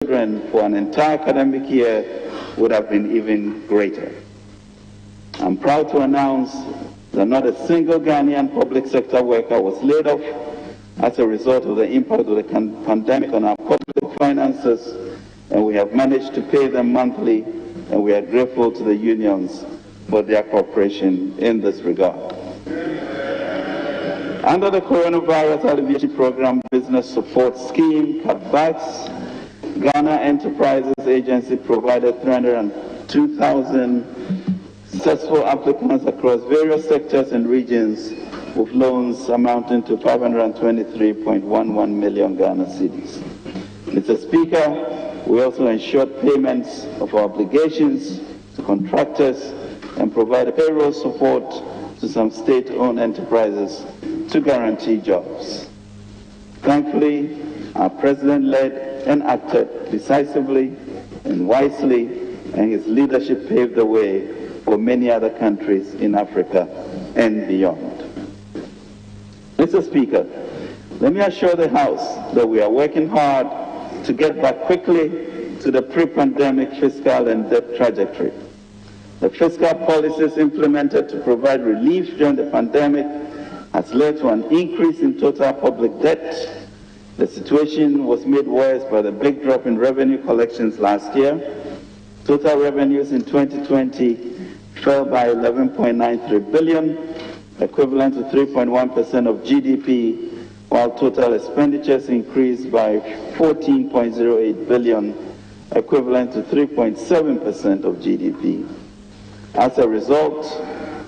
children for an entire academic year would have been even greater. I'm proud to announce that not a single Ghanaian public sector worker was laid off as a result of the impact of the pandemic on our public finances, and we have managed to pay them monthly, and we are grateful to the unions for their cooperation in this regard. Under the Coronavirus Alleviation Program Business Support Scheme cutbacks, Ghana Enterprises Agency provided 302,000 successful applicants across various sectors and regions with loans amounting to 523.11 million Ghana cedis. Mr. Speaker, we also ensured payments of our obligations to contractors and provided payroll support to some state-owned enterprises to guarantee jobs. Thankfully, our President led and acted decisively and wisely, and his leadership paved the way for many other countries in Africa and beyond. Mr. Speaker, let me assure the House that we are working hard to get back quickly to the pre-pandemic fiscal and debt trajectory. The fiscal policies implemented to provide relief during the pandemic has led to an increase in total public debt. The situation was made worse by the big drop in revenue collections last year. Total revenues in 2020 fell by 11.93 billion, equivalent to 3.1% of GDP, while total expenditures increased by 14.08 billion, equivalent to 3.7% of GDP. As a result,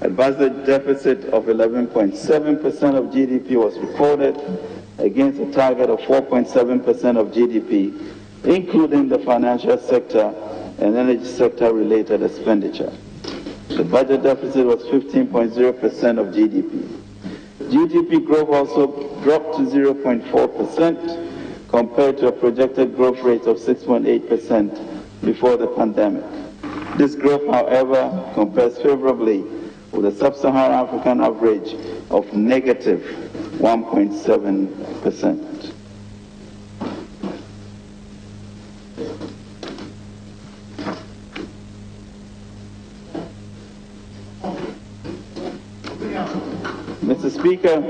a budget deficit of 11.7% of GDP was recorded against a target of 4.7% of GDP, including the financial sector and energy sector related expenditure. The budget deficit was 15.0% of GDP. GDP growth also dropped to 0.4% compared to a projected growth rate of 6.8% before the pandemic. This growth, however, compares favorably with the sub-Saharan African average of negative 1.7%. Mr. Speaker,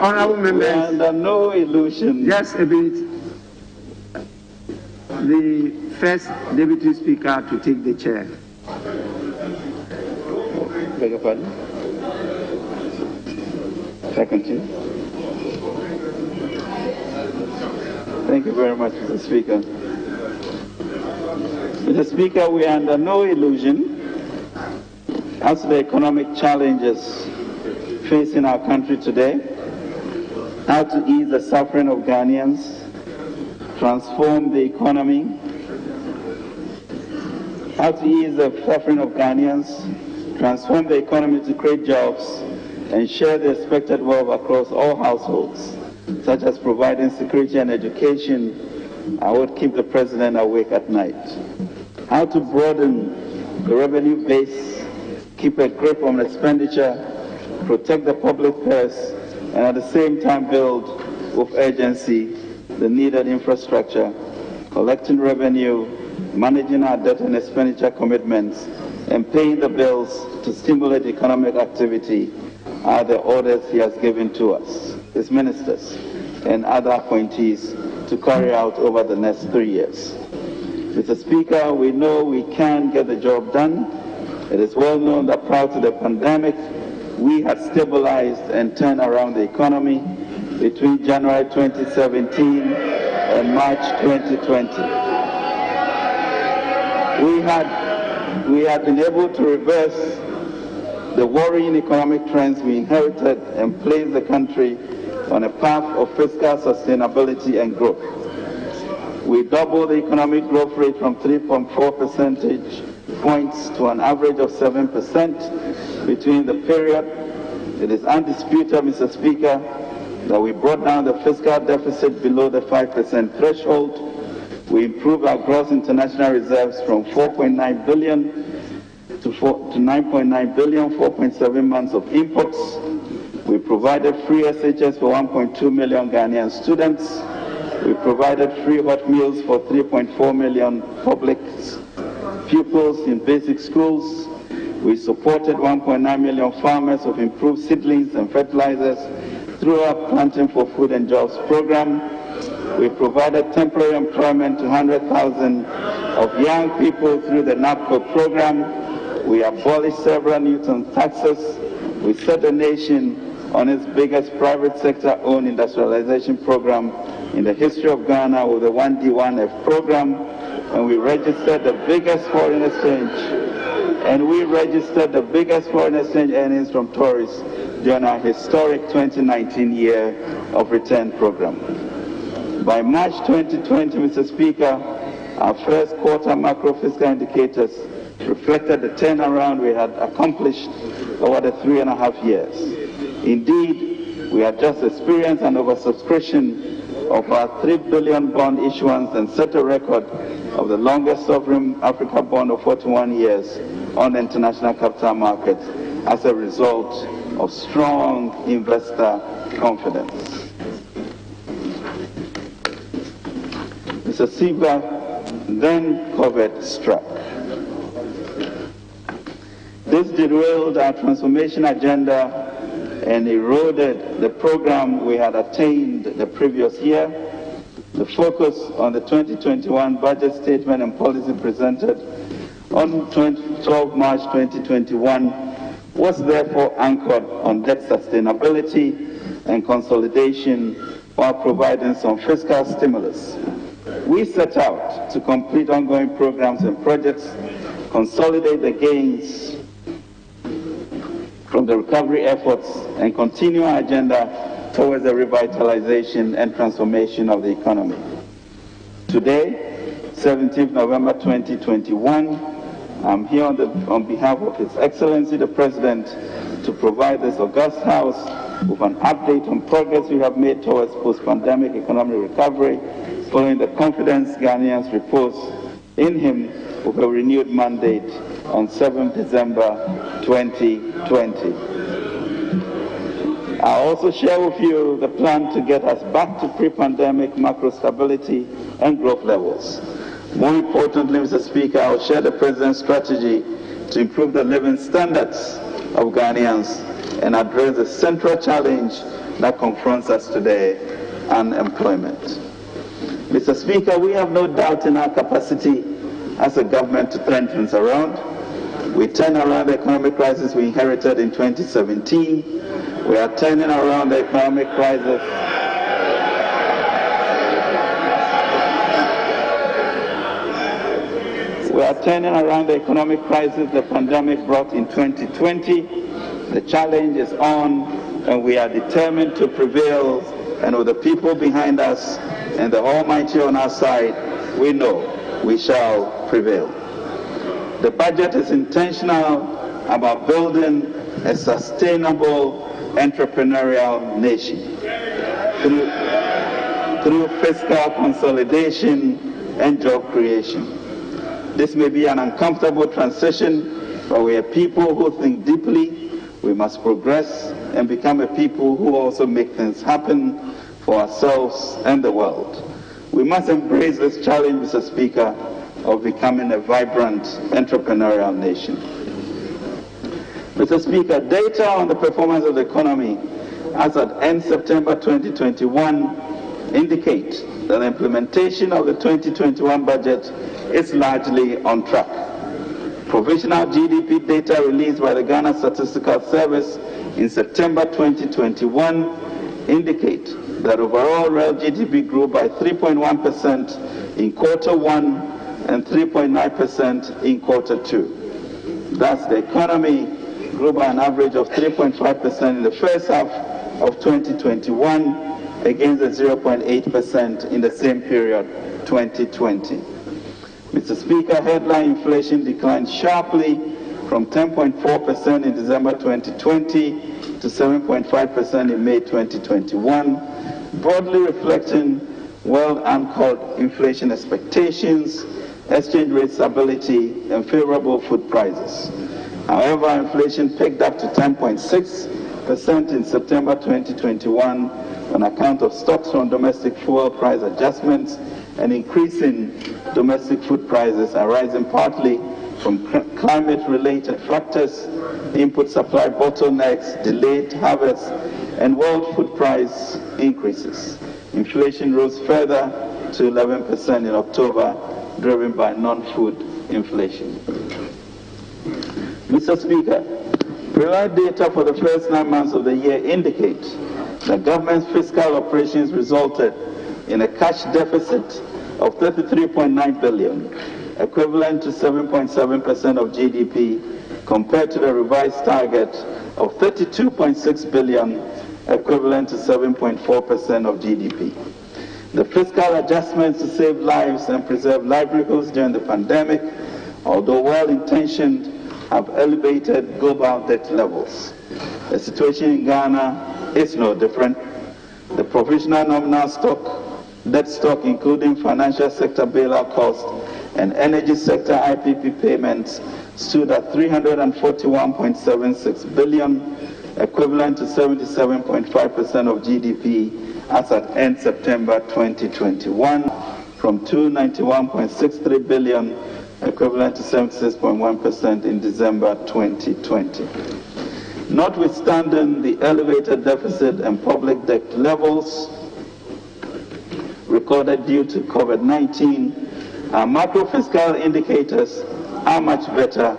Honorable members, under no illusion. just a bit. The first Deputy Speaker to take the chair. Beg your pardon? Second chair. Thank you very much, Mr. Speaker. Mr. Speaker, we are under no illusion as to the economic challenges facing our country today, how to ease the suffering of Ghanaians, transform the economy, how to ease the suffering of Ghanaians, transform the economy to create jobs, and share the expected wealth across all households, such as providing security and education. I would keep the President awake at night. How to broaden the revenue base, keep a grip on expenditure, protect the public purse, and at the same time build with urgency the needed infrastructure, collecting revenue, managing our debt and expenditure commitments, and paying the bills to stimulate economic activity are the orders he has given to us, his ministers, and other appointees to carry out over the next 3 years. Mr. Speaker, we know we can get the job done. It is well known that prior to the pandemic, we had stabilized and turned around the economy between January 2017 and March 2020. We had been able to reverse the worrying economic trends we inherited and place the country on a path of fiscal sustainability and growth. We doubled the economic growth rate from 3.4% points to an average of 7% between the period. It is undisputed, Mr. Speaker, that we brought down the fiscal deficit below the 5% threshold. We improved our gross international reserves from 4.9 billion to 9.9 billion, 4.7 months of imports. We provided free SHS for 1.2 million Ghanaian students. We provided free hot meals for 3.4 million public pupils in basic schools. We supported 1.9 million farmers with improved seedlings and fertilizers through our Planting for Food and Jobs program. We provided temporary employment to 100,000 of young people through the NAPCO program. We abolished several Newton taxes. We set the nation on its biggest private sector-owned industrialization program in the history of Ghana with the 1D1F program, and we registered the biggest foreign exchange, earnings from tourists during our historic 2019 year of return program. By March 2020, Mr. Speaker, our first quarter macro fiscal indicators reflected the turnaround we had accomplished over the 3.5 years. Indeed, we had just experienced an oversubscription of our 3 billion bond issuance and set a record of the longest sovereign Africa bond of 41 years on the international capital markets as a result of strong investor confidence. Mr. Speaker, then COVID struck. This derailed our transformation agenda and eroded the program we had attained the previous year. The focus on the 2021 budget statement and policy presented on 12 March 2021 was therefore anchored on debt sustainability and consolidation while providing some fiscal stimulus. We set out to complete ongoing programs and projects, consolidate the gains from the recovery efforts, and continue our agenda towards the revitalization and transformation of the economy. Today, 17th November 2021, I'm here on behalf of His Excellency the President to provide this august House with an update on progress we have made towards post-pandemic economic recovery following the confidence Ghanaians repose in him with a renewed mandate on 7th December 2020. I'll also share with you the plan to get us back to pre-pandemic macro stability and growth levels. More importantly, Mr. Speaker, I'll share the President's strategy to improve the living standards of Ghanaians and address the central challenge that confronts us today, unemployment. Mr. Speaker, we have no doubt in our capacity as a government to turn things around. We turned around the economic crisis we inherited in 2017. We are turning around the economic crisis. We are turning around the economic crisis the pandemic brought in 2020. The challenge is on, and we are determined to prevail. And with the people behind us and the Almighty on our side, we know we shall prevail. The budget is intentional about building a sustainable entrepreneurial nation through fiscal consolidation and job creation. This may be an uncomfortable transition, but we are people who think deeply. We must progress and become a people who also make things happen for ourselves and the world. We must embrace this challenge, Mr. Speaker, of becoming a vibrant entrepreneurial nation. Mr. Speaker, data on the performance of the economy as at end September 2021 indicate that the implementation of the 2021 budget is largely on track. Provisional GDP data released by the Ghana Statistical Service in September 2021 indicate that overall real GDP grew by 3.1% in quarter 1 and 3.9% in quarter 2. Thus, the economy grew by an average of 3.5% in the first half of 2021 against the 0.8% in the same period 2020. Mr. Speaker, headline inflation declined sharply from 10.4% in December 2020 to 7.5% in May 2021, broadly reflecting well-anchored inflation expectations, exchange rate stability, and favorable food prices. However, inflation picked up to 10.6% in September 2021 on account of stocks from domestic fuel price adjustments and increasing domestic food prices arising partly from climate-related factors, input supply bottlenecks, delayed harvests, and world food price increases. Inflation rose further to 11% in October, driven by non-food inflation. Mr. Speaker, preliminary data for the first 9 months of the year indicate that government's fiscal operations resulted in a cash deficit of 33.9 billion, equivalent to 7.7% of GDP, compared to the revised target of 32.6 billion, equivalent to 7.4% of GDP. The fiscal adjustments to save lives and preserve livelihoods during the pandemic, although well-intentioned, have elevated global debt levels. The situation in Ghana is no different. The provisional nominal debt stock, including financial sector bailout costs and energy sector IPP payments, stood at 341.76 billion, equivalent to 77.5% of GDP as at end September 2021, from 291.63 billion, equivalent to 76.1% in December 2020. Notwithstanding the elevated deficit and public debt levels recorded due to COVID-19, our macro-fiscal indicators are much better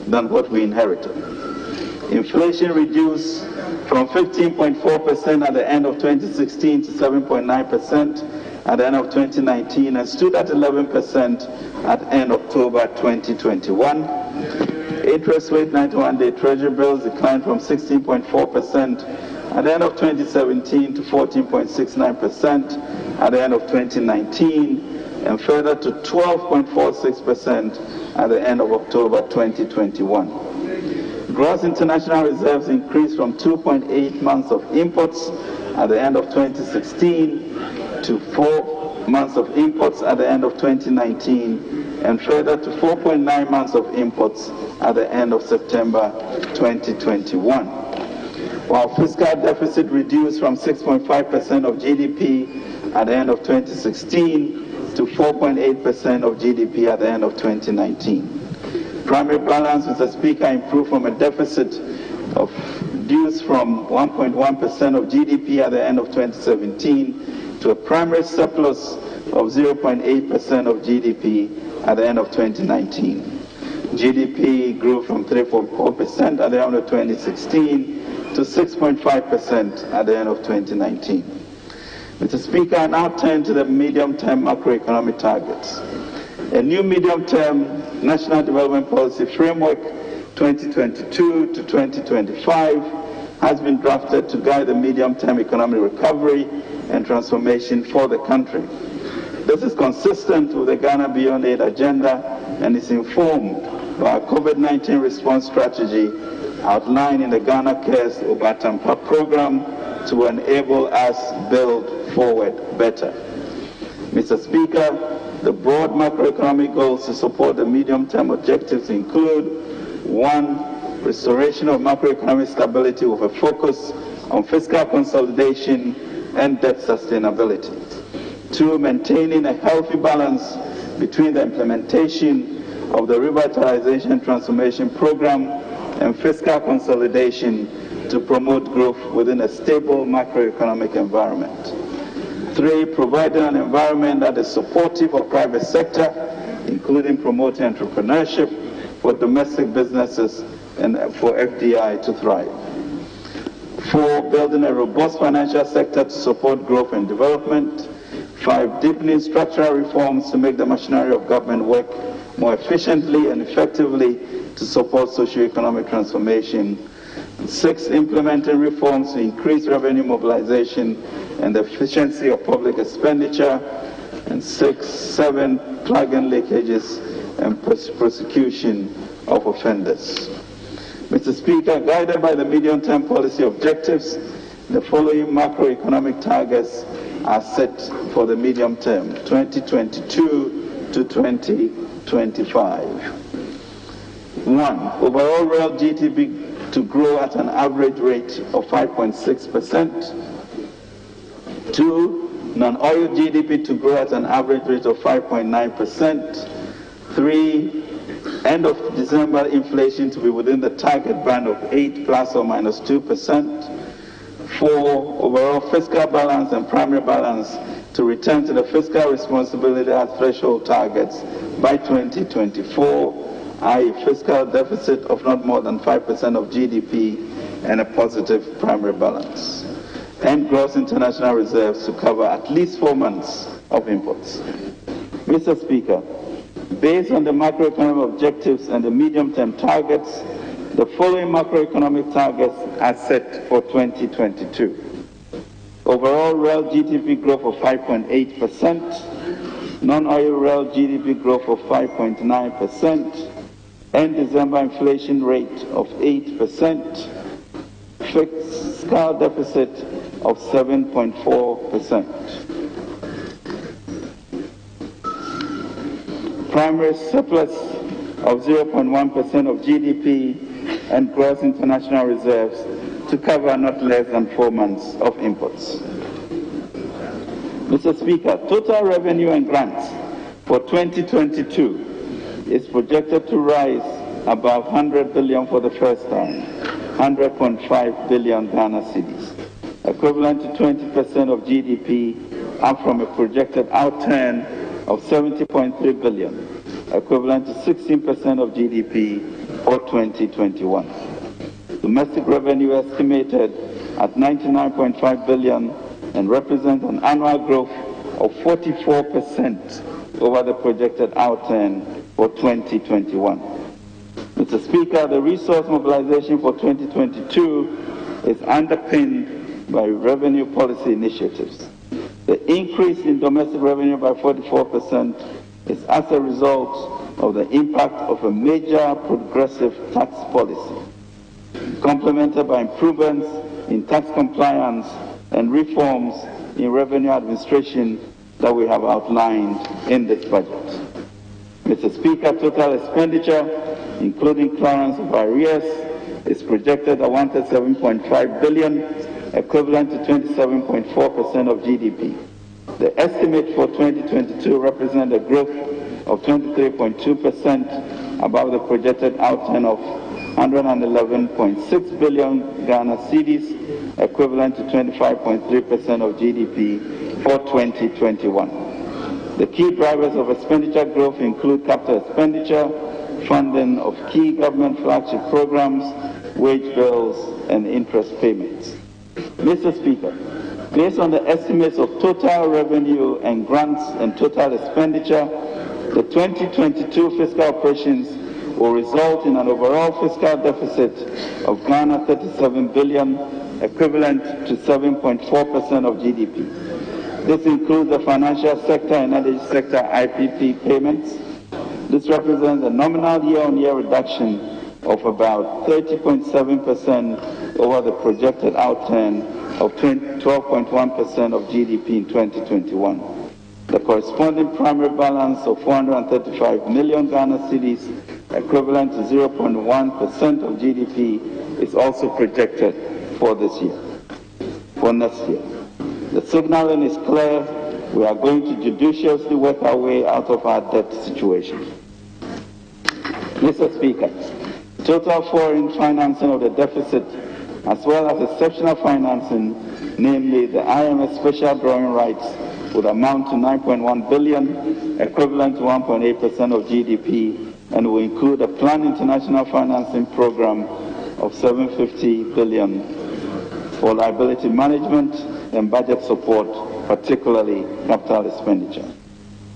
than what we inherited. Inflation reduced from 15.4% at the end of 2016 to 7.9% at the end of 2019 and stood at 11% at end October 2021. Interest rate 91-day Treasury bills declined from 16.4% at the end of 2017 to 14.69% at the end of 2019 and further to 12.46% at the end of October 2021. Gross international reserves increased from 2.8 months of imports at the end of 2016 to 4 months of imports at the end of 2019 and further to 4.9 months of imports at the end of September 2021. While fiscal deficit reduced from 6.5% of GDP at the end of 2016 to 4.8% of GDP at the end of 2019. Primary balance, Mr. Speaker, improved from a deficit of reduced from 1.1% of GDP at the end of 2017 to a primary surplus of 0.8% of GDP at the end of 2019. GDP grew from 3.4% at the end of 2016 to 6.5% at the end of 2019. Mr. Speaker, I now turn to the medium-term macroeconomic targets. A new medium-term National Development Policy Framework 2022 to 2025 has been drafted to guide the medium-term economic recovery and transformation for the country. This is consistent with the Ghana Beyond Aid agenda and is informed by our COVID-19 response strategy outlined in the Ghana Cares Obatampa program to enable us build forward better. Mr. Speaker, the broad macroeconomic goals to support the medium-term objectives include: 1. Restoration of macroeconomic stability with a focus on fiscal consolidation and debt sustainability. 2. Maintaining a healthy balance between the implementation of the Revitalization Transformation Program and fiscal consolidation to promote growth within a stable macroeconomic environment. 3. Providing an environment that is supportive of private sector, including promoting entrepreneurship for domestic businesses and for FDI to thrive. 4. Building a robust financial sector to support growth and development. 5. Deepening structural reforms to make the machinery of government work more efficiently and effectively to support socio-economic transformation. 6. Implementing reforms to increase revenue mobilization and the efficiency of public expenditure. And 7, plug-in leakages and prosecution of offenders. Mr. Speaker, guided by the medium-term policy objectives, the following macroeconomic targets are set for the medium term, 2022 to 2025. 1. Overall real GDP to grow at an average rate of 5.6%. 2. Non-oil GDP to grow at an average rate of 5.9%. 3. End of December inflation to be within the target band of 8 plus or minus 2%. 4. Overall fiscal balance and primary balance to return to the fiscal responsibility at threshold targets by 2024, i.e. fiscal deficit of not more than 5% of GDP and a positive primary balance. And gross international reserves to cover at least 4 months of imports. Mr. Speaker, based on the macroeconomic objectives and the medium-term targets, the following macroeconomic targets are set for 2022. Overall real GDP growth of 5.8%, non-oil real GDP growth of 5.9%, end December inflation rate of 8%, fiscal deficit of 7.4%. Primary surplus of 0.1% of GDP and gross international reserves to cover not less than 4 months of imports. Mr. Speaker, total revenue and grants for 2022 is projected to rise above 100 billion for the first time, 100.5 billion Ghana cedis, equivalent to 20% of GDP, up from a projected outturn of 70.3 billion, equivalent to 16% of GDP for 2021. Domestic revenue estimated at 99.5 billion and represents an annual growth of 44% over the projected outturn for 2021. Mr. Speaker, the resource mobilization for 2022 is underpinned by revenue policy initiatives. The increase in domestic revenue by 44% is as a result of the impact of a major progressive tax policy, complemented by improvements in tax compliance and reforms in revenue administration that we have outlined in this budget. Mr. Speaker, total expenditure, including clearance of arrears, is projected at 137.5 billion, equivalent to 27.4% of GDP. The estimate for 2022 represents a growth of 23.2% above the projected outturn of 111.6 billion Ghana cedis, equivalent to 25.3% of GDP for 2021. The key drivers of expenditure growth include capital expenditure, funding of key government flagship programs, wage bills, and interest payments. Mr. Speaker, based on the estimates of total revenue and grants and total expenditure, the 2022 fiscal operations will result in an overall fiscal deficit of Ghana 37 billion, equivalent to 7.4% of GDP. This includes the financial sector and energy sector IPP payments. This represents a nominal year-on-year reduction of about 30.7% over the projected outturn of 12.1% of GDP in 2021. The corresponding primary balance of 435 million Ghana cedis, equivalent to 0.1% of GDP, is also projected for this year, for next year. The signaling is clear. We are going to judiciously work our way out of our debt situation. Mr. Speaker, total foreign financing of the deficit, as well as exceptional financing, namely the IMF special drawing rights, would amount to 9.1 billion, equivalent to 1.8% of GDP, and will include a planned international financing program of 750 billion for liability management and budget support, particularly capital expenditure.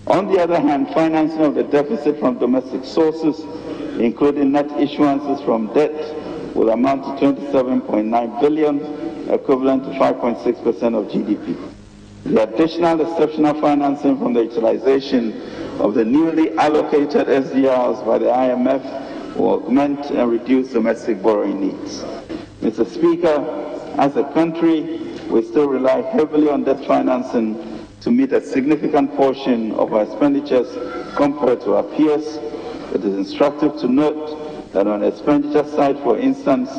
On the other hand, financing of the deficit from domestic sources, including net issuances from debt, will amount to 27.9 billion, equivalent to 5.6% of GDP. The additional exceptional financing from the utilization of the newly allocated SDRs by the IMF will augment and reduce domestic borrowing needs. Mr. Speaker, as a country, we still rely heavily on debt financing to meet a significant portion of our expenditures compared to our peers. It is instructive to note that on the expenditure side, for instance,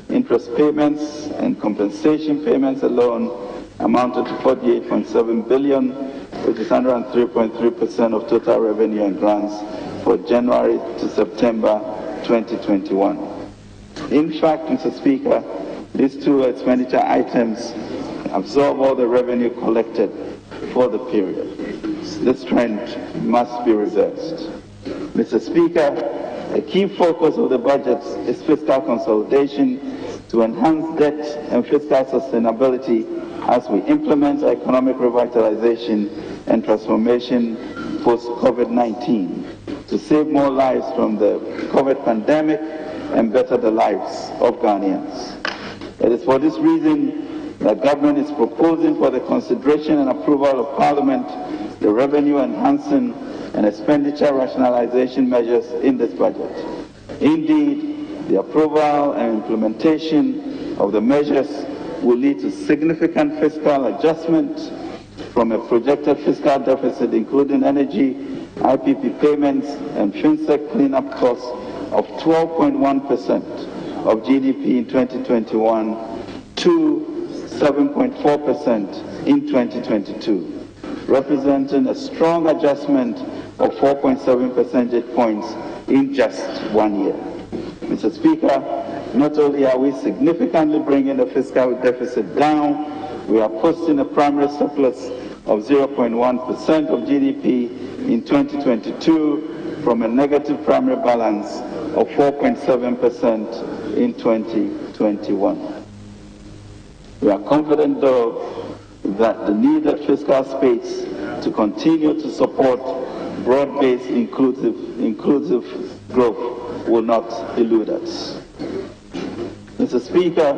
interest payments and compensation payments alone amounted to 48.7 billion, which is 103.3% of total revenue and grants for January to September 2021. In fact, Mr. Speaker, these two expenditure items absorb all the revenue collected for the period. This trend must be reversed. Mr. Speaker, a key focus of the budget is fiscal consolidation to enhance debt and fiscal sustainability as we implement economic revitalization and transformation post-COVID-19 to save more lives from the COVID pandemic and better the lives of Ghanaians. It is for this reason that government is proposing for the consideration and approval of Parliament the revenue-enhancing and expenditure rationalization measures in this budget. Indeed, the approval and implementation of the measures will lead to significant fiscal adjustment from a projected fiscal deficit, including energy, IPP payments, and FinSec cleanup costs of 12.1% of GDP in 2021 to 7.4% in 2022, representing a strong adjustment of 4.7 percentage points in just 1 year. Mr. Speaker, not only are we significantly bringing the fiscal deficit down, we are posting a primary surplus of 0.1% of GDP in 2022 from a negative primary balance of 4.7% in 2021. We are confident, though, that the needed fiscal space to continue to support broad-based inclusive growth will not elude us. Mr. Speaker,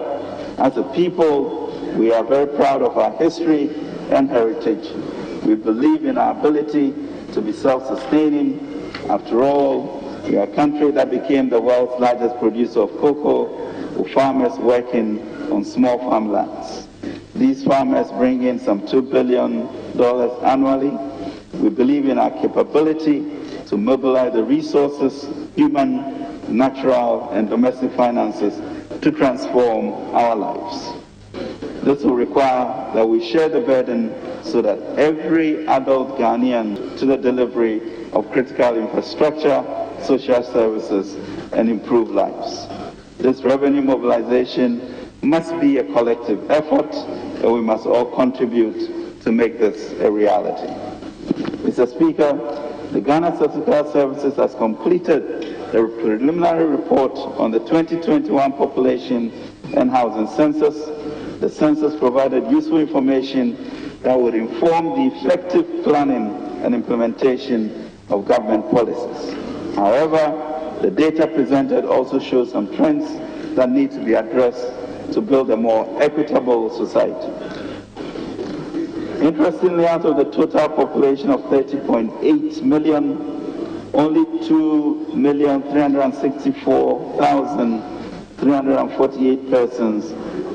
as a people, we are very proud of our history and heritage. We believe in our ability to be self-sustaining. After all, we are a country that became the world's largest producer of cocoa, with farmers working on small farmlands. These farmers bring in some $2 billion annually. We believe in our capability to mobilize the resources, human, natural, and domestic finances to transform our lives. This will require that we share the burden so that every adult Ghanaian to the delivery of critical infrastructure, social services, and improved lives. This revenue mobilization must be a collective effort, and we must all contribute to make this a reality. Mr. Speaker, the Ghana Statistical Services has completed a preliminary report on the 2021 population and housing census. The census provided useful information that would inform the effective planning and implementation of government policies. However, the data presented also shows some trends that need to be addressed to build a more equitable society. Interestingly, out of the total population of 30.8 million, only 2,364,348 persons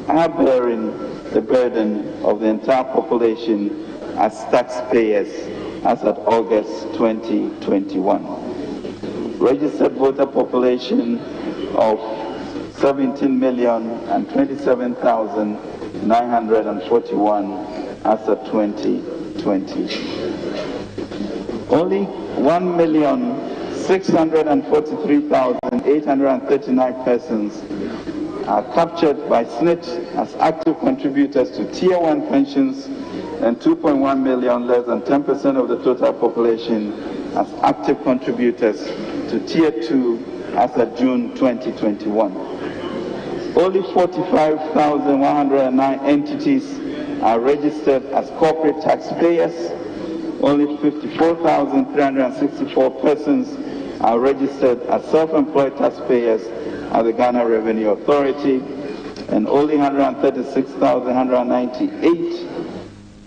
are bearing the burden of the entire population as taxpayers as at August 2021. Registered voter population of 17,027,941 as of 2020. Only 1,643,839 persons are captured by SNIT as active contributors to Tier 1 pensions, and 2.1 million, less than 10% of the total population, as active contributors to Tier 2 as of June 2021. Only 45,109 entities are registered as corporate taxpayers. Only 54,364 persons are registered as self-employed taxpayers at the Ghana Revenue Authority, and only 136,198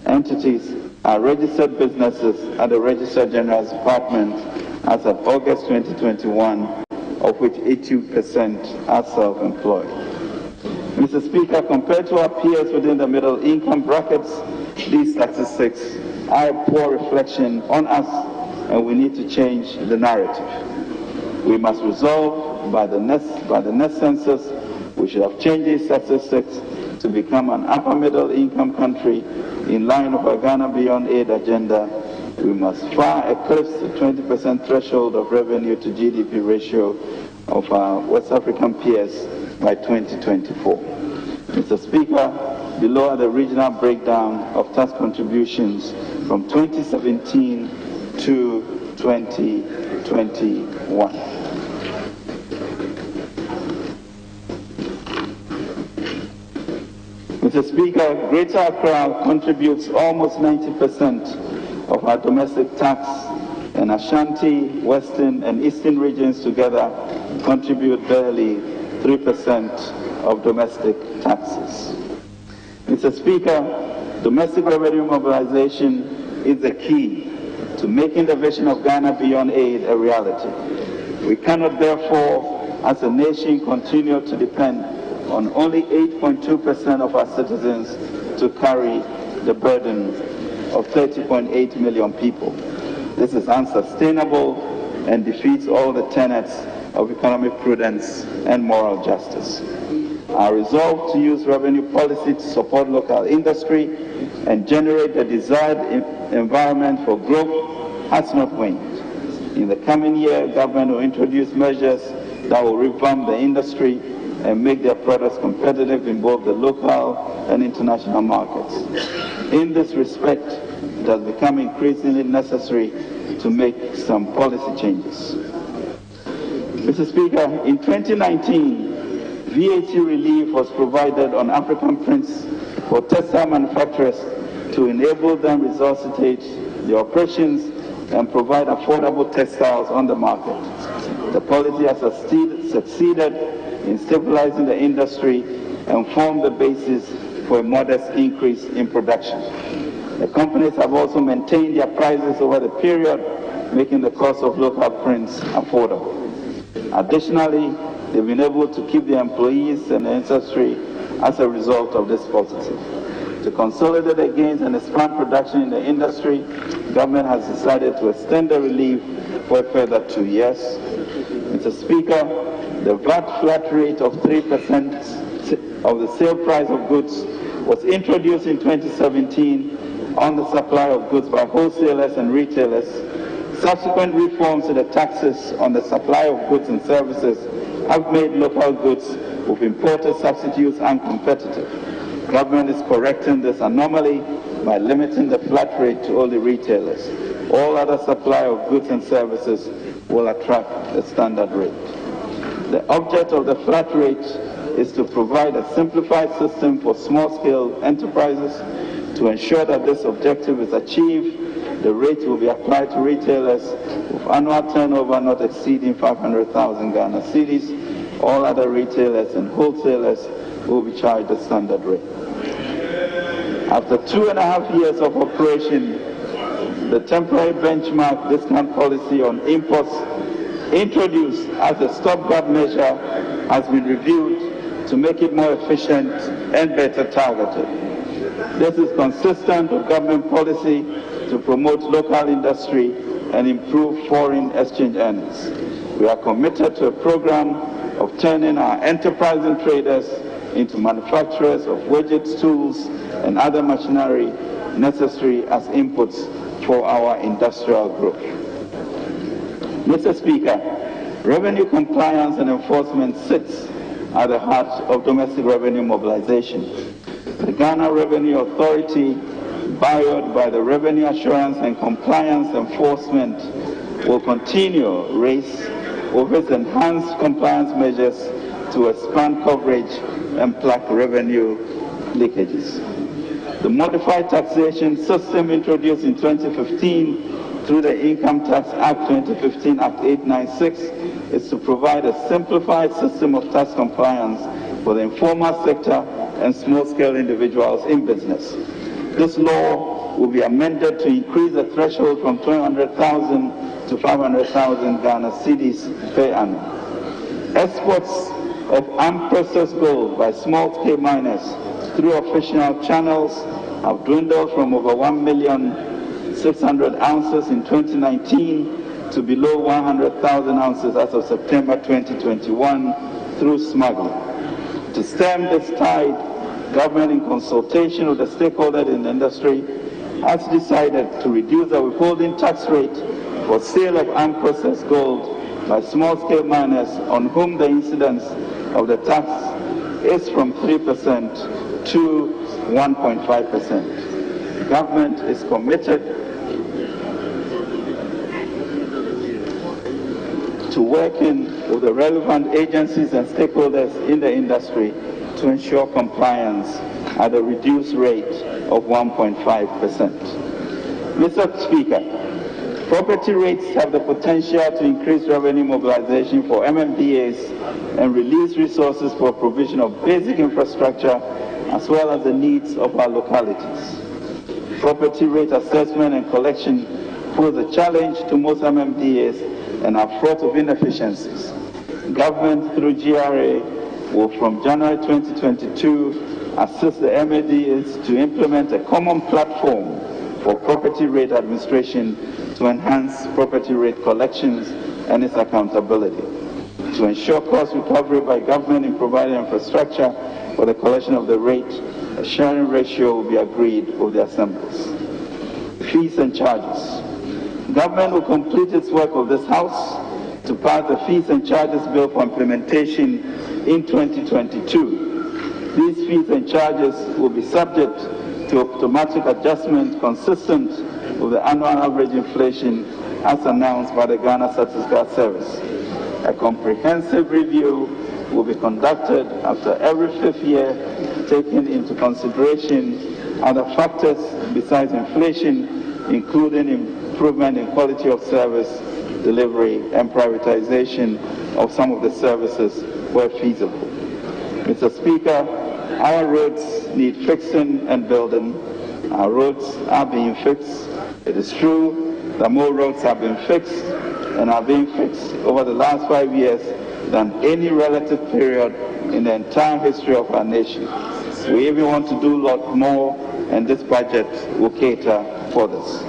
entities are registered businesses at the Registrar General's Department as of August 2021, of which 80% are self-employed. Mr. Speaker, compared to our peers within the middle income brackets, these statistics are a poor reflection on us, and we need to change the narrative. We must resolve by the next census, we should have changed these statistics to become an upper middle income country in line with our Ghana Beyond Aid agenda. We must far eclipse the 20% threshold of revenue to GDP ratio of our West African peers by 2024. Mr. Speaker, below are the regional breakdown of tax contributions from 2017 to 2021. Mr. Speaker, Greater Accra contributes almost 90% of our domestic tax, and Ashanti, Western, and Eastern regions together contribute barely 3% of domestic taxes. Mr. Speaker, domestic revenue mobilization is the key to making the vision of Ghana Beyond Aid a reality. We cannot, therefore, as a nation, continue to depend on only 8.2% of our citizens to carry the burden of 30.8 million people. This is unsustainable and defeats all the tenets of economic prudence and moral justice. Our resolve to use revenue policy to support local industry and generate the desired environment for growth has not waned. In the coming year, government will introduce measures that will revamp the industry and make their products competitive in both the local and international markets. In this respect, it has become increasingly necessary to make some policy changes. Mr. Speaker, in 2019, VAT relief was provided on African prints for textile manufacturers to enable them resuscitate their operations and provide affordable textiles on the market. The policy has succeeded in stabilizing the industry and formed the basis for a modest increase in production. The companies have also maintained their prices over the period, making the cost of local prints affordable. Additionally, they've been able to keep their employees and the industry as a result of this policy. To consolidate the gains and expand production in the industry, government has decided to extend the relief for a further 2 years. Mr. Speaker, the VAT flat rate of 3% of the sale price of goods was introduced in 2017 on the supply of goods by wholesalers and retailers. Subsequent reforms to the taxes on the supply of goods and services have made local goods with imported substitutes uncompetitive. Government is correcting this anomaly by limiting the flat rate to only retailers. All other supply of goods and services will attract the standard rate. The object of the flat rate is to provide a simplified system for small-scale enterprises. To ensure that this objective is achieved, the rate will be applied to retailers with annual turnover not exceeding 500,000 Ghana cedis. All other retailers and wholesalers will be charged the standard rate. After 2.5 years of operation, the temporary benchmark discount policy on imports introduced as a stopgap measure has been reviewed to make it more efficient and better targeted. This is consistent with government policy to promote local industry and improve foreign exchange earnings. We are committed to a program of turning our enterprising traders into manufacturers of widgets, tools, and other machinery necessary as inputs for our industrial growth. Mr. Speaker, revenue compliance and enforcement sits at the heart of domestic revenue mobilization. The Ghana Revenue Authority, buoyed by the Revenue Assurance and Compliance Enforcement, will continue race with its enhanced compliance measures to expand coverage and plug revenue leakages. The modified taxation system introduced in 2015 through the Income Tax Act 2015 Act 896 is to provide a simplified system of tax compliance for the informal sector and small-scale individuals in business. This law will be amended to increase the threshold from 200,000 to 500,000 Ghana cedis per annum. Exports of unprocessed gold by small-scale miners through official channels have dwindled from over 1,600,000 ounces in 2019 to below 100,000 ounces as of September 2021 through smuggling. To stem this tide, government, in consultation with the stakeholders in the industry, has decided to reduce the withholding tax rate for sale of unprocessed gold by small-scale miners on whom the incidence of the tax is from 3% to 1.5%. The government is committed to working with the relevant agencies and stakeholders in the industry to ensure compliance at a reduced rate of 1.5%. Mr. Speaker, property rates have the potential to increase revenue mobilization for MMDAs and release resources for provision of basic infrastructure as well as the needs of our localities. Property rate assessment and collection pose a challenge to most MMDAs and are fraught of inefficiencies. Government, through GRA, will from January 2022 assist the MMDAs to implement a common platform for property rate administration to enhance property rate collections and its accountability. To ensure cost recovery by government in providing infrastructure for the collection of the rate, a sharing ratio will be agreed with the assemblies. Fees and charges. Government will complete its work of this House to pass the fees and charges bill for implementation in 2022. These fees and charges will be subject to automatic adjustment consistent with the annual average inflation as announced by the Ghana Statistical Service. A comprehensive review will be conducted after every 5th year, taking into consideration other factors besides inflation, including improvement in quality of service delivery and privatization of some of the services where feasible. Mr. Speaker, our roads need fixing and building. Our roads are being fixed. It is true that more roads have been fixed and are being fixed over the last 5 years than any relative period in the entire history of our nation. We even want to do a lot more, and this budget will cater for this.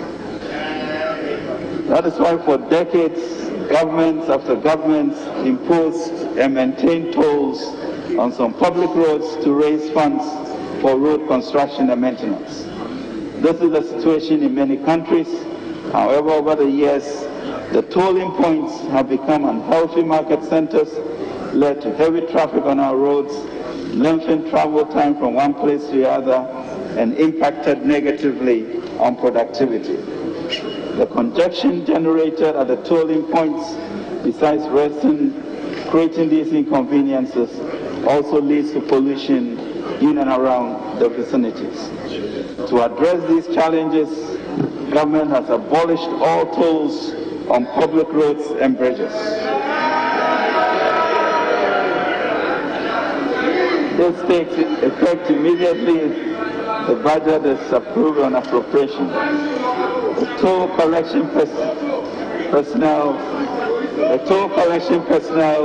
That is why for decades, governments after governments imposed and maintained tolls on some public roads to raise funds for road construction and maintenance. This is the situation in many countries. However, over the years, the tolling points have become unhealthy market centers, led to heavy traffic on our roads, lengthened travel time from one place to the other, and impacted negatively on productivity. The congestion generated at the tolling points, besides creating these inconveniences, also leads to pollution in and around the vicinities. To address these challenges, government has abolished all tolls on public roads and bridges. This takes effect immediately the budget is approved on appropriation. The toll collection personnel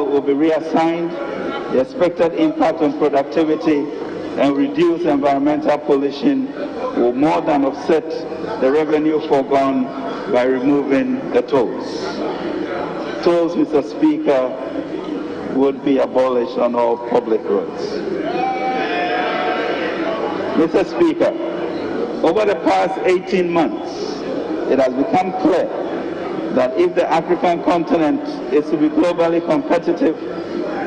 will be reassigned. The expected impact on productivity and reduce environmental pollution will more than offset the revenue foregone by removing the tolls. Tolls, Mr. Speaker, would be abolished on all public roads. Mr. Speaker, over the past 18 months, it has become clear that if the African continent is to be globally competitive,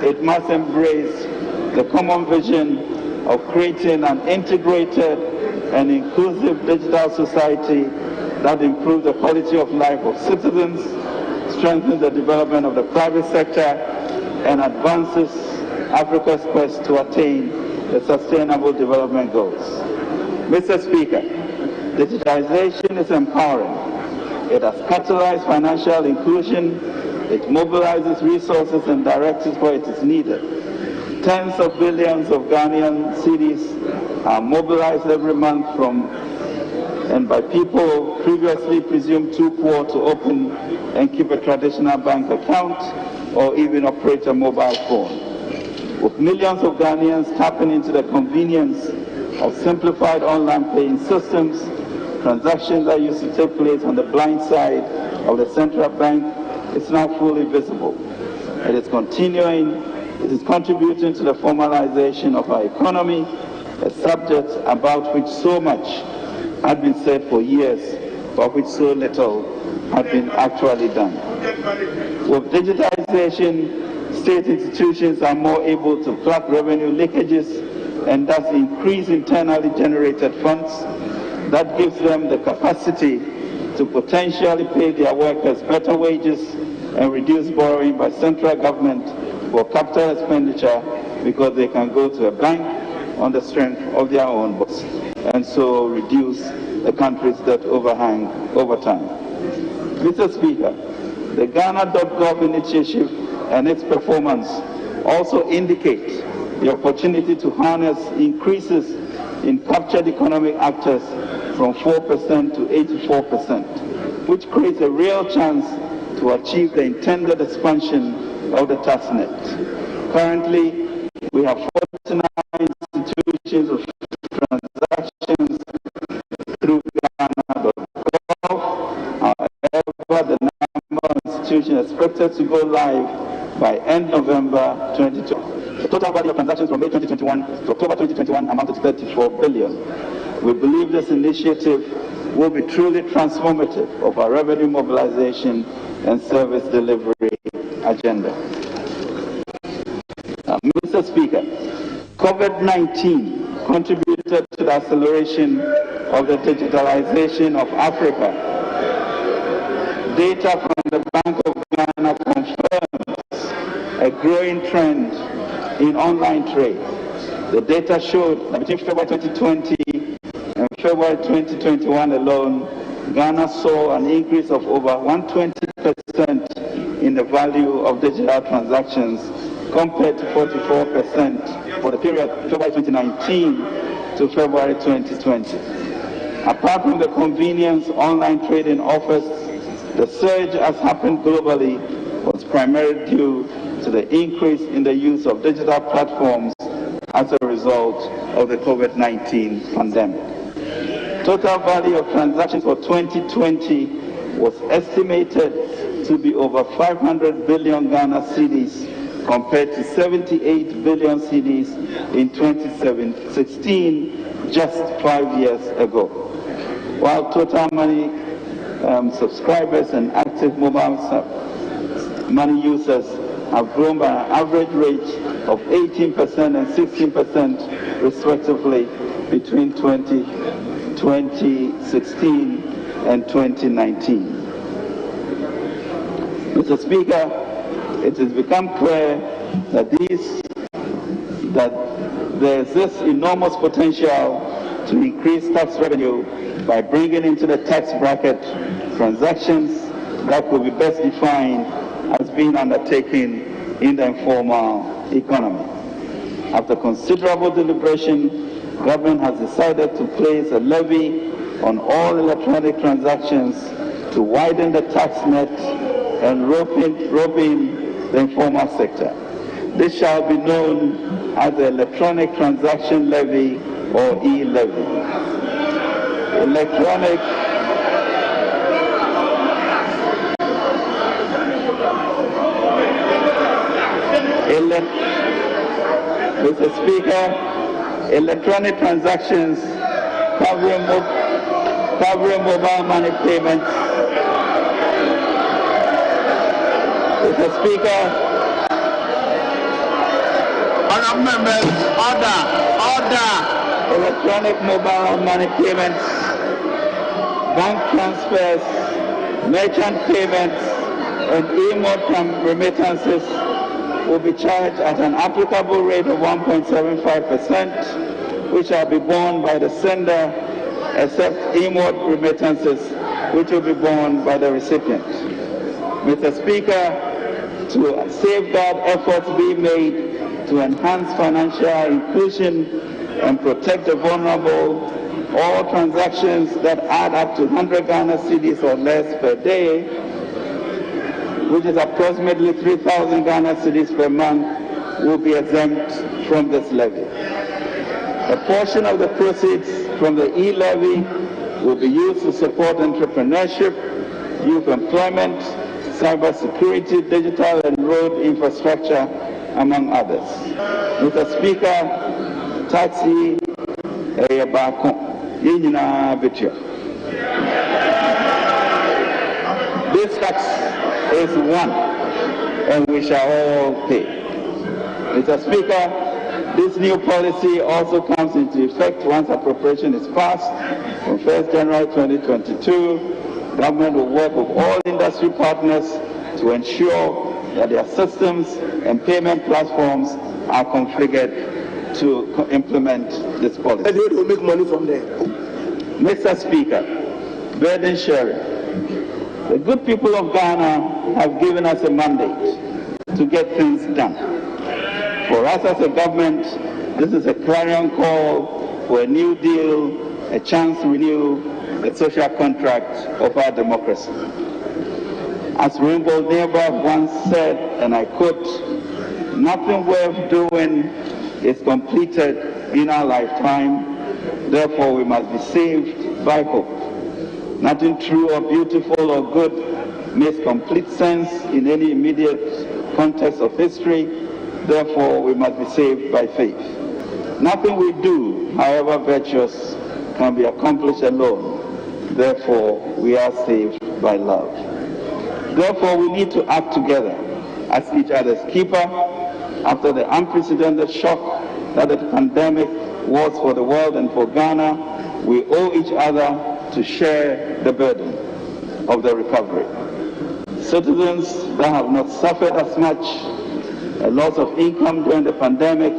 it must embrace the common vision of creating an integrated and inclusive digital society that improves the quality of life of citizens, strengthens the development of the private sector, and advances Africa's quest to attain the Sustainable Development Goals. Mr. Speaker, digitization is empowering. It has catalyzed financial inclusion. It mobilizes resources and directs it where it is needed. Tens of billions of Ghanaian cedis are mobilized every month from and by people previously presumed too poor to open and keep a traditional bank account or even operate a mobile phone. With millions of Ghanaians tapping into the convenience of simplified online paying systems, transactions that used to take place on the blind side of the central bank is now fully visible. It is contributing to the formalization of our economy, a subject about which so much had been said for years, but which so little had been actually done. With digitization, state institutions are more able to plug revenue leakages and thus increase internally generated funds. That gives them the capacity to potentially pay their workers better wages and reduce borrowing by central government for capital expenditure, because they can go to a bank on the strength of their own books and so reduce the country's debt overhang over time. Mr. Speaker, the Ghana.gov initiative and its performance also indicate the opportunity to harness increases in captured economic actors from 4% to 84%, which creates a real chance to achieve the intended expansion of the tax net. Currently, we have 49 institutions of transactions through Ghana.gov. However, the number of institutions expected to go live by end November 2020. The total value of transactions from May 2021 to October 2021 amounted to 34 billion. We believe this initiative will be truly transformative of our revenue mobilization and service delivery agenda. Mr. Speaker, COVID-19 contributed to the acceleration of the digitalization of Africa. Data from the Bank of Ghana confirms a growing trend in online trade. The data showed that between February 2020 and February 2021 alone, Ghana saw an increase of over 120% in the value of digital transactions, compared to 44% for the period February 2019 to February 2020. Apart from the convenience online trading offers, the surge has happened globally was primarily due to the increase in the use of digital platforms as a result of the COVID-19 pandemic. Total value of transactions for 2020 was estimated to be over 500 billion Ghana cedis, compared to 78 billion cedis in 2016, just 5 years ago. While total money subscribers and active mobile money users have grown by an average rate of 18% and 16% respectively between 2016 and 2019. Mr. Speaker, it has become clear that there is this enormous potential to increase tax revenue by bringing into the tax bracket transactions that could be best defined as being undertaken in the informal economy. After considerable deliberation, government has decided to place a levy on all electronic transactions to widen the tax net and rope in the informal sector. This shall be known as the Electronic Transaction Levy or e-levy. Mr. Speaker, electronic transactions covering mobile money payments. Mr. Speaker, honourable members, order. Electronic mobile money payments, bank transfers, merchant payments, and e-mode remittances will be charged at an applicable rate of 1.75%, which shall be borne by the sender, except e-mode remittances, which will be borne by the recipient. Mr. Speaker, to safeguard efforts being made to enhance financial inclusion and protect the vulnerable All transactions that add up to 100 Ghana cedis or less per day, which is approximately 3,000 Ghana cedis per month, will be exempt from this levy. A portion of the proceeds from the e-levy will be used to support entrepreneurship, youth employment, cybersecurity, digital and road infrastructure, among others. Mr. Speaker, taxi Eyabako, Yinina Bitia. This tax is one, and we shall all pay. Mr. Speaker, this new policy also comes into effect once appropriation is passed on 1st January 2022. Government will work with all industry partners to ensure that their systems and payment platforms are configured to implement this policy. And they will make money from there. Mr. Speaker, burden sharing. The good people of Ghana have given us a mandate to get things done. For us as a government, this is a clarion call for a new deal, a chance to renew the social contract of our democracy. As Rainbow Neighbor once said, and I quote, "Nothing worth doing is completed in our lifetime, therefore we must be saved by hope. Nothing true or beautiful or good makes complete sense in any immediate context of history, therefore we must be saved by faith. Nothing we do, however virtuous, can be accomplished alone, therefore we are saved by love. Therefore we need to act together as each other's keeper after the unprecedented shock that the pandemic was for the world and for Ghana. We owe each other to share the burden of the recovery. Citizens that have not suffered as much a loss of income during the pandemic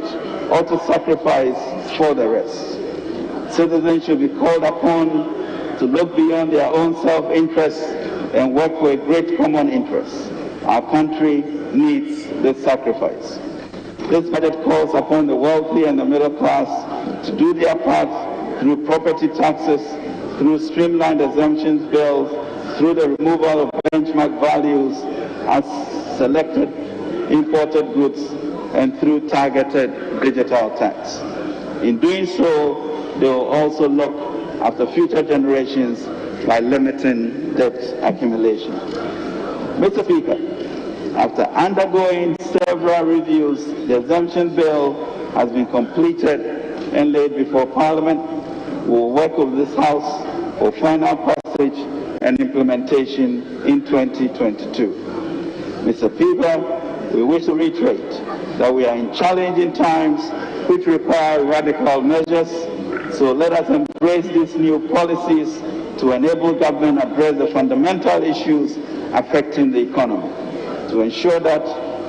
ought to sacrifice for the rest. Citizens should be called upon to look beyond their own self-interest and work for a great common interest. Our country needs this sacrifice. This budget calls upon the wealthy and the middle class to do their part through property taxes, through streamlined exemptions bills, through the removal of benchmark values as selected imported goods, and through targeted digital tax. In doing so, they will also look after future generations by limiting debt accumulation. Mr. Speaker, after undergoing several reviews, the exemption bill has been completed and laid before Parliament. We will work with this House for final passage and implementation in 2022. Mr. Speaker, we wish to reiterate that we are in challenging times which require radical measures, so let us embrace these new policies to enable government to address the fundamental issues affecting the economy, to ensure that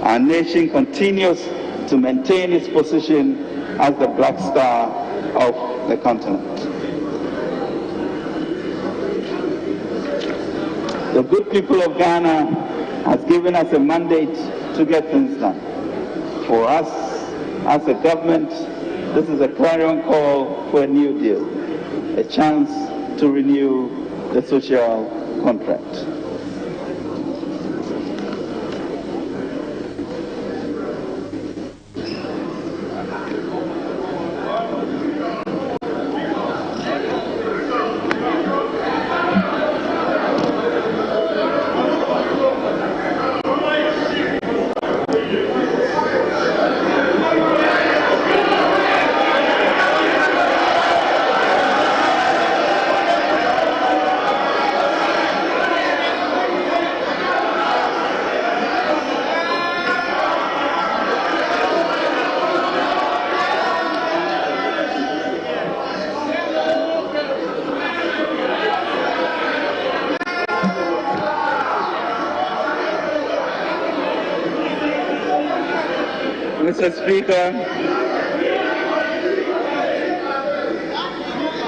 our nation continues to maintain its position as the black star of the continent. The good people of Ghana has given us a mandate to get things done. For us, as a government, this is a clarion call for a new deal, a chance to renew the social contract.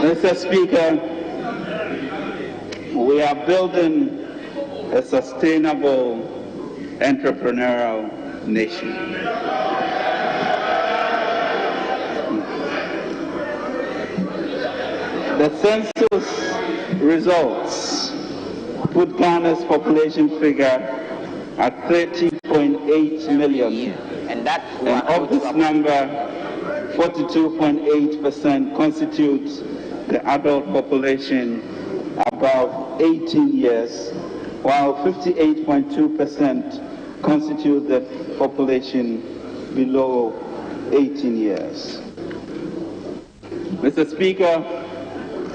Mr. Speaker, we are building a sustainable entrepreneurial nation. The census results put Ghana's population figure at 30.8 million. And of this number, 42.8% constitutes the adult population above 18 years, while 58.2% constitute the population below 18 years. Mr. Speaker,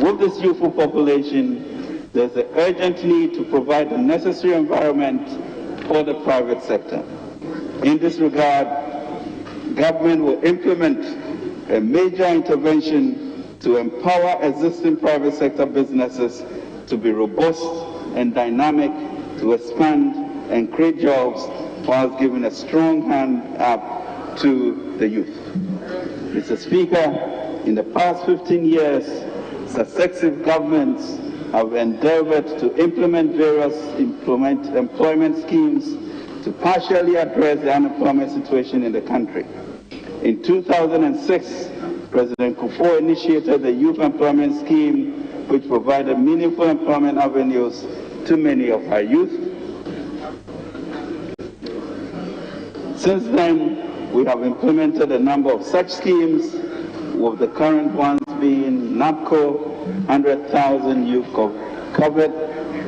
with this youthful population, there's an urgent need to provide the necessary environment for the private sector. In this regard, government will implement a major intervention to empower existing private sector businesses to be robust and dynamic, to expand and create jobs, whilst giving a strong hand up to the youth. Mr. Speaker, in the past 15 years, successive governments have endeavored to implement various employment schemes to partially address the unemployment situation in the country. In 2006, President Kufuor initiated the Youth Employment Scheme, which provided meaningful employment avenues to many of our youth. Since then, we have implemented a number of such schemes, with the current ones being NAPCO, 100,000 youth covered,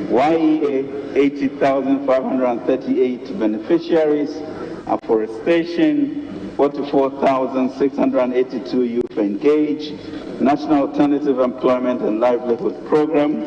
YEA, 80,538 beneficiaries, afforestation, 44,682 youth engaged, National Alternative Employment and Livelihood Program.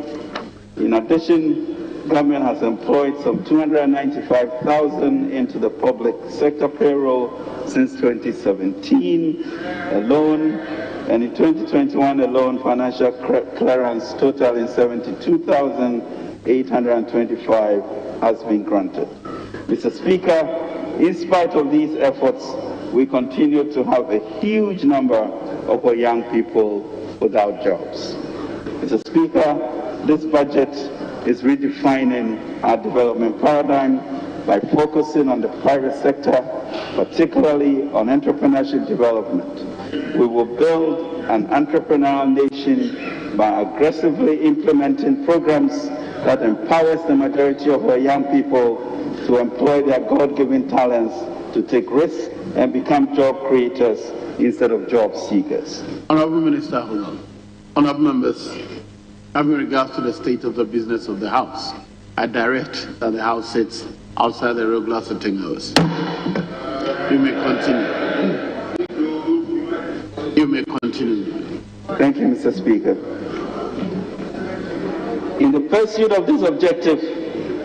In addition, government has employed some 295,000 into the public sector payroll since 2017 alone, and in 2021 alone, financial clearance totaling 72,825 has been granted. Mr. Speaker, in spite of these efforts, we continue to have a huge number of our young people without jobs. Mr. Speaker, this budget is redefining our development paradigm by focusing on the private sector, particularly on entrepreneurship development. We will build an entrepreneurial nation by aggressively implementing programs that empowers the majority of our young people to employ their God-given talents, to take risks and become job creators instead of job seekers. Honorable Minister, honorable members, having regards to the state of the business of the House, I direct that the House sits outside the regular sitting hours. You may continue. You may continue. Thank you, Mr. Speaker. In the pursuit of this objective,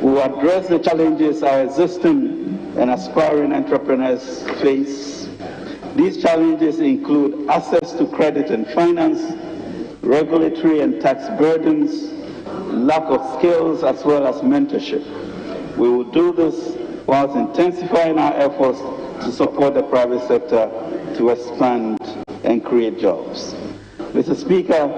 we will address the challenges our existing and aspiring entrepreneurs face. These challenges include access to credit and finance, regulatory and tax burdens, lack of skills, as well as mentorship. We will do this whilst intensifying our efforts to support the private sector to expand and create jobs. Mr. Speaker,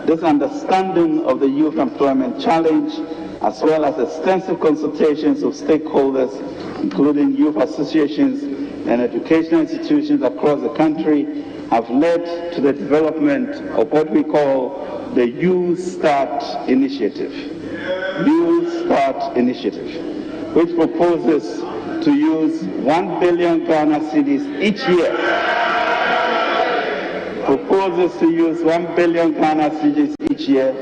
this understanding of the youth employment challenge, as well as extensive consultations of stakeholders, including youth associations and educational institutions across the country, have led to the development of what we call the Youth Start Initiative. Youth Start Initiative, which proposes to use 1 billion Ghana cedis each year. Proposes to use 1 billion Ghana cedis each year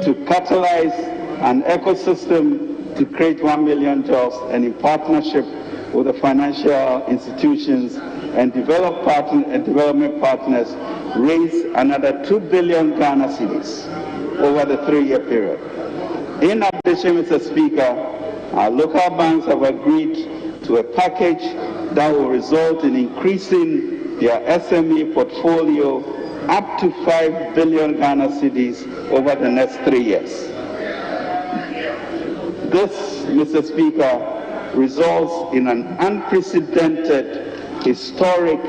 to catalyze an ecosystem to create 1 million jobs, and in partnership with the financial institutions and development partners, raise another 2 billion Ghana cedis over the 3-year period. In addition, Mr. Speaker, our local banks have agreed to a package that will result in increasing their SME portfolio up to 5 billion Ghana cedis over the next 3 years. This, Mr. Speaker, results in an unprecedented, historic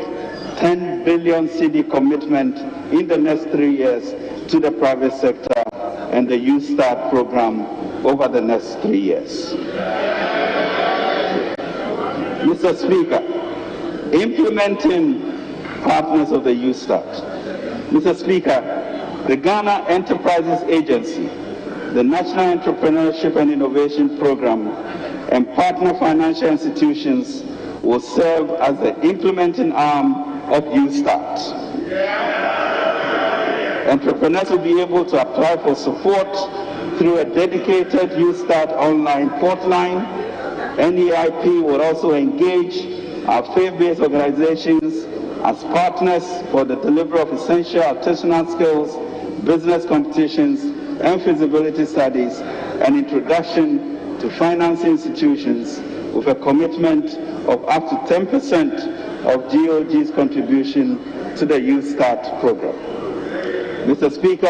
10 billion cedi commitment in the next 3 years to the private sector and the Youth Start program over the next 3 years. Mr. Speaker, implementing partners of the Youth Start. Mr. Speaker, The Ghana Enterprises Agency, the National Entrepreneurship and Innovation Program, and partner financial institutions will serve as the implementing arm of YouStart. Entrepreneurs will be able to apply for support through a dedicated YouStart online portline. NEIP will also engage our faith-based organizations as partners for the delivery of essential artisanal skills, business competitions, and feasibility studies, and introduction to financing institutions with a commitment of up to 10% of GOG's contribution to the YouStart program. Mr. Speaker,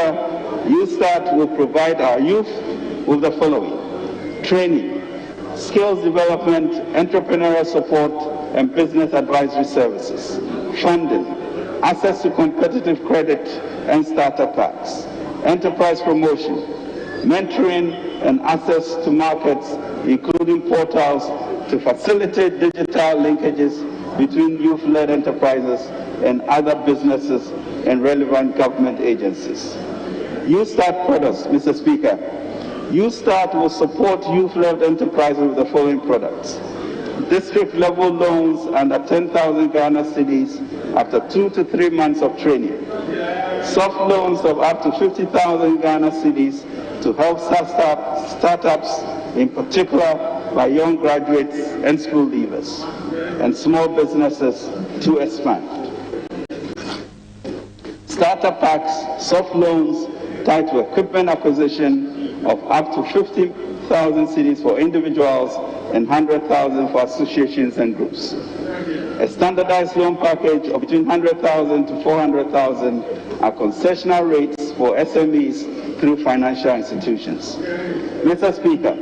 YouStart will provide our youth with the following: training, skills development, entrepreneurial support, and business advisory services, funding, access to competitive credit and startup packs, enterprise promotion, mentoring, and access to markets, including portals to facilitate digital linkages between youth-led enterprises and other businesses and relevant government agencies. YouStart products, Mr. Speaker. YouStart will support youth-led enterprises with the following products: district-level loans under 10,000 Ghana cedis after 2 to 3 months of training, soft loans of up to 50,000 Ghana cedis to help startups, in particular by young graduates and school leavers, and small businesses to expand. Startup packs, soft loans tied to equipment acquisition of up to 50,000 cedis for individuals and 100,000 for associations and groups. A standardized loan package of between 100,000 to 400,000 are concessional rates for SMEs through financial institutions. Mr. Speaker,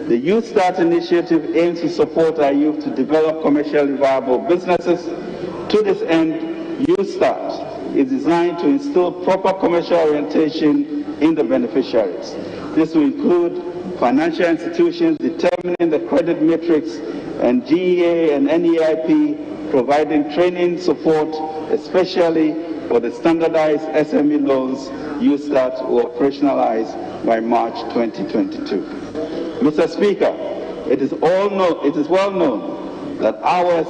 the YouStart initiative aims to support our youth to develop commercially viable businesses. To this end, YouStart is designed to instill proper commercial orientation in the beneficiaries. This will include financial institutions determining the credit matrix, and GEA and NEIP providing training support, especially for the standardized SME loans YouStart will operationalize by March 2022. Mr. Speaker, it is well known that ours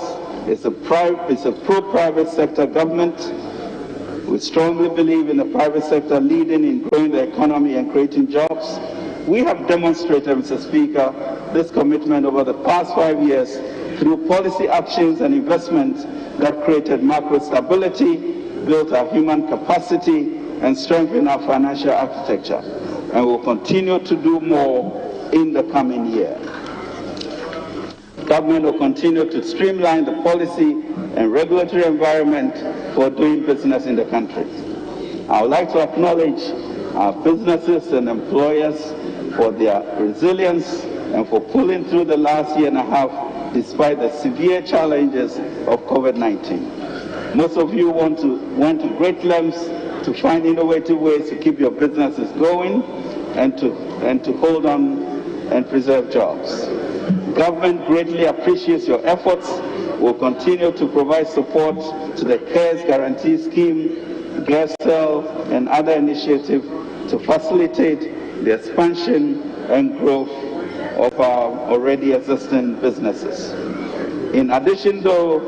is a pro-private sector government. We strongly believe in the private sector leading in growing the economy and creating jobs. We have demonstrated, Mr. Speaker, this commitment over the past 5 years through policy actions and investments that created macro stability, built our human capacity, and strengthened our financial architecture, and will continue to do more in the coming year. Government will continue to streamline the policy and regulatory environment for doing business in the country. I would like to acknowledge our businesses and employers for their resilience and for pulling through the last year and a half despite the severe challenges of COVID-19. Most of you went to great lengths to find innovative ways to keep your businesses going and to hold on and preserve jobs. Government greatly appreciates your efforts. We'll continue to provide support to the CARES Guarantee Scheme, GERSEL, and other initiatives to facilitate the expansion and growth of our already existing businesses. In addition, though,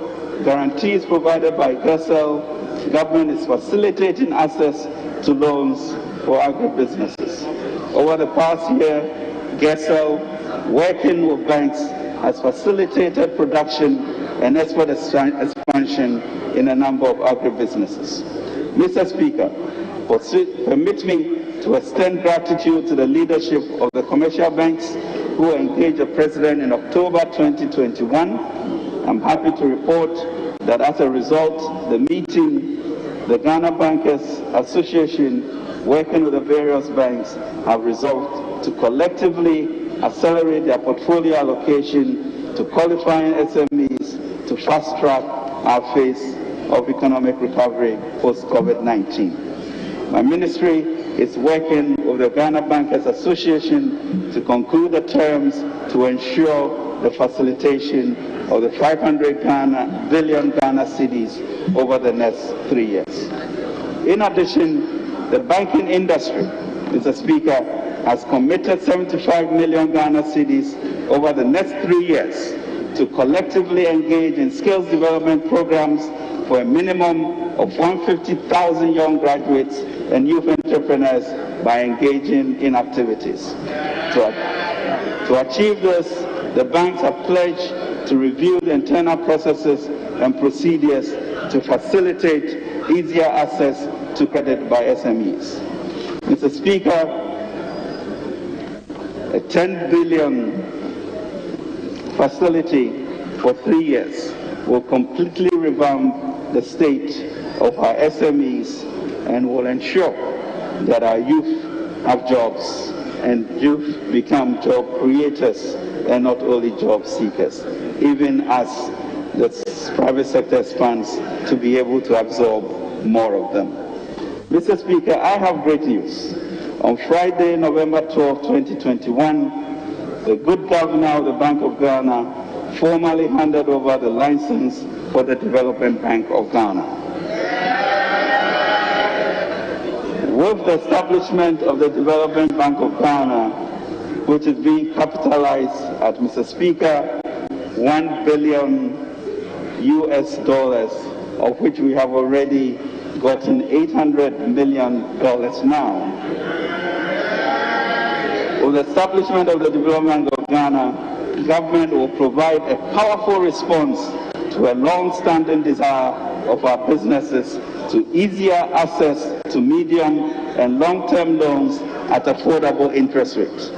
guarantees provided by GERSEL, government is facilitating access to loans for agribusinesses. Over the past year, GERSEL, working with banks, has facilitated production and export expansion in a number of agribusinesses. Mr. Speaker, permit me to extend gratitude to the leadership of the commercial banks who engaged the President in October 2021. I'm happy to report that as a result, the Ghana Bankers Association, working with the various banks, have resolved to collectively accelerate their portfolio allocation to qualifying SMEs to fast-track our phase of economic recovery post-COVID-19. My ministry is working with the Ghana Bankers Association to conclude the terms to ensure the facilitation of the 500 billion Ghana cedis over the next 3 years. In addition, The banking industry, Mr. Speaker, has committed 75 million Ghana cedis over the next 3 years to collectively engage in skills development programs for a minimum of 150,000 young graduates and youth entrepreneurs by engaging in activities. To achieve this, the banks have pledged to review the internal processes and procedures to facilitate easier access to credit by SMEs. Mr. Speaker, a 10 billion facility for 3 years will completely revamp the state of our SMEs and will ensure that our youth have jobs and youth become job creators and not only job seekers, even as the private sector expands to be able to absorb more of them. Mr. Speaker, I have great news. On Friday, November 12, 2021, the good governor of the Bank of Ghana formally handed over the license for the Development Bank of Ghana. With the establishment of the Development Bank of Ghana, which is being capitalized at, Mr. Speaker, $1 billion US, of which we have already gotten $800 million now. With the establishment of the Development Bank of Ghana, the government will provide a powerful response to a long-standing desire of our businesses to easier access to medium and long-term loans at affordable interest rates.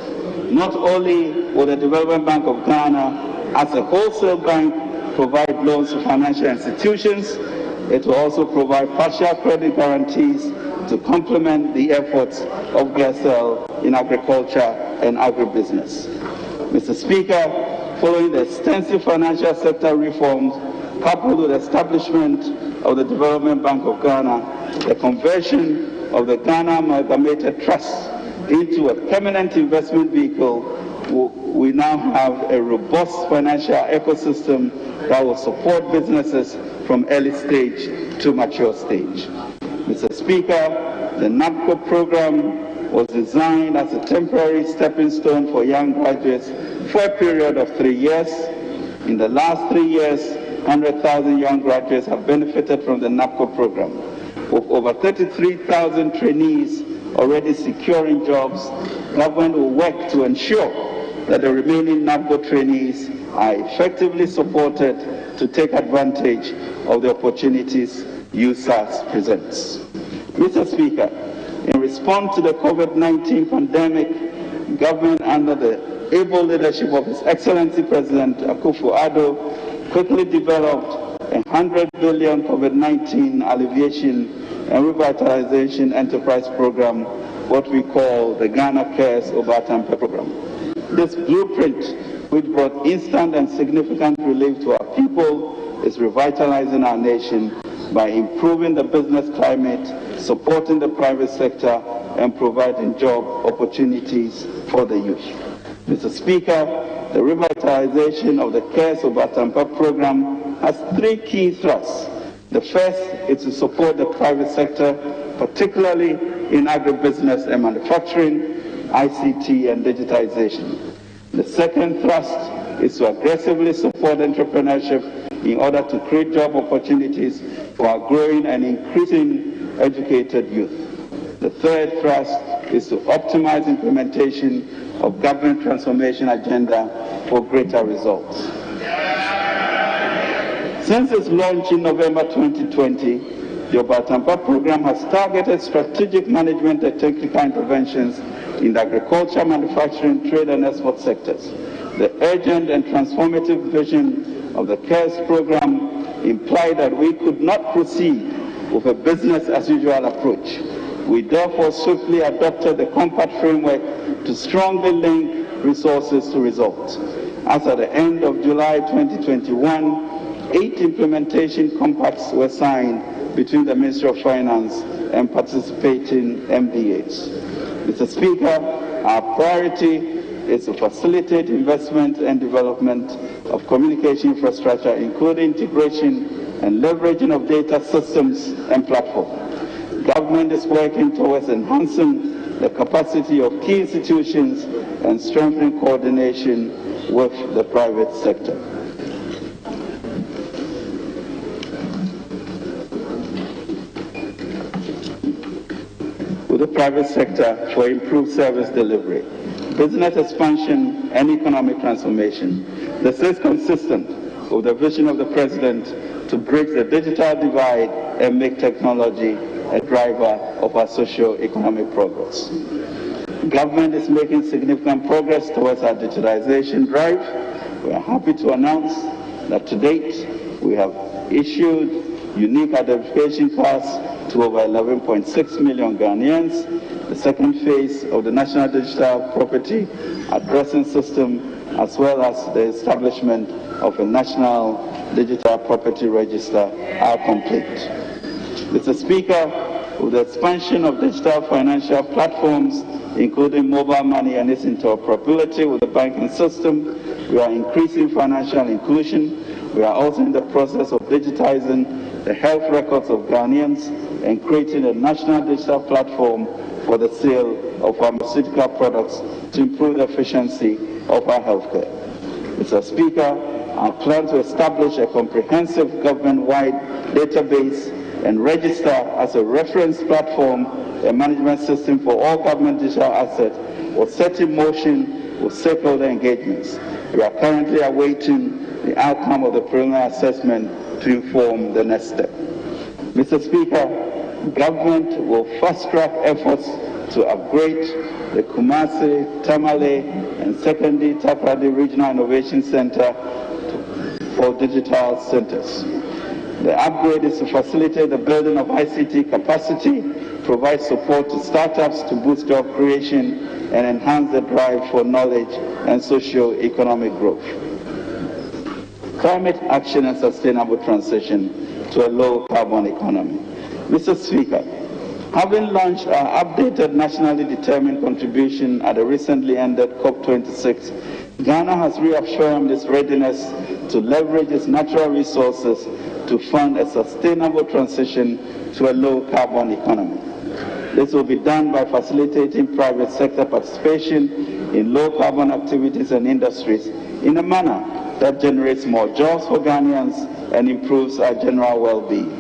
Not only will the Development Bank of Ghana, as a wholesale bank, provide loans to financial institutions, it will also provide partial credit guarantees to complement the efforts of GSL in agriculture and agribusiness. Mr. Speaker, following the extensive financial sector reforms coupled with the establishment of the Development Bank of Ghana, the conversion of the Ghana Amalgamated Trust into a permanent investment vehicle, we now have a robust financial ecosystem that will support businesses from early stage to mature stage. Mr. Speaker, the NABCO program was designed as a temporary stepping stone for young graduates for a period of 3 years. In the last 3 years, 100,000 young graduates have benefited from the NABCO program. With over 33,000 trainees already securing jobs, government will work to ensure that the remaining NABCO trainees are effectively supported to take advantage of the opportunities USAS presents. Mr. Speaker, in response to the COVID-19 pandemic, government under the able leadership of His Excellency President Akufo-Addo quickly developed a 100 billion COVID-19 alleviation and revitalization enterprise program, what we call the Ghana Cares Obatampe program. This blueprint, which brought instant and significant relief to our people, is revitalizing our nation by improving the business climate, supporting the private sector, and providing job opportunities for the youth. Mr. Speaker, the revitalization of the Cares Obatampe program has 3 key thrusts. The first is to support the private sector, particularly in agribusiness and manufacturing, ICT, and digitization. The second thrust is to aggressively support entrepreneurship in order to create job opportunities for our growing and increasing educated youth. The third thrust is to optimize implementation of government transformation agenda for greater results. Since its launch in November 2020, the Obatampe program has targeted strategic management and technical interventions in the agriculture, manufacturing, trade, and export sectors. The urgent and transformative vision of the CARES program implied that we could not proceed with a business-as-usual approach. We therefore swiftly adopted the compact framework to strongly link resources to results. As at the end of July 2021, 8 implementation compacts were signed between the Ministry of Finance and participating MDAs. Mr. Speaker, our priority is to facilitate investment and development of communication infrastructure, including integration and leveraging of data systems and platforms. Government is working towards enhancing the capacity of key institutions and strengthening coordination with the private sector. With the private sector for improved service delivery, business expansion and economic transformation. This is consistent with the vision of the President to bridge the digital divide and make technology a driver of our socio-economic progress. Government is making significant progress towards our digitization drive. We are happy to announce that to date we have issued unique identification cards to over 11.6 million Ghanaians. The second phase of the National Digital Property Addressing System, as well as the establishment of a National Digital Property Register, are complete. Mr. Speaker, with the expansion of digital financial platforms, including mobile money and its interoperability with the banking system, we are increasing financial inclusion. We are also in the process of digitizing the health records of Ghanaians and creating a national digital platform for the sale of pharmaceutical products to improve the efficiency of our healthcare. Mr. Speaker, our plan to establish a comprehensive government-wide database and register as a reference platform a management system for all government digital assets was set in motion with stakeholder engagements. We are currently awaiting the outcome of the preliminary assessment to inform the next step. Mr. Speaker, government will fast-track efforts to upgrade the Kumasi, Tamale, and secondly Takoradi Regional Innovation Center for digital centers. The upgrade is to facilitate the building of ICT capacity, provide support to startups to boost job creation, and enhance the drive for knowledge and socio-economic growth. Climate action and sustainable transition to a low-carbon economy. Mr. Speaker, having launched our updated nationally determined contribution at the recently ended COP26, Ghana has reaffirmed its readiness to leverage its natural resources to fund a sustainable transition to a low-carbon economy. This will be done by facilitating private sector participation in low-carbon activities and industries in a manner that generates more jobs for Ghanaians and improves our general well-being.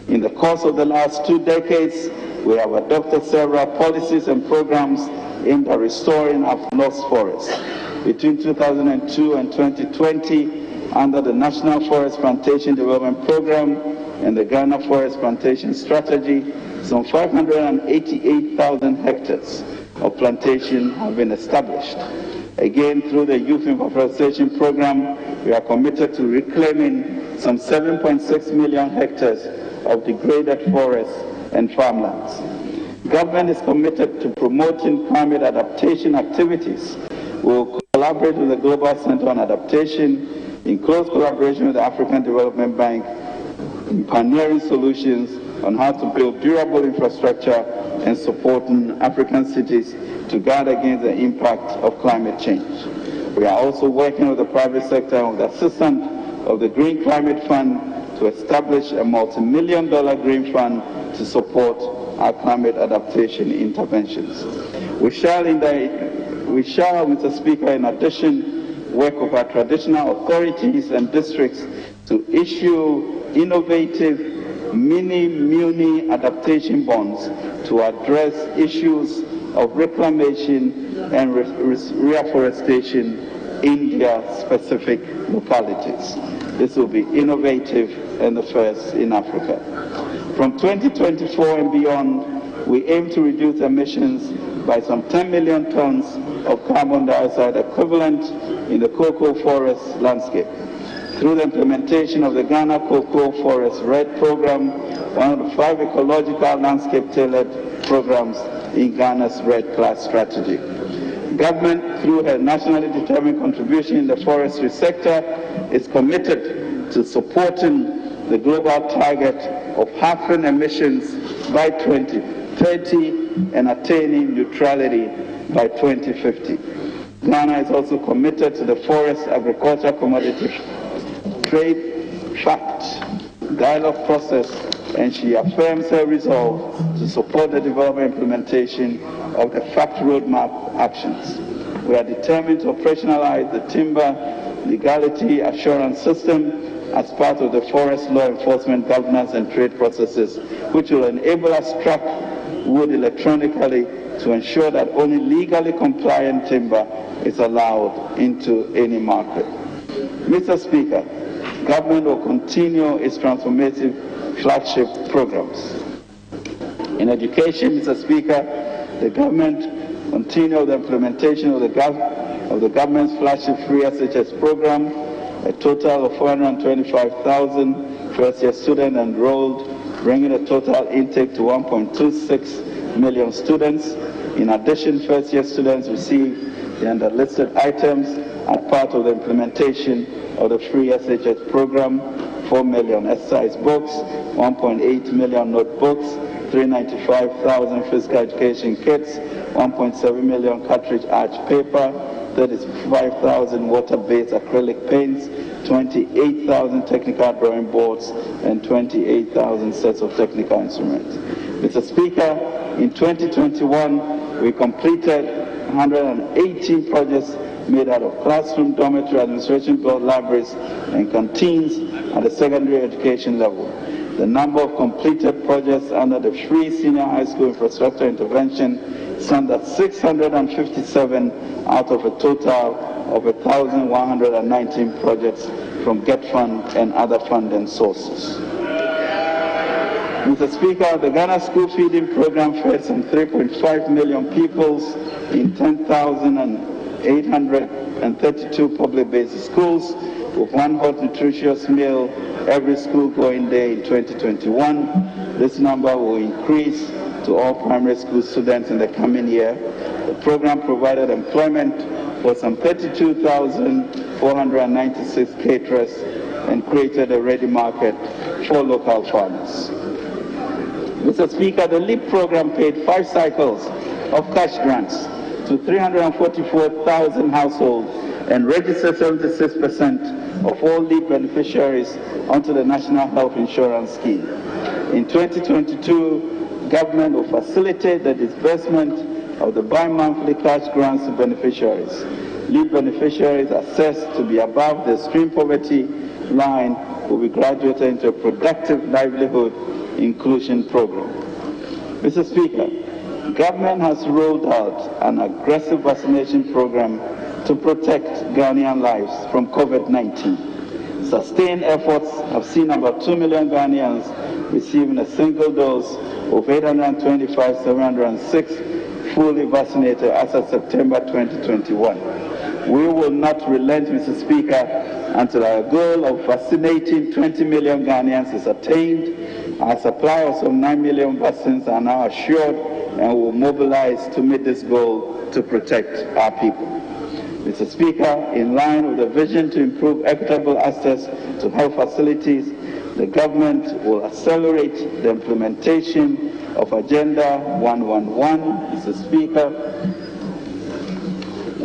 In the course of the last 2 decades, we have adopted several policies and programs aimed at restoring our lost forests. Between 2002 and 2020, under the National Forest Plantation Development Program and the Ghana Forest Plantation Strategy, some 588,000 hectares of plantation have been established. Again, through the Youth Infrastructure Program, we are committed to reclaiming some 7.6 million hectares of degraded forests and farmlands. Government is committed to promoting climate adaptation activities. We will collaborate with the Global Center on Adaptation in close collaboration with the African Development Bank in pioneering solutions on how to build durable infrastructure and supporting African cities to guard against the impact of climate change. We are also working with the private sector with the assistance of the Green Climate Fund to establish a multi-million-dollar green fund to support our climate adaptation interventions. We shall, Mr. Speaker, in addition, work with our traditional authorities and districts to issue innovative mini-muni adaptation bonds to address issues of reclamation and reforestation in their specific localities. This will be innovative and the first in Africa. From 2024 and beyond, we aim to reduce emissions by some 10 million tons of carbon dioxide equivalent in the cocoa forest landscape. Through the implementation of the Ghana Cocoa Forest RED program, one of the 5 ecological landscape-tailored programs in Ghana's RED Plus strategy. Government, through her nationally determined contribution in the forestry sector, is committed to supporting the global target of halving emissions by 2030 and attaining neutrality by 2050. Ghana is also committed to the Forest Agriculture Commodity Trade Fact dialogue process and she affirms her resolve to support the development implementation of the FACT roadmap actions. We are determined to operationalize the timber legality assurance system as part of the forest law enforcement governance and trade processes, which will enable us to track wood electronically to ensure that only legally compliant timber is allowed into any market. Mr. Speaker, government will continue its transformative flagship programs. In education, Mr. Speaker, the government continue the implementation of the government's flagship free SHS program. A total of 425,000 first-year students enrolled, bringing the total intake to 1.26 million students. In addition, first-year students receive the underlisted items as part of the implementation of the free SHS program: 4 million exercise books, 1.8 million notebooks, 395,000 physical education kits, 1.7 million cartridge arch paper, 35,000 water-based acrylic paints, 28,000 technical drawing boards, and 28,000 sets of technical instruments. Mr. Speaker, in 2021, we completed 118 projects made out of classroom, dormitory, administration built libraries, and canteens at the secondary education level. The number of completed projects under the free senior high school infrastructure intervention stand at 657 out of a total of 1,119 projects from GET Fund and other funding sources. Mr. Speaker, the Ghana School Feeding Program fed some 3.5 million pupils in 10,832 public-based schools, with one hot nutritious meal every school-going day in 2021. This number will increase to all primary school students in the coming year. The program provided employment for some 32,496 caterers and created a ready market for local farmers. Mr. Speaker, the LEAP program paid 5 cycles of cash grants to 344,000 households and registered 76% of all LEAP beneficiaries onto the National Health Insurance Scheme. In 2022, government will facilitate the disbursement of the bi-monthly cash grants to beneficiaries. LEAP beneficiaries assessed to be above the extreme poverty line will be graduated into a productive livelihood inclusion program. Mr. Speaker, government has rolled out an aggressive vaccination program to protect Ghanaian lives from COVID-19. Sustained efforts have seen about 2 million Ghanaians receiving a single dose of 825,706 fully vaccinated as of September 2021. We will not relent, Mr. Speaker, until our goal of vaccinating 20 million Ghanaians is attained. Our supply of some 9 million vaccines are now assured, and will mobilize to meet this goal to protect our people. Mr. Speaker, in line with the vision to improve equitable access to health facilities, the government will accelerate the implementation of Agenda 111, Mr. Speaker,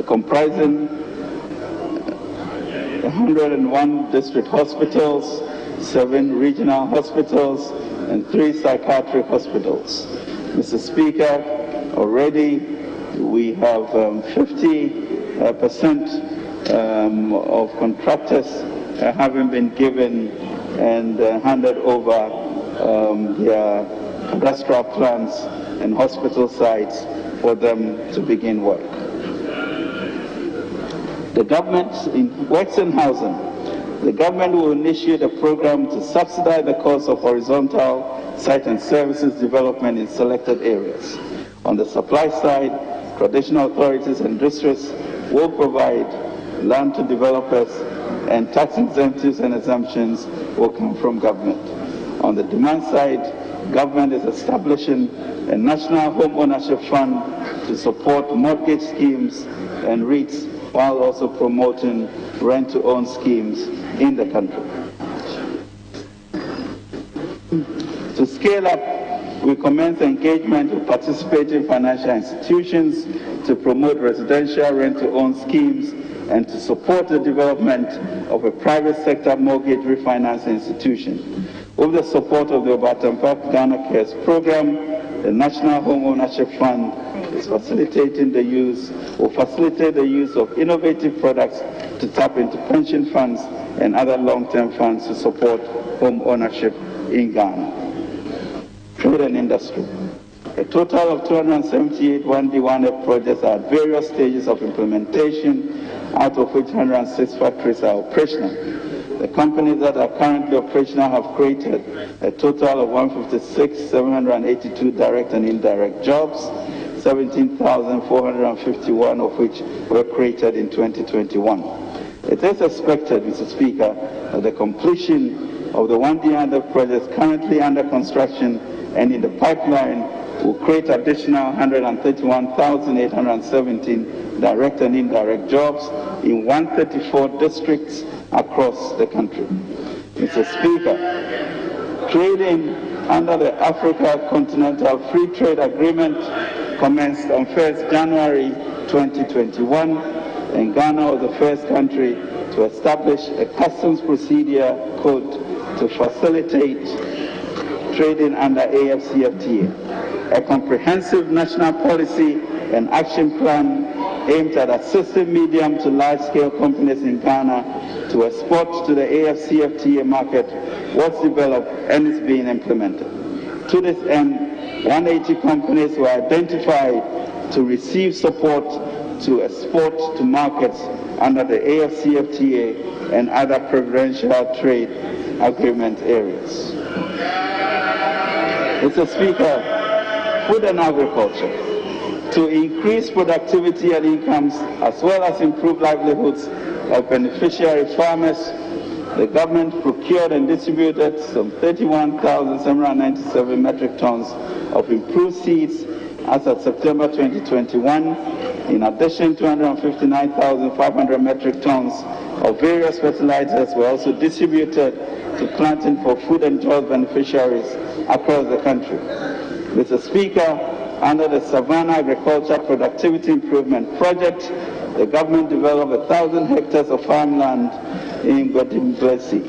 comprising 101 district hospitals, 7 regional hospitals, and 3 psychiatric hospitals. Mr. Speaker, already we have 50% of contractors having been given and handed over their cadastral plans and hospital sites for them to begin work. The government works in housing. The government will initiate a program to subsidize the cost of horizontal site and services development in selected areas. On the supply side, traditional authorities and districts will provide land to developers, and tax incentives and exemptions will come from government. On the demand side, government is establishing a national home ownership fund to support mortgage schemes and REITs, while also promoting rent-to-own schemes in the country. To scale up, we commence engagement with participating financial institutions to promote residential rent-to-own schemes and to support the development of a private sector mortgage refinance institution. With the support of the Obatampak Ghana Cares Program, the National Home Ownership Fund is facilitate the use of innovative products to tap into pension funds and other long-term funds to support home ownership in Ghana. Trade and industry. A total of 278 1D1F projects are at various stages of implementation, out of which 106 factories are operational. The companies that are currently operational have created a total of 156,782 direct and indirect jobs, 17,451 of which were created in 2021. It is expected, Mr. Speaker, that the completion of the 1D1F projects currently under construction and in the pipeline will create additional 131,817 direct and indirect jobs in 134 districts across the country. Mr. Speaker, trading under the Africa Continental Free Trade Agreement commenced on 1st January 2021, and Ghana was the first country to establish a customs procedure code to facilitate trading under AFCFTA, a comprehensive national policy and action plan aimed at assisting medium to large-scale companies in Ghana to export to the AFCFTA market was developed and is being implemented. To this end, 180 companies were identified to receive support to export to markets under the AFCFTA and other preferential trade agreement areas. Mr. Speaker, food and agriculture. To increase productivity and incomes, as well as improve livelihoods of beneficiary farmers, the government procured and distributed some 31,797 metric tons of improved seeds as of September 2021. In addition, 259,500 metric tons of various fertilizers were also distributed to planting for food and jobs beneficiaries across the country. Mr. Speaker, under the Savannah Agriculture Productivity Improvement Project, the government developed 1,000 hectares of farmland in Godimblesi,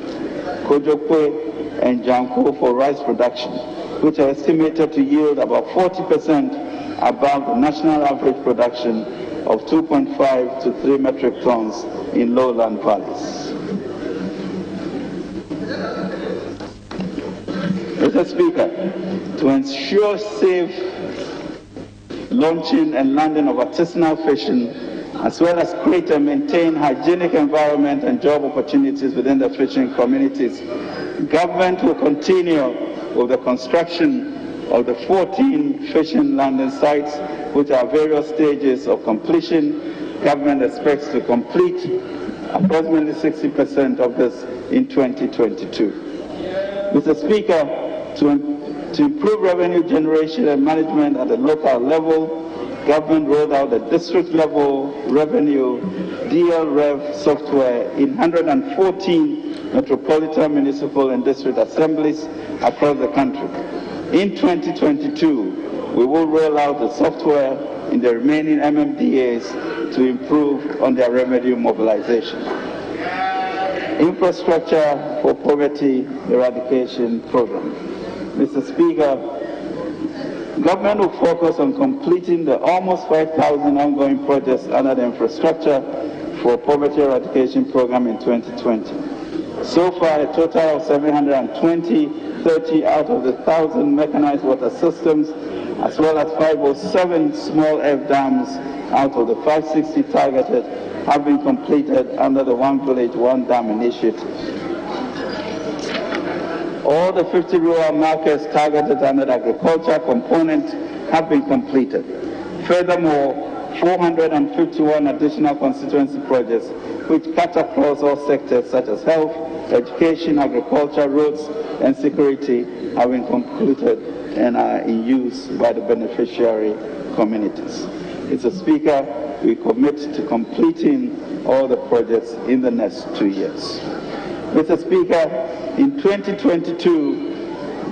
Kojokwe, and Janko for rice production, which are estimated to yield about 40% above the national average production of 2.5 to 3 metric tons in lowland valleys. Mr. Speaker, to ensure safe launching and landing of artisanal fishing, as well as create and maintain hygienic environment and job opportunities within the fishing communities, government will continue with the construction of the 14 fishing landing sites, which are various stages of completion. Government expects to complete approximately 60% of this in 2022. Mr. Speaker, to improve revenue generation and management at the local level, government rolled out the district-level revenue DL-Rev software in 114 metropolitan, municipal, and district assemblies across the country. In 2022, we will roll out the software in the remaining MMDAs to improve on their revenue mobilization. Infrastructure for Poverty Eradication Program. Mr. Speaker, government will focus on completing the almost 5,000 ongoing projects under the Infrastructure for Poverty Eradication Program in 2020. So far, a total of 730 out of the 1,000 mechanized water systems, as well as 507 small F dams out of the 560 targeted, have been completed under the One Village, One Dam initiative. All the 50 rural markets targeted under the agriculture component have been completed. Furthermore, 451 additional constituency projects, which cut across all sectors such as health, education, agriculture, roads, and security, have been completed and are in use by the beneficiary communities. Mr. Speaker, we commit to completing all the projects in the next 2 years. Mr. Speaker, in 2022,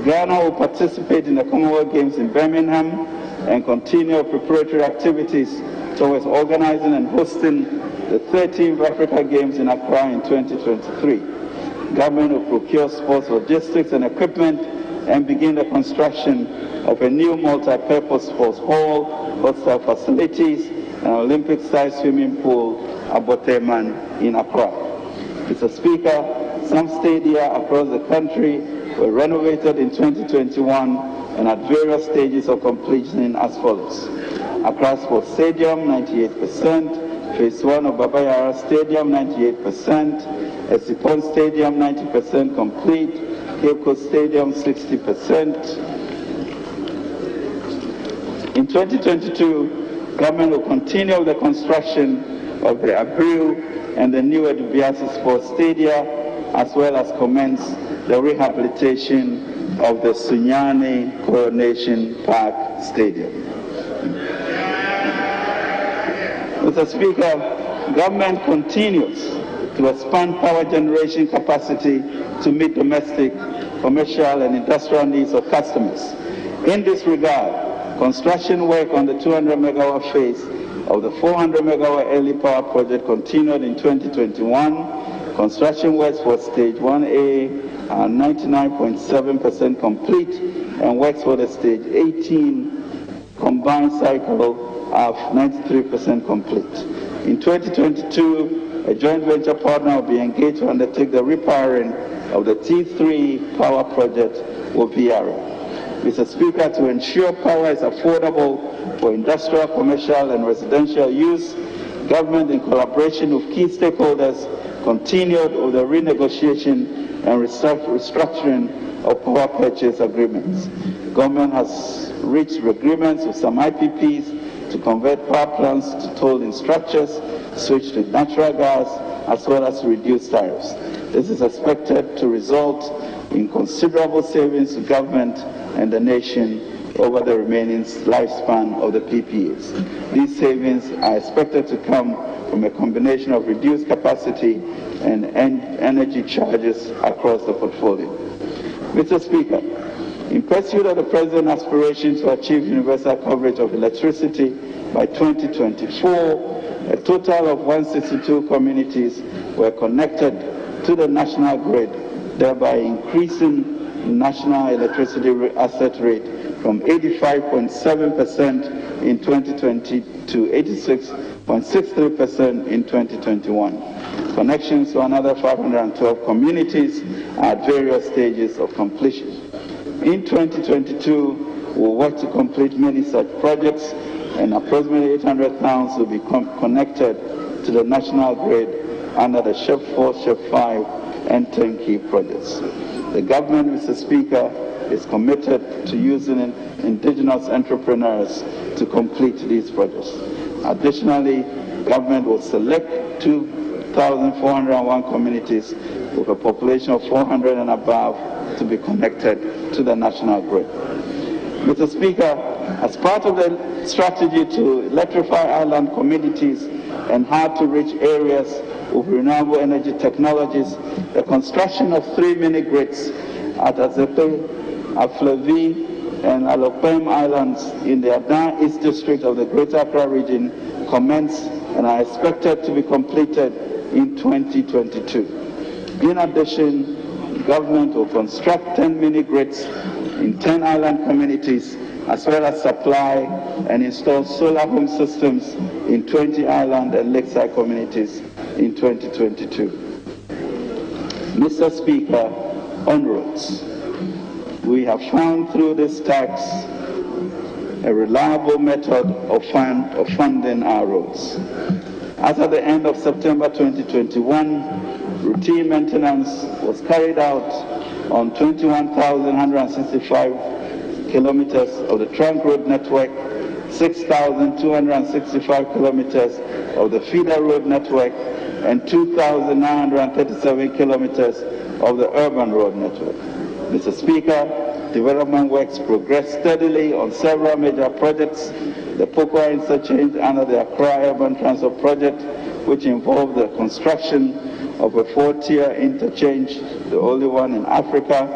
Ghana will participate in the Commonwealth Games in Birmingham and continue preparatory activities towards organizing and hosting the 13th Africa Games in Accra in 2023. Government will procure sports logistics and equipment and begin the construction of a new multi-purpose sports hall, hostel facilities, and Olympic-sized swimming pool at Boteman in Accra. Mr. Speaker, some stadia across the country were renovated in 2021 and at various stages of completion as follows. Accra Sports Stadium, 98%, Phase 1 of Baba Yara Stadium, 98%, Esipon Stadium, 90% complete, Cape Coast Stadium, 60%. In 2022, government will continue the construction of the Abreu and the new Edubiasi Sports Stadia, as well as commence the rehabilitation of the Sunyani Coronation Park Stadium. Mr. Speaker, government continues to expand power generation capacity to meet domestic, commercial, and industrial needs of customers. In this regard, construction work on the 200 megawatt phase of the 400 megawatt early power project continued in 2021. Construction works for stage 1A are 99.7% complete, and works for the stage 18 combined cycle are 93% complete. In 2022, a joint venture partner will be engaged to undertake the repowering of the T3 power project with VRA. Mr. Speaker, to ensure power is affordable for industrial, commercial, and residential use, government in collaboration with key stakeholders continued with the renegotiation and restructuring of power purchase agreements. Government has reached agreements with some IPPs to convert power plants to tolling structures, switch to natural gas, as well as reduce tariffs. This is expected to result in considerable savings to government and the nation over the remaining lifespan of the PPAs. These savings are expected to come from a combination of reduced capacity and energy charges across the portfolio. Mr. Speaker, in pursuit of the President's aspiration to achieve universal coverage of electricity by 2024, a total of 162 communities were connected to the national grid, thereby increasing national electricity asset rate from 85.7% in 2020 to 86.63% in 2021. Connections to another 512 communities are at various stages of completion. In 2022, we'll work to complete many such projects, and approximately 800 towns will be connected to the national grid under the SHEP 4, SHEP 5, and turnkey projects. The government, Mr. Speaker, is committed to using indigenous entrepreneurs to complete these projects. Additionally, government will select 2,401 communities with a population of 400 and above to be connected to the national grid. Mr. Speaker, as part of the strategy to electrify island communities and hard-to-reach areas with renewable energy technologies, the construction of 3 mini-grids at Azepe, Aflevi, and Alopem Islands in the Adan East District of the Greater Accra region commenced and are expected to be completed in 2022. In addition, the government will construct 10 mini-grids in 10 island communities, as well as supply and install solar home systems in 20 island and lakeside communities in 2022. Mr. Speaker, on roads, we have found through this tax a reliable method of funding our roads. As at the end of September 2021, routine maintenance was carried out on 21,165 kilometers of the trunk road network, 6,265 kilometers of the feeder road network, and 2,937 kilometers of the urban road network. Mr. Speaker, development works progressed steadily on several major projects. The Pokwa interchange under the Accra Urban Transport Project, which involved the construction of a 4-tier interchange, the only one in Africa,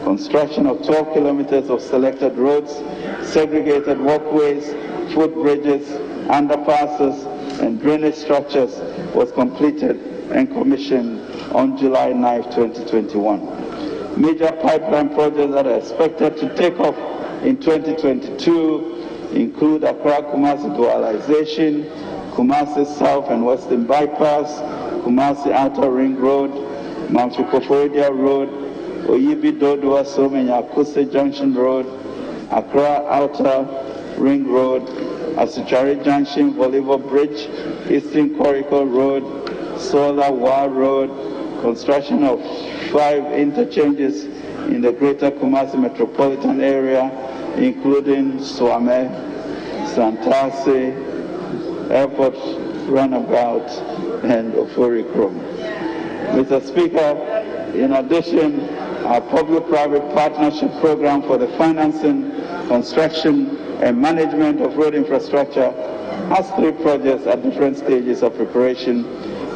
construction of 12 kilometers of selected roads, segregated walkways, footbridges, underpasses, and drainage structures was completed and commissioned on July 9, 2021. Major pipeline projects that are expected to take off in 2022 include Accra-Kumasi dualization, Kumasi South and Western Bypass, Kumasi Outer Ring Road, Mamfikoforidia Road, Oyibi Dodua Somenya Akuse Junction Road, Accra Outer Ring Road, Asuchari Junction, Volleyball Bridge, Eastern Corridor Road, Solar Wa Road, construction of 5 interchanges in the greater Kumasi metropolitan area, including Swame, Santase, Airport Runabout, and Oforikrom. Mr. Speaker, in addition, our public-private partnership program for the financing, construction, and management of road infrastructure has 3 projects at different stages of preparation.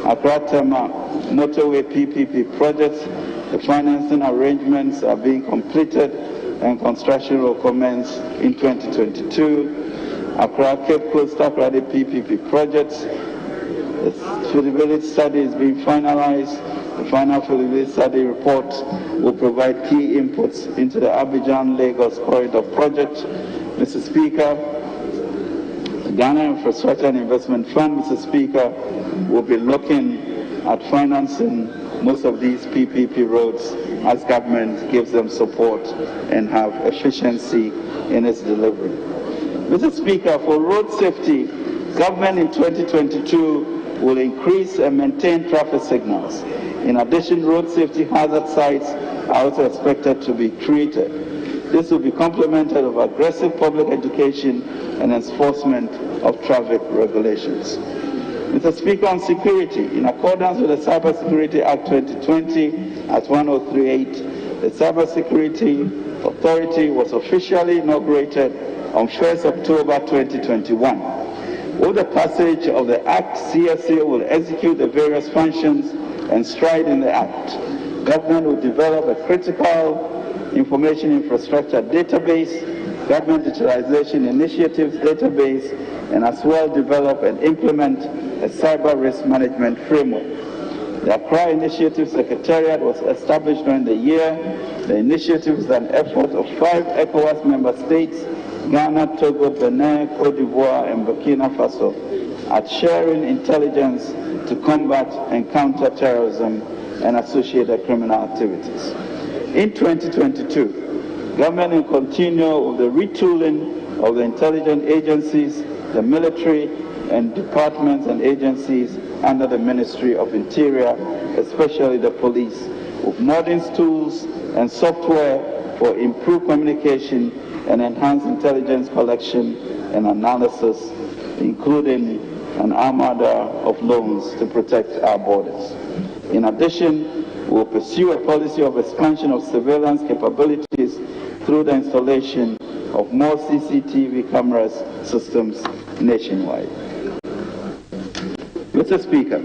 Accra-Tema Motorway PPP projects, the financing arrangements are being completed and construction will commence in 2022. Accra Cape Coast Takoradi PPP projects, the feasibility study is being finalized. The final feasibility study report will provide key inputs into the Abidjan-Lagos Corridor project. Mr. Speaker, the Ghana Infrastructure and Investment Fund, Mr. Speaker, will be looking at financing most of these PPP roads as government gives them support and have efficiency in its delivery. Mr. Speaker, for road safety, government in 2022 will increase and maintain traffic signals. In addition, road safety hazard sites are also expected to be created. This will be complemented with aggressive public education and enforcement of traffic regulations. Mr. Speaker, on security, in accordance with the Cybersecurity Act 2020 at 1038, the Cybersecurity Authority was officially inaugurated on 1st October 2021. With the passage of the Act, CSA will execute the various functions enshrined in the Act. Government will develop a critical information infrastructure database, government digitalization initiatives database, and as well develop and implement a cyber risk management framework. The Accra Initiative Secretariat was established during the year. The initiative is an effort of 5 ECOWAS member states, Ghana, Togo, Benin, Cote d'Ivoire, and Burkina Faso, at sharing intelligence to combat and counter terrorism and associated criminal activities. In 2022, government will continue with the retooling of the intelligence agencies, the military, and departments and agencies under the Ministry of Interior, especially the police, with modern tools and software for improved communication and enhanced intelligence collection and analysis, including an armada of drones to protect our borders. In addition, we will pursue a policy of expansion of surveillance capabilities through the installation of more CCTV cameras systems nationwide. Mr. Speaker,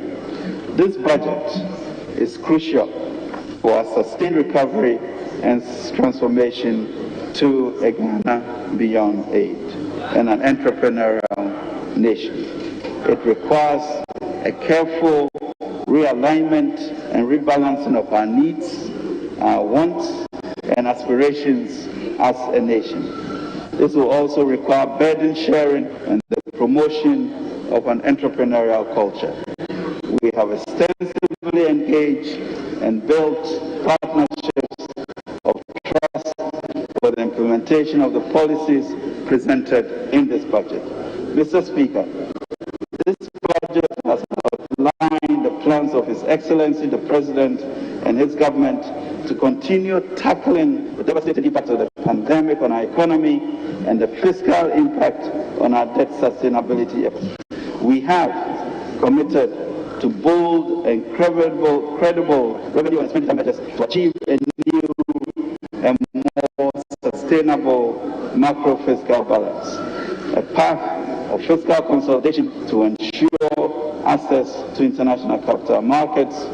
this budget is crucial for a sustained recovery and transformation to a Ghana beyond aid and an entrepreneurial nation. It requires a careful realignment and rebalancing of our needs, our wants, and aspirations as a nation. This will also require burden sharing and the promotion of an entrepreneurial culture. We have extensively engaged and built partnerships of trust for the implementation of the policies presented in this budget. Mr. Speaker, this budget has outlined the plans of His Excellency the President and his government to continue tackling the devastating impact of the pandemic on our economy and the fiscal impact on our debt sustainability efforts. We have committed to bold and credible revenue and expenditure measures to achieve a new and more sustainable macro-fiscal balance, a path of fiscal consolidation to ensure access to international capital markets,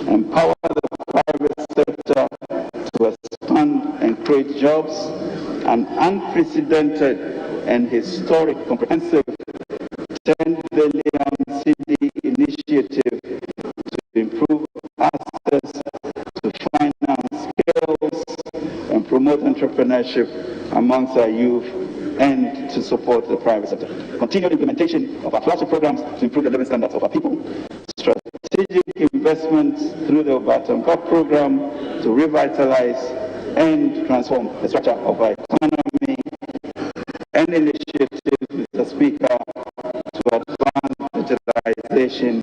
empower the private sector to expand and create jobs, an unprecedented and historic comprehensive 10 billion cedi initiative to improve amongst our youth and to support the private sector. Continued implementation of our flagship programs to improve the living standards of our people. Strategic investments through the Bottom-Up program to revitalize and transform the structure of our economy, and initiatives, Mr. Speaker, to advance digitalization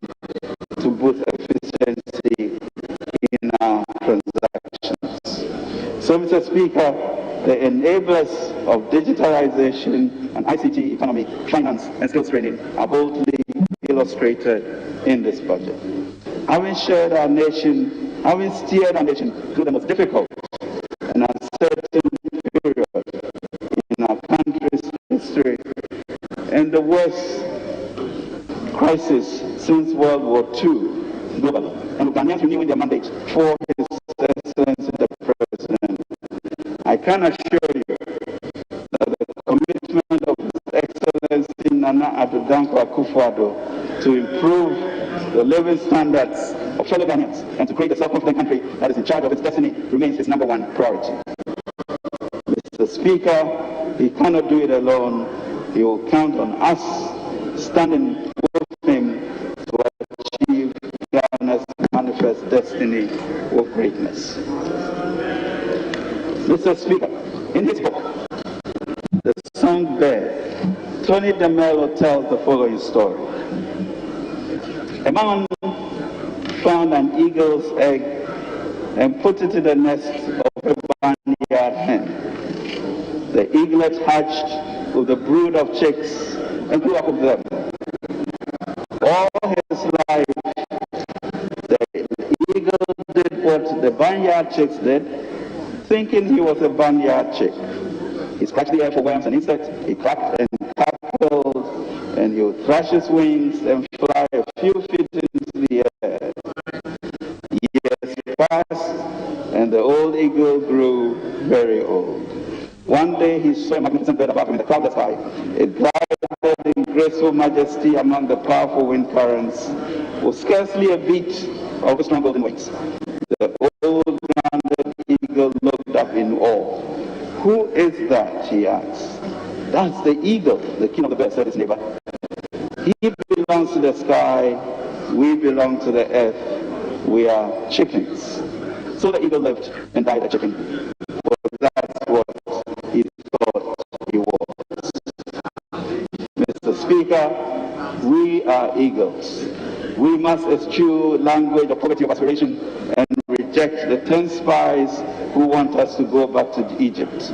to boost efficiency in our transactions. So, Mr. Speaker, the enablers of digitalization and ICT economy, finance, and skills training are boldly illustrated in this budget. Having steered our nation through the most difficult and uncertain period in our country's history and the worst crisis since World War II globally, and Ghanaians renewing their mandate for His Excellency the President, I can assure you that the commitment of His Excellency Nana Addo Dankwa Akufo-Addo to improve the living standards of fellow Ghanaians and to create a self-confident country that is in charge of its destiny remains his #1 priority. Mr. Speaker, he cannot do it alone. He will count on us standing with him to achieve Ghana's manifest destiny of greatness. Mr. Speaker, in his book, The Songbird, Tony DeMello tells the following story. A man found an eagle's egg and put it in the nest of a barnyard hen. The eaglet hatched with a brood of chicks and grew up with them. All his life, the eagle did what the barnyard chicks did, thinking he was a barnyard chick. He scratched the air for worms and insects, he cracked and cackled, and he would thrash his wings and fly a few feet into the air. Years passed, and the old eagle grew very old. One day he saw a magnificent bird above him in the cloudless sky. It glided in graceful majesty among the powerful wind currents, with scarcely a beat of his strong golden wings. The old grounded eagle looked up in awe. "Who is that?" he asked. "That's the eagle," the king of the birds said his neighbor. "He belongs to the sky, we belong to the earth, we are chickens." So the eagle lived and died a chicken, for that's what he thought he was. Mr. Speaker, we are eagles. We must eschew language of poverty of aspiration and reject the 10 spies who want us to go back to Egypt.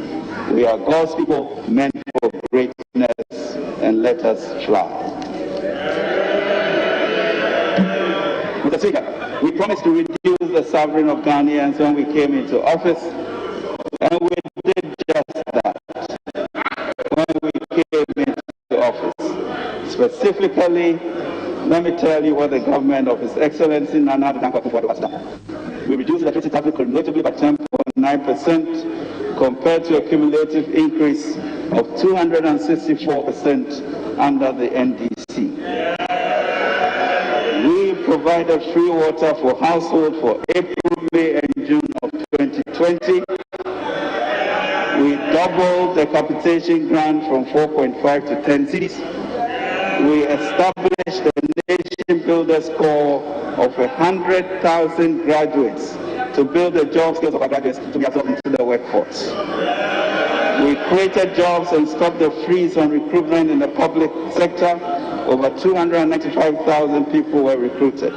We are God's people meant for greatness, and let us fly. Mr. Speaker, we promised to reduce the suffering of Ghanaians when we came into office, and we did just that when we came into office. Specifically, let me tell you what the government of His Excellency Nana Addo Dankwa Akufo-Addo has done. We reduced the electricity tariff cumulatively by 10.9% compared to a cumulative increase of 264% under the NDC. We provided free water for households for April, May, and June of 2020. We doubled the capitation grant from 4.5 to 10 cities. We established the Nation Builders Corps of 100,000 graduates to build the job skills of our graduates to be absorbed into the workforce. We created jobs and stopped the freeze on recruitment in the public sector. Over 295,000 people were recruited.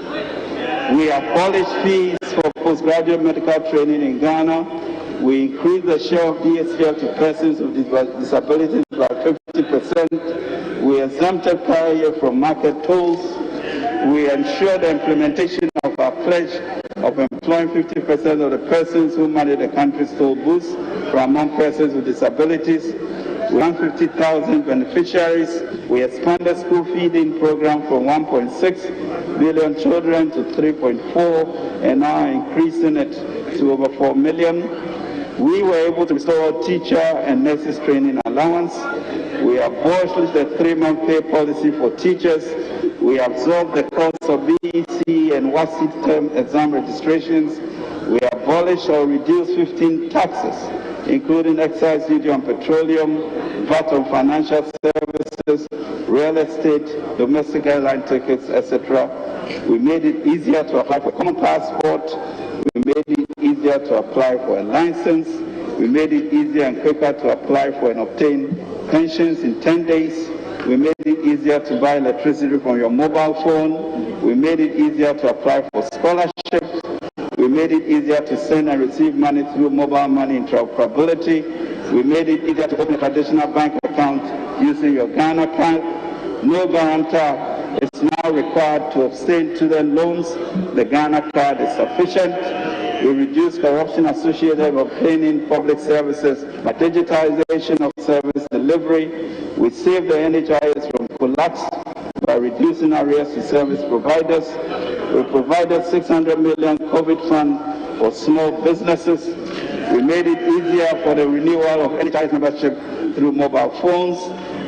We abolished fees for postgraduate medical training in Ghana. We increased the share of DSL to persons with disabilities by 50%. We exempted carrier from market tolls. We ensured the implementation of our pledge of employing 50% of the persons who manage the country's toll booths from among persons with disabilities. We have 50,000 beneficiaries. We expanded school feeding program from 1.6 million children to 3.4, and now increasing it to over 4 million. We were able to restore teacher and nurses training allowance. We abolished the 3-month pay policy for teachers. We absorbed the cost of BEC and WASSCE term exam registrations. We abolished or reduced 15 taxes including excise duty on petroleum, VAT on financial services, real estate, domestic airline tickets, etc. We made it easier to apply for a common passport. We made it easier to apply for a license. We made it easier and quicker to apply for and obtain pensions in 10 days. We made it easier to buy electricity from your mobile phone. We made it easier to apply for scholarships. We made it easier to send and receive money through mobile money interoperability. We made it easier to open a traditional bank account using your Ghana card. No guarantor is now required to obtain student loans. The Ghana card is sufficient. We reduced corruption associated with obtaining public services by digitization of service delivery. We saved the NHIS from collapse by reducing arrears to service providers. We provided 600 million COVID fund for small businesses. We made it easier for the renewal of NHIS membership through mobile phones.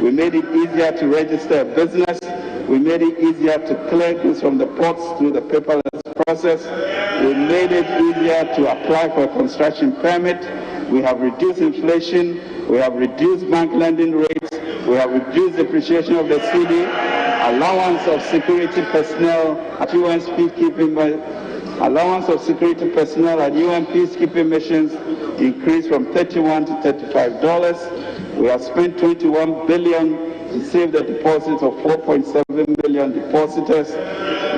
We made it easier to register a business. We made it easier to clear goods from the ports through the paperless process. We made it easier to apply for a construction permit. We have reduced inflation. We have reduced bank lending rates. We have reduced depreciation of the cedi. Allowance of security personnel at UN peacekeeping missions increased from $31 to $35. We have spent $21 billion to save the deposits of 4.7 million depositors.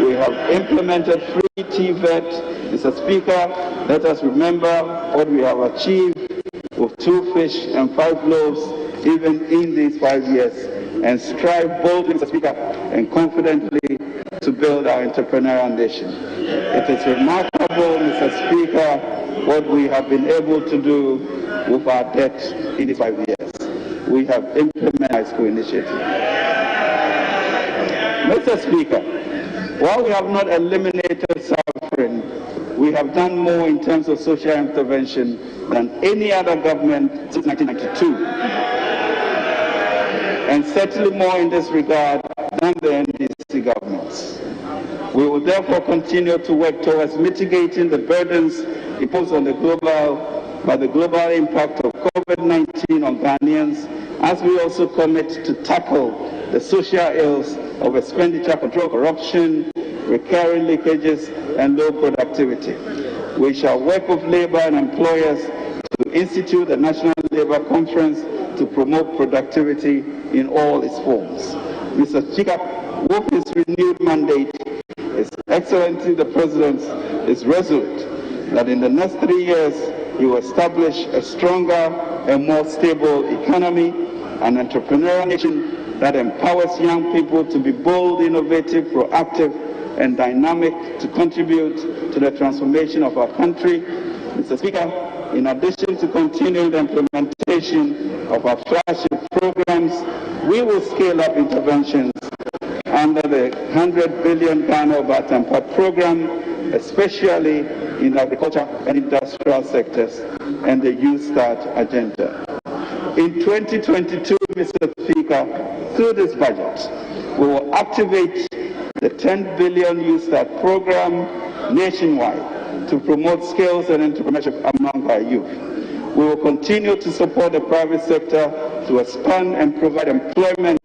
We have implemented free TVET. Mr. Speaker, let us remember what we have achieved with 2 fish and 5 loaves even in these 5 years, and strive boldly, Mr. Speaker, and confidently to build our entrepreneurial nation. It is remarkable, Mr. Speaker, what we have been able to do with our debt in these 5 years. We have implemented high school initiative. Mr. Speaker, while we have not eliminated suffering, we have done more in terms of social intervention than any other government since 1992. And certainly more in this regard than the NDC governments. We will therefore continue to work towards mitigating the burdens imposed on by the global impact of COVID-19 on Ghanaians, as we also commit to tackle the social ills of expenditure control, corruption, recurring leakages, and low productivity. We shall work with labor and employers to institute a National Labor Conference to promote productivity in all its forms. Mr. Speaker, with his renewed mandate, His Excellency the President is resolute that in the next 3 years he will establish a stronger and more stable economy, an entrepreneurial nation that empowers young people to be bold, innovative, proactive, and dynamic to contribute to the transformation of our country. Mr. Speaker, in addition to continuing the implementation of our flagship programs, we will scale up interventions under the 100 billion Ghana Obatampa program, especially in agriculture and industrial sectors, and the Youth Start agenda. In 2022, Mr. Speaker, through this budget, we will activate the 10 billion Youth Start program nationwide to promote skills and entrepreneurship among our youth. We will continue to support the private sector to expand and provide employment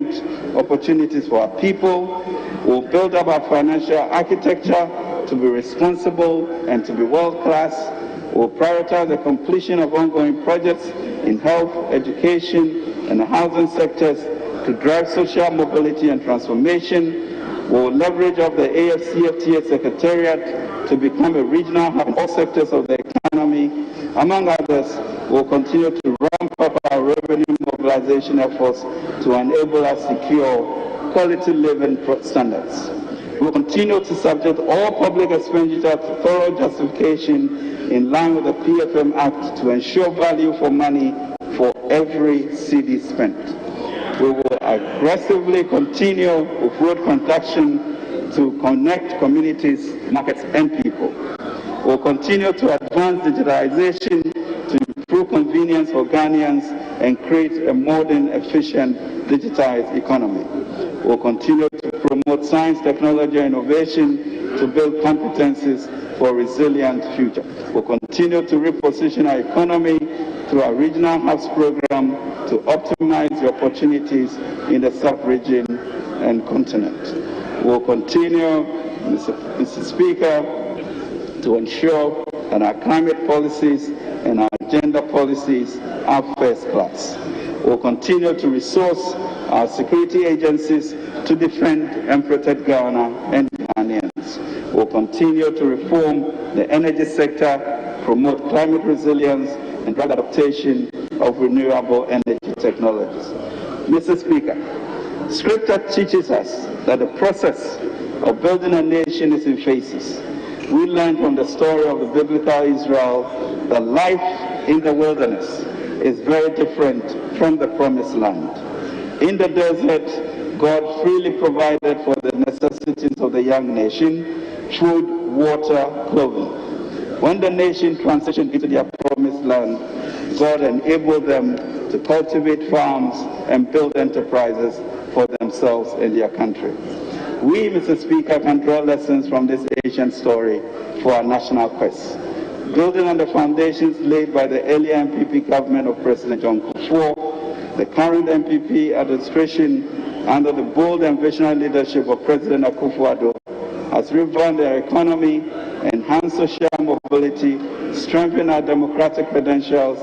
opportunities for our people. We will build up our financial architecture to be responsible and to be world-class. We will prioritize the completion of ongoing projects in health, education, and the housing sectors to drive social mobility and transformation. We will leverage of the AFCFTA Secretariat to become a regional hub in all sectors of the economy. Among others, we will continue to ramp up our revenue mobilization efforts to enable us to secure quality living standards. We will continue to subject all public expenditure to thorough justification in line with the PFM Act to ensure value for money for every cedi spent. We will aggressively continue with road construction to connect communities, markets, and people. We will continue to advance digitalization to improve convenience for Ghanaians and create a modern, efficient, digitized economy. We will continue to promote science, technology, and innovation to build competencies for a resilient future. We will continue to reposition our economy through our regional hubs program to optimize the opportunities in the sub-region and continent. We'll continue, Mr. Speaker, to ensure that our climate policies and our gender policies are first class. We'll continue to resource our security agencies to defend and protect Ghana and Ghanaians. We'll continue to reform the energy sector, promote climate resilience, and drive adaptation of renewable energy technologies. Mr. Speaker, Scripture teaches us that the process of building a nation is in phases. We learn from the story of the biblical Israel that life in the wilderness is very different from the promised land. In the desert, God freely provided for the necessities of the young nation: food, water, clothing. When the nation transitioned into their promised land, God enabled them to cultivate farms and build enterprises for themselves and their country. We, Mr. Speaker, can draw lessons from this ancient story for our national quest. Building on the foundations laid by the earlier MPP government of President John Kufuor, the current MPP administration, under the bold and visionary leadership of President Akufo-Addo, has revamped our economy, enhanced social mobility, strengthened our democratic credentials,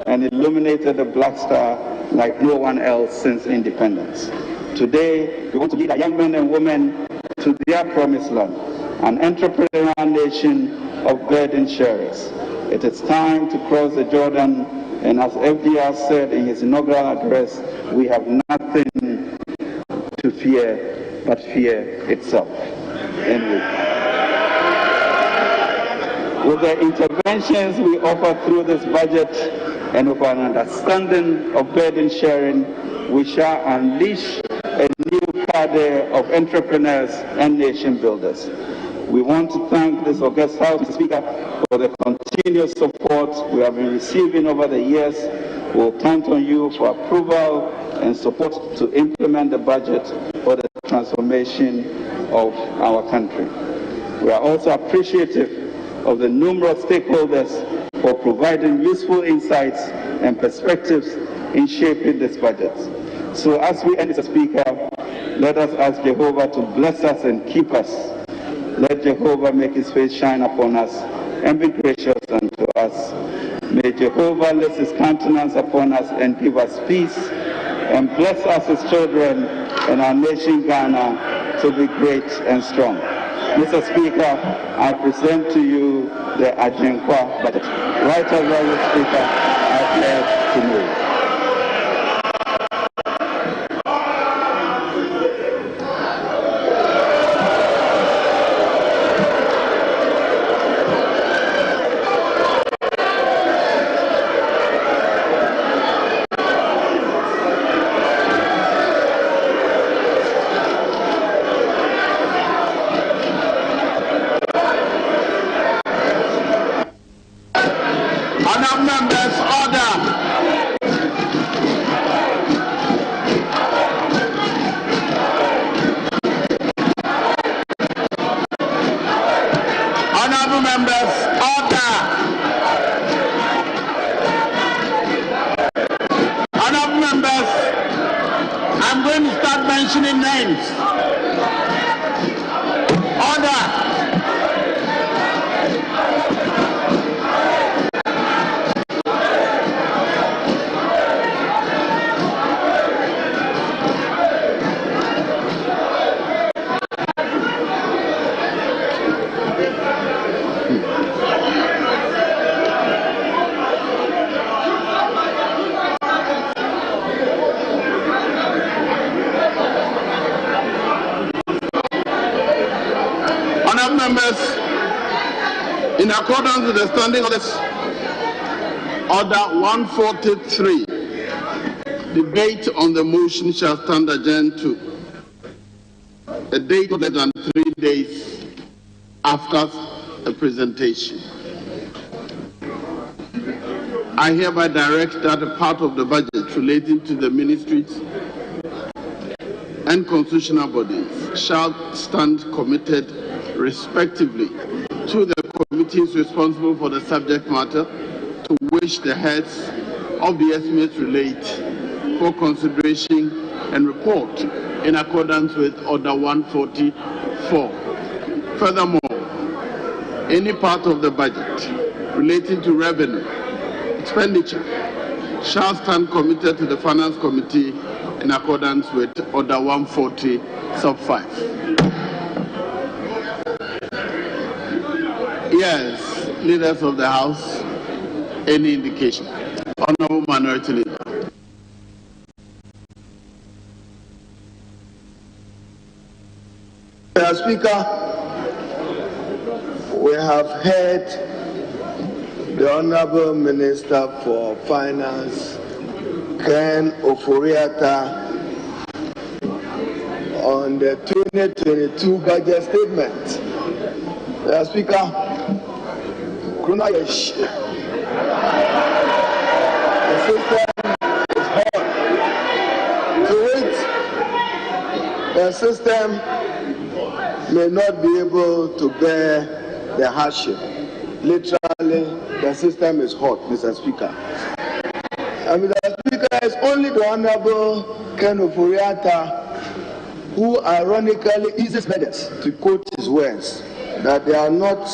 and illuminated the Black Star like no one else since independence. Today, we want to lead our young men and women to their promised land, an entrepreneurial nation of burden sharers. It is time to cross the Jordan, and as FDR said in his inaugural address, we have nothing to fear but fear itself. Anyway, with the interventions we offer through this budget and with an understanding of burden sharing, we shall unleash a new cadre of entrepreneurs and nation builders. We want to thank this august House, Mr. Speaker, for the continuous support we have been receiving over the years. We will count on you for approval and support to implement the budget for the transformation of our country. We are also appreciative of the numerous stakeholders for providing useful insights and perspectives in shaping this budget. So as we end, Mr. Speaker, let us ask Jehovah to bless us and keep us. Let Jehovah make his face shine upon us and be gracious unto us. May Jehovah lift his countenance upon us and give us peace, and bless us as children and our nation Ghana to be great and strong. Mr. Speaker, I present to you the Ajinkwa budget. Right Honourable Speaker, I pledge to move. In accordance with the standing orders, Order 143, debate on the motion shall stand adjourned to a date less than 3 days after the presentation. I hereby direct that a part of the budget relating to the ministries and constitutional bodies shall stand committed respectively to the committees responsible for the subject matter, to which the heads of the estimates relate for consideration and report in accordance with Order 144. Furthermore, any part of the budget relating to revenue, expenditure, shall stand committed to the Finance Committee in accordance with Order 140, Sub 5. Yes, leaders of the House, any indication? Honorable Minority Leader. Mr. Speaker, we have heard the Honorable Minister for Finance, Ken Ofori-Atta, on the 2022 budget statement. Mr. Speaker, the system is hot. To it, the system may not be able to bear the hardship. Literally, the system is hot, Mr. Speaker. And Mr. Speaker, it's only the Honorable Ken Ofori-Atta who ironically eases burdens, to quote his words, that they are not,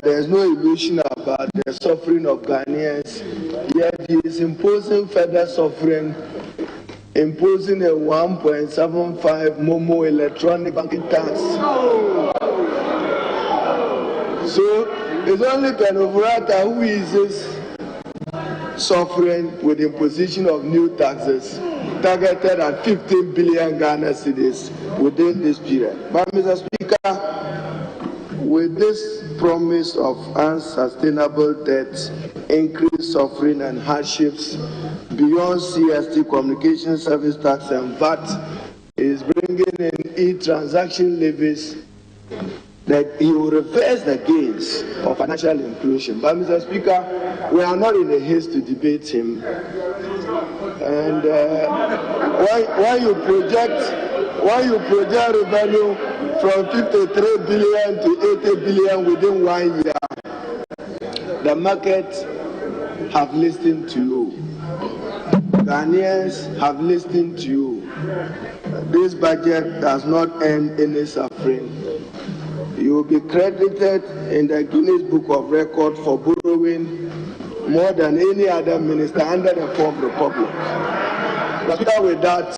there is no illusion about the suffering of Ghanaians, yet he is imposing further suffering, imposing a 1.75 Momo electronic banking tax. So it's only Ken Ofori-Atta who eases suffering with imposition of new taxes targeted at 15 billion Ghana cedis within this period. But Mr. Speaker, with this promise of unsustainable debt, increased suffering and hardships beyond CST communication service tax and VAT, is bringing in e-transaction levies that he will reverse the gains of financial inclusion. But Mr. Speaker, we are not in a haste to debate him. And when you project revenue from 53 billion to 80 billion within 1 year, the market have listened to you. Ghanaians have listened to you. This budget does not end any suffering. You will be credited in the Guinness Book of Records for borrowing more than any other minister under the Fourth Republic. But with that,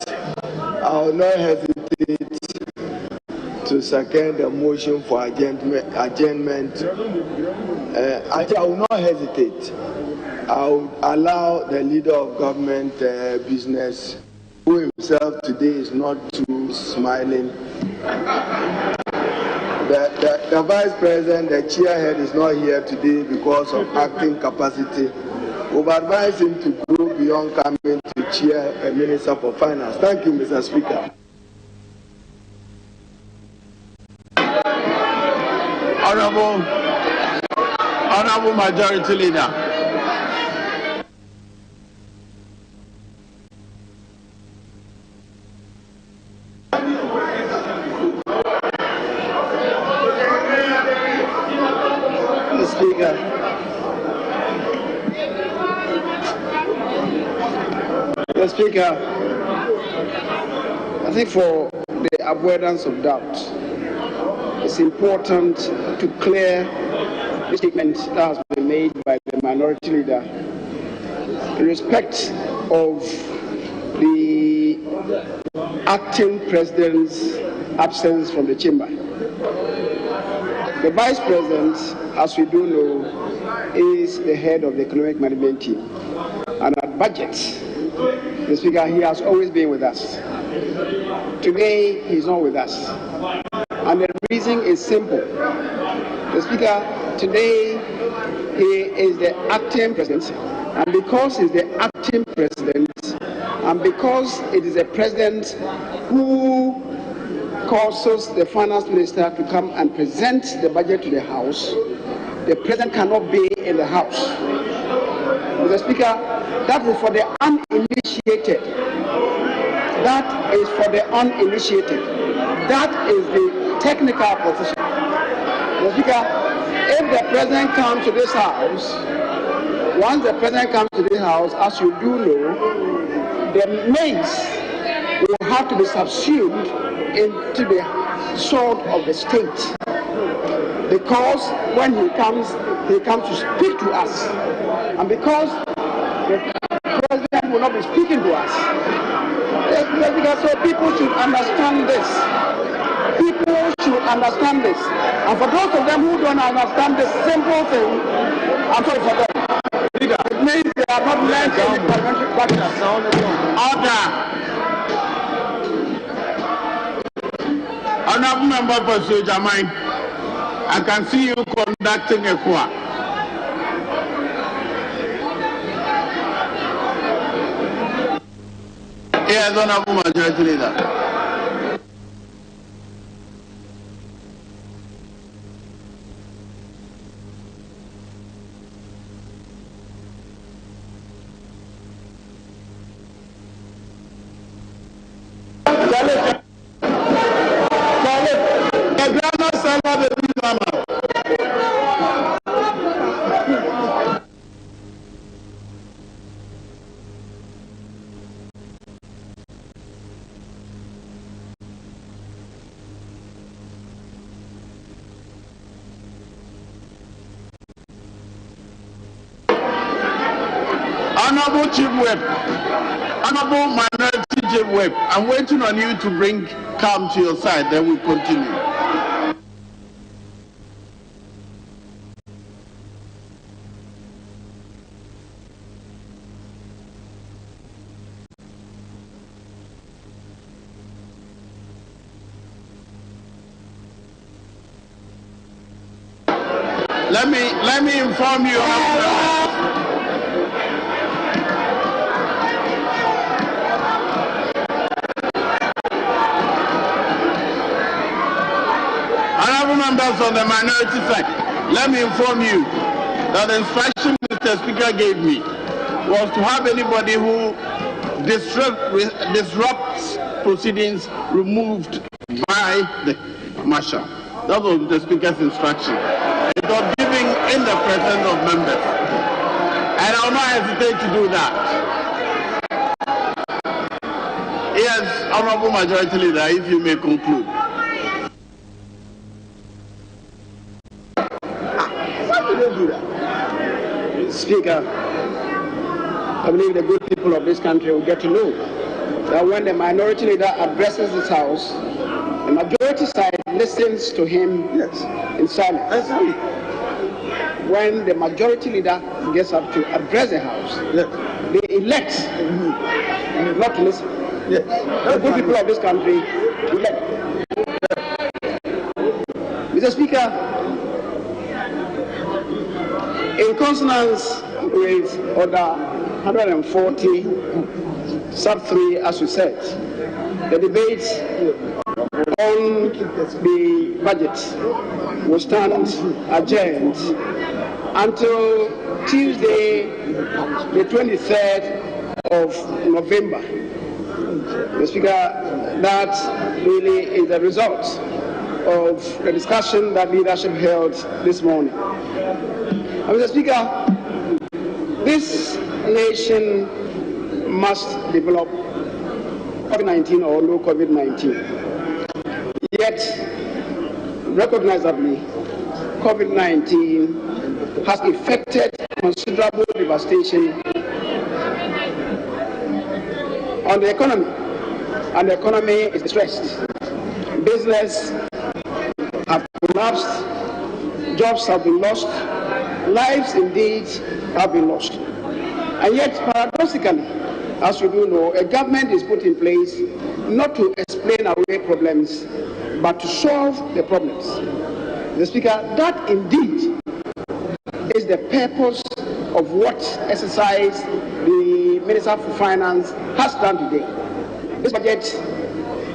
I will not hesitate to second the motion for adjournment. I will not hesitate. I will allow the leader of government business, who himself today is not too smiling. The Vice President, the chairhead, is not here today because of acting capacity. We've advised him to go beyond coming to chair a Minister for Finance. Thank you, Mr. Speaker. Honorable Majority Leader. Mr. Speaker, I think for the avoidance of doubt, it's important to clear the statement that has been made by the Minority Leader in respect of the acting President's absence from the chamber. The Vice President, as we do know, is the head of the Economic Management Team. And at budget, the Speaker, he has always been with us. Today, he's not with us. And the reason is simple. The Speaker, today, he is the acting President. And because he's the acting President, and because it is a President who causes the Finance Minister to come and present the budget to the House, the President cannot be in the House. Mr. Speaker, that is for the uninitiated. That is for the uninitiated. That is the technical position. Mr. Speaker, if the President comes to this House once the president comes to the house, as you do know, the maize will have to be subsumed into the sword of the state. Because when he comes to speak to us. And because the president will not be speaking to us. So people should understand this. People should understand this. And for those of them who don't understand this simple thing, I'm sorry for them. It means they are not learned in the parliamentary practice. Order. Honorable member for Soja Mine, I can see you conducting a choir. Yes, Honorable Majority Leader. Honorable Chief Whip, Honorable Minority Chief Whip, I'm waiting on you to bring calm to your side, then we'll continue. Let me inform you. Members on the minority side, let me inform you that the instruction Mr. Speaker gave me was to have anybody who disrupts proceedings removed by the marshal. That was the Speaker's instruction. It was given in the presence of members. And I will not hesitate to do that. Yes, Honorable Majority Leader, if you may conclude. Speaker, I believe the good people of this country will get to know that when the minority leader addresses this house, the majority side listens to him in silence. When the majority leader gets up to address the house, they elect not to listen. The good people of this country elect. Mr. Speaker, in consonance with Order 140, Sub 3, as we said, the debate on the budget will stand adjourned until Tuesday, the 23rd of November. Mr. Speaker, that really is the result of the discussion that leadership held this morning. Mr. Speaker, this nation must develop COVID-19 or no COVID-19. Yet, recognizably, COVID-19 has effected considerable devastation on the economy, and the economy is distressed. Business have collapsed, jobs have been lost, lives indeed have been lost. And yet, paradoxically, as you do know, a government is put in place not to explain away problems, but to solve the problems. Mr. Speaker, that indeed is the purpose of what exercise the Minister for Finance has done today. This budget,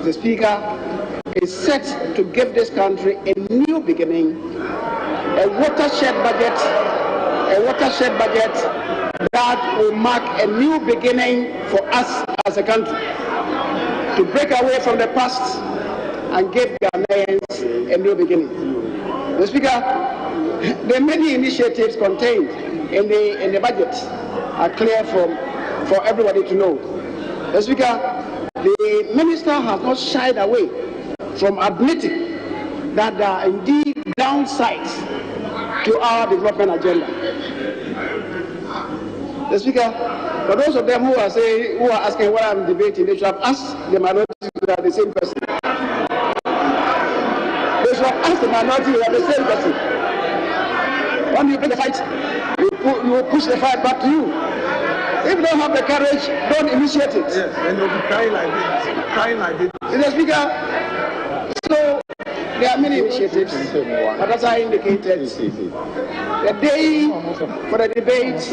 Mr. Speaker, is set to give this country a new beginning, a watershed budget that will mark a new beginning for us as a country, to break away from the past and give Ghanaians a new beginning. Mr. Speaker, there are many initiatives contained in the budget are clear for everybody to know. Mr. Speaker, the minister has not shied away from admitting that there are indeed downsides to our development agenda. Mr. Speaker, for those of them who are asking what I'm debating, they should have asked the minority who are the same person. They should have asked the minority who are the same person. When you pick a fight, you will push the fight back to you. If you don't have the courage, don't initiate it. Yes, and you'll be crying like this. Crying like this. Mr. Speaker, so there are many initiatives, but as I indicated, the day for the debate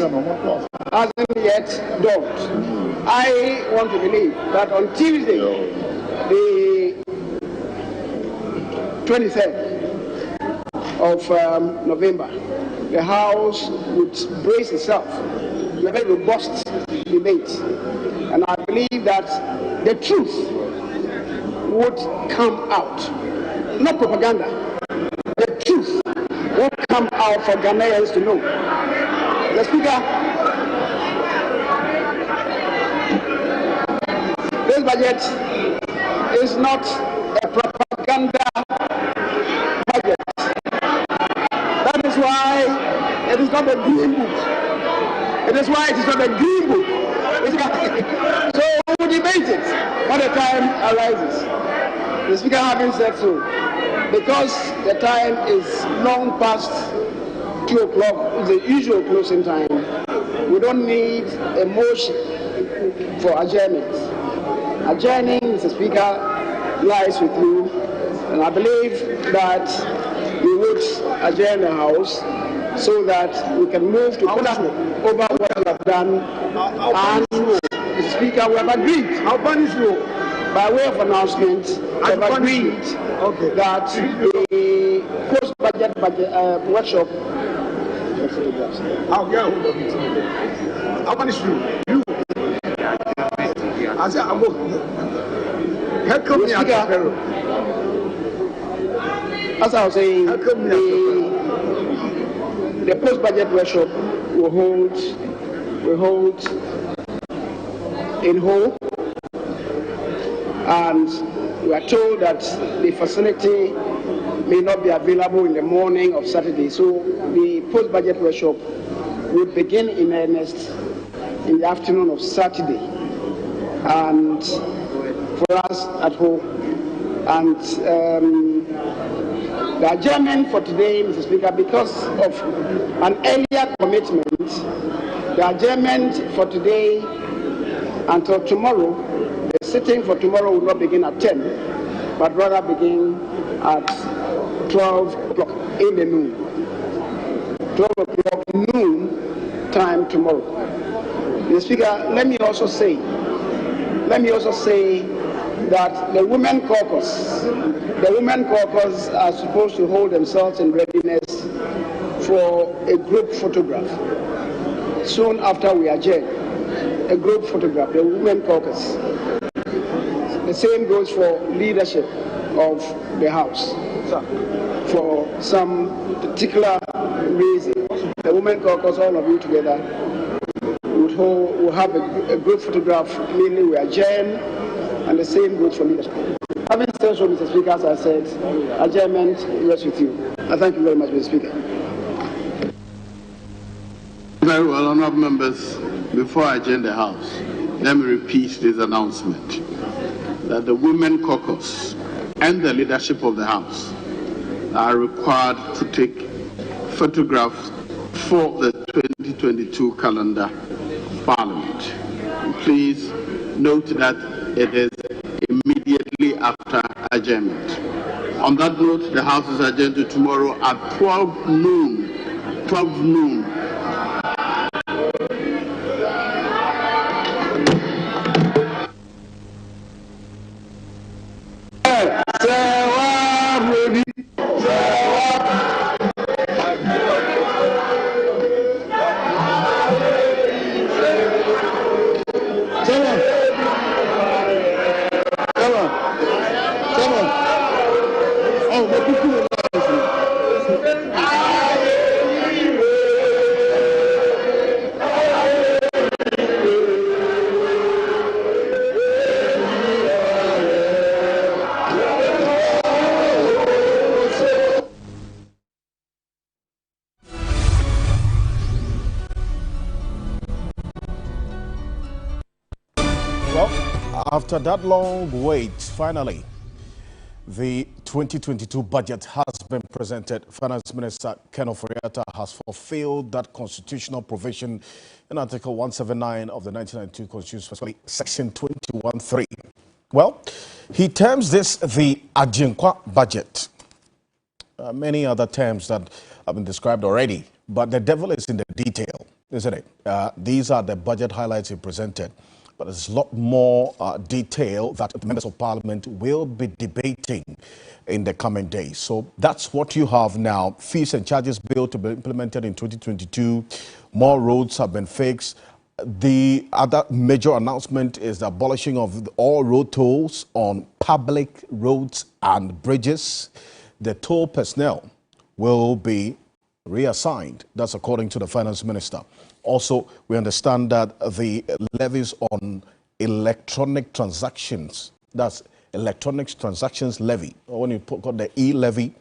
hasn't yet dawned. I want to believe that on Tuesday, the 23rd of November, the House would brace itself in a very robust debate. And I believe that the truth would come out. Not propaganda. The truth would come out for Ghanaians to know. The Speaker, this budget is not a propaganda budget. That is why it is not a green book. It is why it is not a green book. So we will debate it when the time arises. The Speaker having said so, because the time is long past 2 o'clock, it's the usual closing time, we don't need a motion for adjournment. Adjourning, Mr. Speaker, lies with you, and I believe that we would adjourn the House so that we can move to over what we have done. And, Mr. Speaker, we have agreed. I'll punish you. By way of announcement, we have agreed that the post-budget workshop. I'll get hold of it. I'll punish you. You. I said, I'm going. Help me out. As I was saying, the post-budget workshop will hold in Hull, and we are told that the facility may not be available in the morning of Saturday, so the post-budget workshop will begin in earnest in the afternoon of Saturday, and for us at home. And the adjournment for today, Mr. Speaker, because of an earlier commitment, the adjournment for today until tomorrow, the sitting for tomorrow will not begin at 10, but rather begin at 12 o'clock in the noon. 12 o'clock noon time tomorrow. Mr. Speaker, let me also say that the Women Caucus are supposed to hold themselves in readiness for a group photograph soon after we adjourn. A group photograph, the Women Caucus. The same goes for leadership of the House. For some particular reason, the Women Caucus, all of you together, will have a group photograph. Immediately we adjourn, and the same goes for leadership. Having said so, Mr. Speaker, as I said, adjournment rests with you. I thank you very much, Mr. Speaker. Very well, honourable members. Before I adjourn the House, let me repeat this announcement that the Women Caucus and the leadership of the House are required to take photographs for the 2022 calendar Parliament. Please note that it is immediately after adjournment. On that note, the House is adjourned to tomorrow at 12 noon. 12 noon. After that long wait, finally, the 2022 budget has been presented. Finance Minister Ken Ofori-Atta has fulfilled that constitutional provision in Article 179 of the 1992 Constitution, especially Section 21(3). Well, he terms this the Ajinkwa budget. Many other terms that have been described already, but the devil is in the detail, isn't it? These are the budget highlights he presented, but there's a lot more detail that the members of parliament will be debating in the coming days. So that's what you have now. Fees and charges bill to be implemented in 2022. More roads have been fixed. The other major announcement is the abolishing of all road tolls on public roads and bridges. The toll personnel will be reassigned. That's according to the finance minister. Also, we understand that the levies on electronic transactions, that's electronic transactions levy, or when you got the e-levy,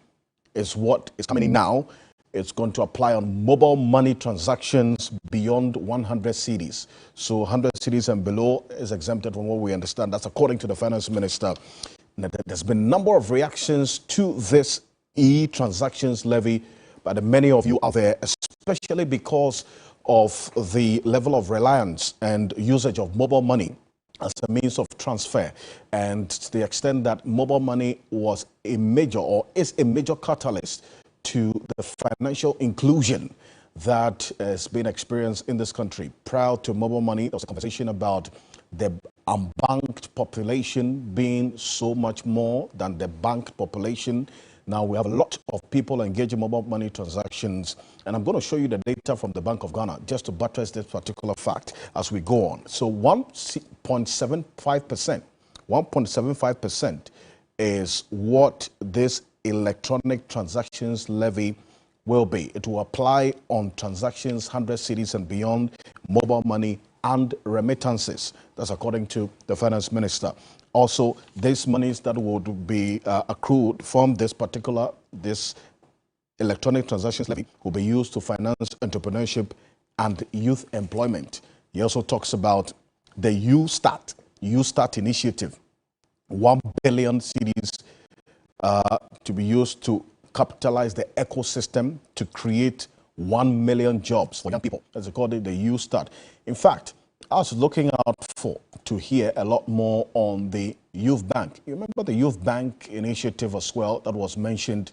is what is coming in now. It's going to apply on mobile money transactions beyond 100 cedis. So 100 cedis and below is exempted from what we understand. That's according to the finance minister. There's been a number of reactions to this e-transactions levy by the many of you out there, especially because of the level of reliance and usage of mobile money as a means of transfer, and to the extent that mobile money was a major or is a major catalyst to the financial inclusion that has been experienced in this country. Prior to mobile money, there was a conversation about the unbanked population being so much more than the banked population. Now we have a lot of people engaging in mobile money transactions, and I'm going to show you the data from the Bank of Ghana just to buttress this particular fact as we go on. So 1.75% is what this electronic transactions levy will be. It will apply on transactions 100 cedis and beyond, mobile money and remittances. That's according to the finance minister. Also, these monies that would be accrued from this electronic transactions levy will be used to finance entrepreneurship and youth employment. He also talks about the U-Start initiative, 1 billion cedis to be used to capitalize the ecosystem to create 1 million jobs for young people. That's according to the U-Start. In fact, I was looking out to hear a lot more on the Youth Bank. You remember the Youth Bank initiative as well that was mentioned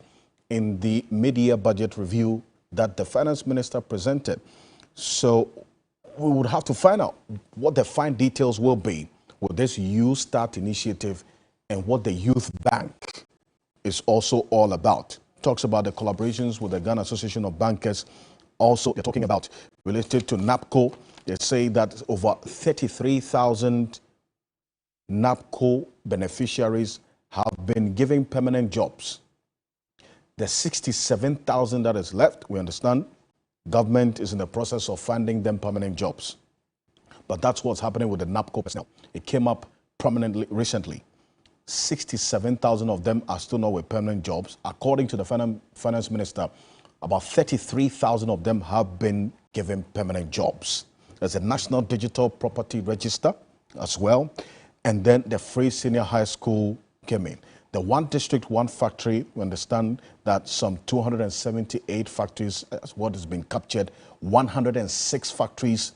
in the mid-year budget review that the finance minister presented. So we would have to find out what the fine details will be with this Youth Start initiative and what the Youth Bank is also all about. Talks about the collaborations with the Ghana Association of Bankers. Also, they're talking about related to NAPCO. They say that over 33,000 NAPCO beneficiaries have been given permanent jobs. The 67,000 that is left, we understand, government is in the process of finding them permanent jobs. But that's what's happening with the NAPCO personnel. It came up prominently recently. 67,000 of them are still not with permanent jobs. According to the finance minister, about 33,000 of them have been given permanent jobs. There's a National Digital Property Register as well. And then the free senior high school came in. The one district, one factory, we understand that some 278 factories is what has been captured. 106 factories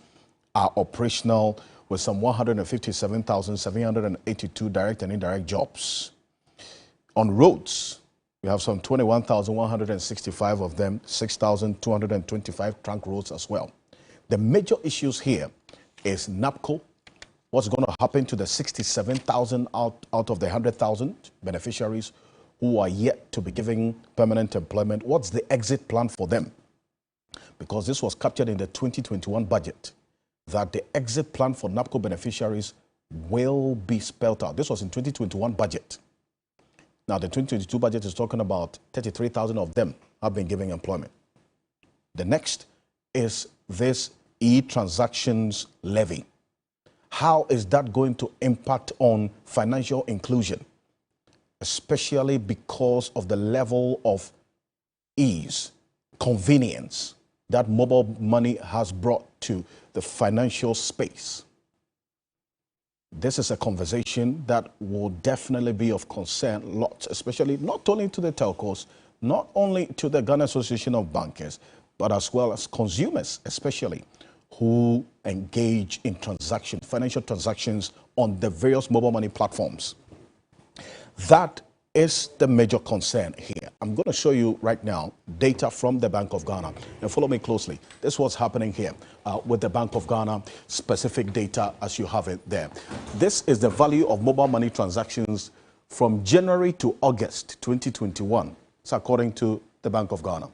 are operational with some 157,782 direct and indirect jobs. On roads, we have some 21,165 of them, 6,225 trunk roads as well. The major issues here is NAPCO. What's going to happen to the 67,000 out of the 100,000 beneficiaries who are yet to be given permanent employment? What's the exit plan for them? Because this was captured in the 2021 budget, that the exit plan for NAPCO beneficiaries will be spelled out. This was in 2021 budget. Now, the 2022 budget is talking about 33,000 of them have been given employment. The next is this e-transactions levy. How is that going to impact on financial inclusion, especially because of the level of ease, convenience that mobile money has brought to the financial space? This is a conversation that will definitely be of concern, lots, especially not only to the telcos, not only to the Ghana Association of Bankers, but as well as consumers, especially who engage in financial transactions on the various mobile money platforms. That is the major concern here. I'm going to show you right now data from the Bank of Ghana, and follow me closely. This is what's happening here with the Bank of Ghana, specific data as you have it there. This is the value of mobile money transactions from January to August 2021. It's according to the Bank of Ghana.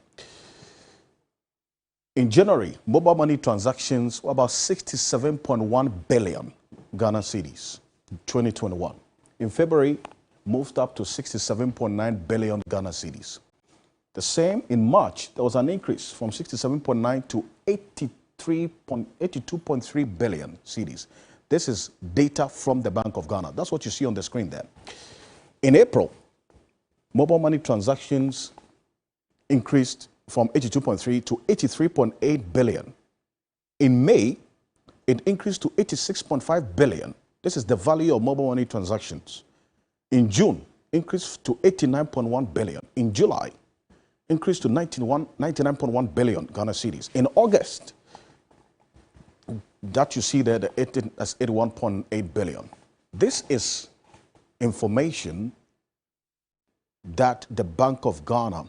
In January, mobile money transactions were about 67.1 billion Ghana cedis, 2021. In February, moved up to 67.9 billion Ghana cedis. The same in March, there was an increase from 67.9 to 82.3 billion cedis. This is data from the Bank of Ghana. That's what you see on the screen there. In April, mobile money transactions increased from 82.3 to 83.8 billion. In May, it increased to 86.5 billion. This is the value of mobile money transactions. In June, increased to 89.1 billion. In July, increased to 99.1 billion Ghana cedis. In August, that you see there, that's 81.8 billion. This is information that the Bank of Ghana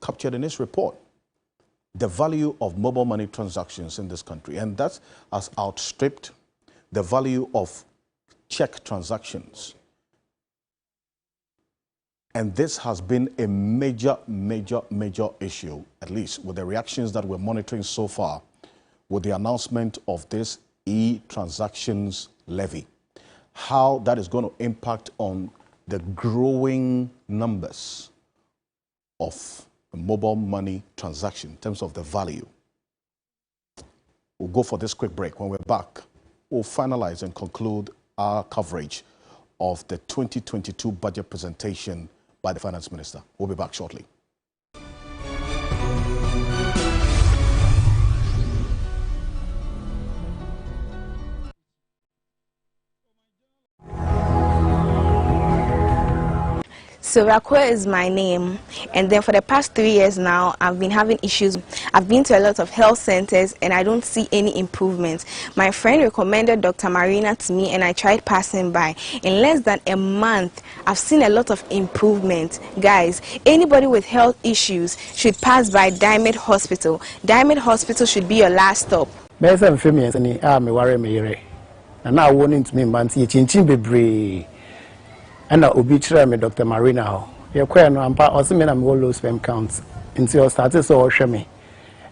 captured in its report. The value of mobile money transactions in this country, and that has outstripped the value of check transactions. And this has been a major issue, at least with the reactions that we're monitoring so far with the announcement of this e-transactions levy. How that is going to impact on the growing numbers of mobile money transaction in terms of the value. We'll go for this quick break. When we're back, we'll finalize and conclude our coverage of the 2022 budget presentation by the Finance Minister. We'll be back shortly. So Rakwe is my name, and then for the past 3 years now, I've been having issues. I've been to a lot of health centers and I don't see any improvements. My friend recommended Dr. Marina to me and I tried passing by. In less than a month, I've seen a lot of improvement. Guys, anybody with health issues should pass by Diamond Hospital. Diamond Hospital should be your last stop. And obi chere me Dr. Marina ho ye kwa no ampa o se me na me low sperm count until I started so hwe me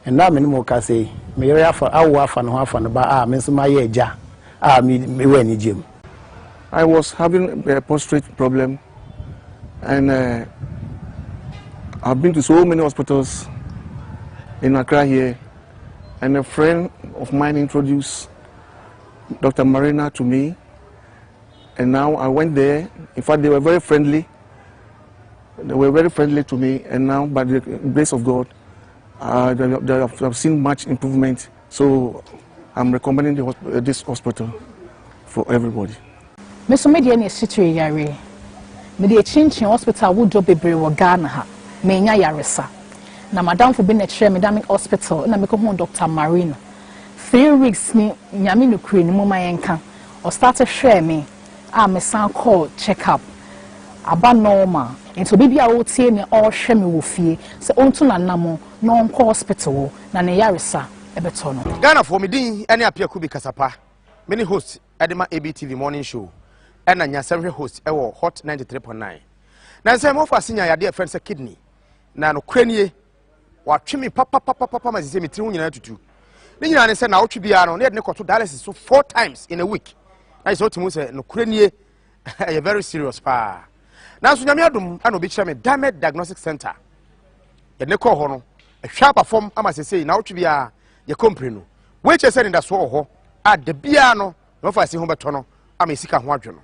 and na me no ka say me yere afa awo afa no afa no ba me so ma ye eja me we ani jem. I was having a prostate problem, and I've been to so many hospitals in Accra here, and a friend of mine introduced Dr. Marina to me. And now I went there. In fact, they were very friendly. They were very friendly to me. And now, by the grace of God, they have seen much improvement. So I'm recommending this hospital for everybody. Mr. Media is situated here. Media Chinchin Hospital would do be brave Ghana ha. Menya yaresa. Na madam for being a chair, Madam Hospital. Na me come home Dr. Marina. 3 weeks ni nyami no kure ni mama yenka. Or started share me. Me san call check up aba normal into baby a wotie me all hwe me wo fie se onto na namo no onko hospital na ne yaresa ebeto no Ghana for me din ene apia kubi kasapa many host edema ABTV morning show ena nya semhwe host ewo hot 93.9 na se mo fa sinya yade friend se kidney na no kranie wa twemi papa ma se me tiri nyina tutu ni nyina ne se na wotwe bia no ne de ne koto dialysis so 4 times in a week. I saw to say no cranie a very serious pa. Now so nyame adum ana obi kire me Diamond Diagnostic Center. Ye ne ko ho no a hwa perform ama say na wotwe bia ye company no. We che say nda so ho a de bia no no fa si ho beto no ama sika ho adwo no.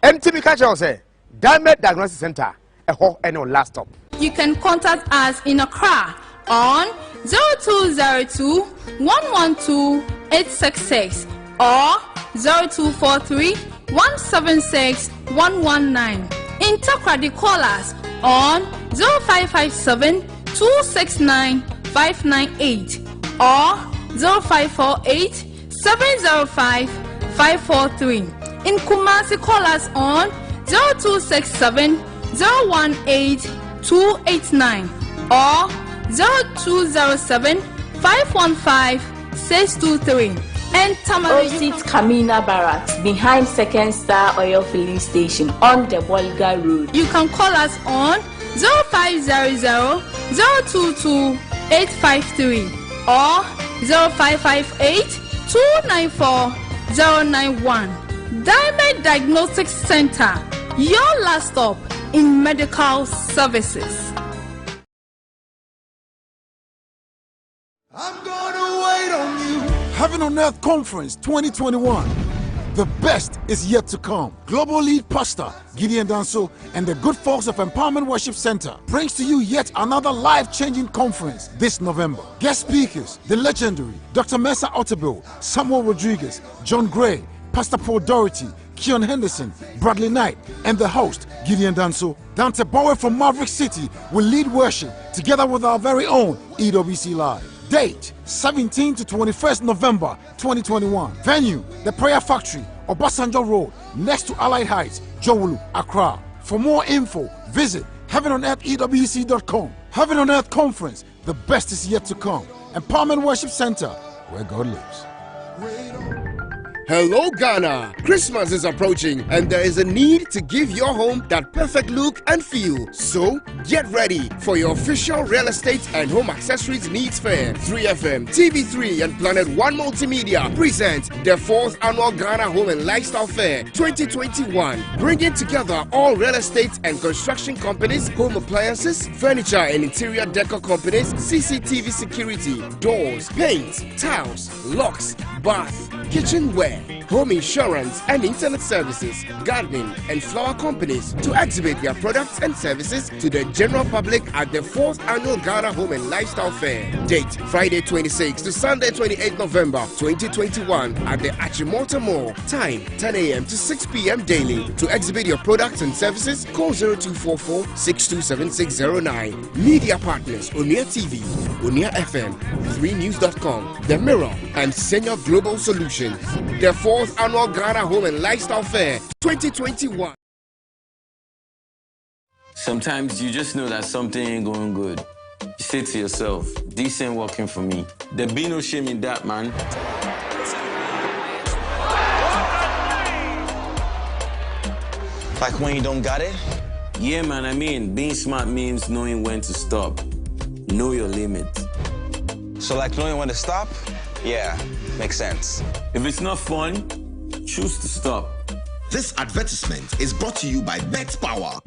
Enti mi ka che say Diamond Diagnostic Center e ho any last stop. You can contact us in Accra on 0202 112 866 or 0243 176 119. In Takrady, call us on 0557 269 598 or 0548 705 543. In Kumasi, call us on 0267 018 289 or 0207 515 623. And opposite Kamina Barracks, behind Second Star Oil Filling Station on the Bolga Road. You can call us on 0500 022 853 or 0558 294 091. Diamond Diagnostic Center, your last stop in medical services. I'm gonna wait on you. Heaven on Earth Conference 2021. The best is yet to come. Global lead pastor Gideon Danso and the good folks of Empowerment Worship Center brings to you yet another life-changing conference this November. Guest speakers, the legendary Dr. Mesa Otabil, Samuel Rodriguez, John Gray, Pastor Paul Doherty, Keon Henderson, Bradley Knight, and the host, Gideon Danso. Dante Bowe from Maverick City will lead worship together with our very own EWC Live. Date, 17 to 21st November 2021. Venue, the Prayer Factory, Obasanjo Road, next to Allied Heights, Jowulu, Accra. For more info, visit heavenonearthewc.com. Heaven on Earth Conference, the best is yet to come. Empowerment Worship Center, where God lives. Hello Ghana! Christmas is approaching and there is a need to give your home that perfect look and feel. So, get ready for your official real estate and home accessories needs fair. 3FM, TV3 and Planet One Multimedia present the 4th Annual Ghana Home and Lifestyle Fair 2021, bringing together all real estate and construction companies, home appliances, furniture and interior decor companies, CCTV security, doors, paint, tiles, locks, bath, kitchenware, home insurance and internet services, gardening and flower companies to exhibit their products and services to the general public at the 4th Annual Ghana Home and Lifestyle Fair. Date, Friday 26 to Sunday 28 November 2021 at the Achimota Mall. Time, 10 a.m. to 6 p.m. daily. To exhibit your products and services, call 0244-627609. Media partners, Onia TV, Onia FM, 3news.com, The Mirror and Senior Global Solutions. The 4th Annual Ghana Home and Lifestyle Fair 2021. Sometimes you just know that something ain't going good. You say to yourself, this ain't working for me. There be no shame in that, man. Like when you don't got it? Yeah, man, I mean, being smart means knowing when to stop. Know your limit. So like knowing when to stop? Yeah, makes sense. If it's not fun, choose to stop. This advertisement is brought to you by Bet Power.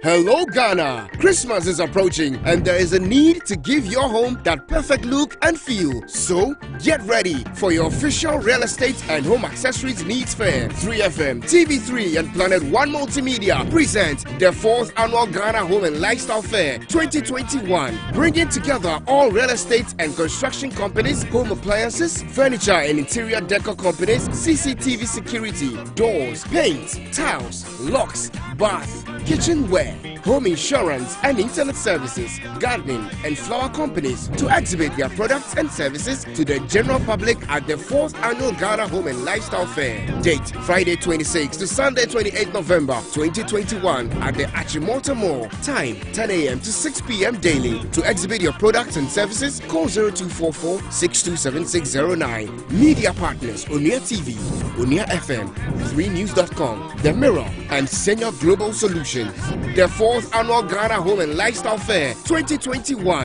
Hello Ghana! Christmas is approaching and there is a need to give your home that perfect look and feel. So, get ready for your official real estate and home accessories needs fair. 3FM, TV3 and Planet One Multimedia present the 4th Annual Ghana Home and Lifestyle Fair 2021, bringing together all real estate and construction companies, home appliances, furniture and interior decor companies, CCTV security, doors, paint, tiles, locks, bath, kitchenware, home insurance and internet services, gardening and flower companies to exhibit their products and services to the general public at the 4th Annual Ghana Home and Lifestyle Fair. Date, Friday 26 to Sunday 28 November 2021 at the Achimota Mall. Time, 10 a.m. to 6 p.m. daily. To exhibit your products and services, call 0244-627609. Media partners, Onia TV, Onia FM, 3news.com, The Mirror and Senior Global Solutions. The 4th Annual Ghana Home and Lifestyle Fair 2021.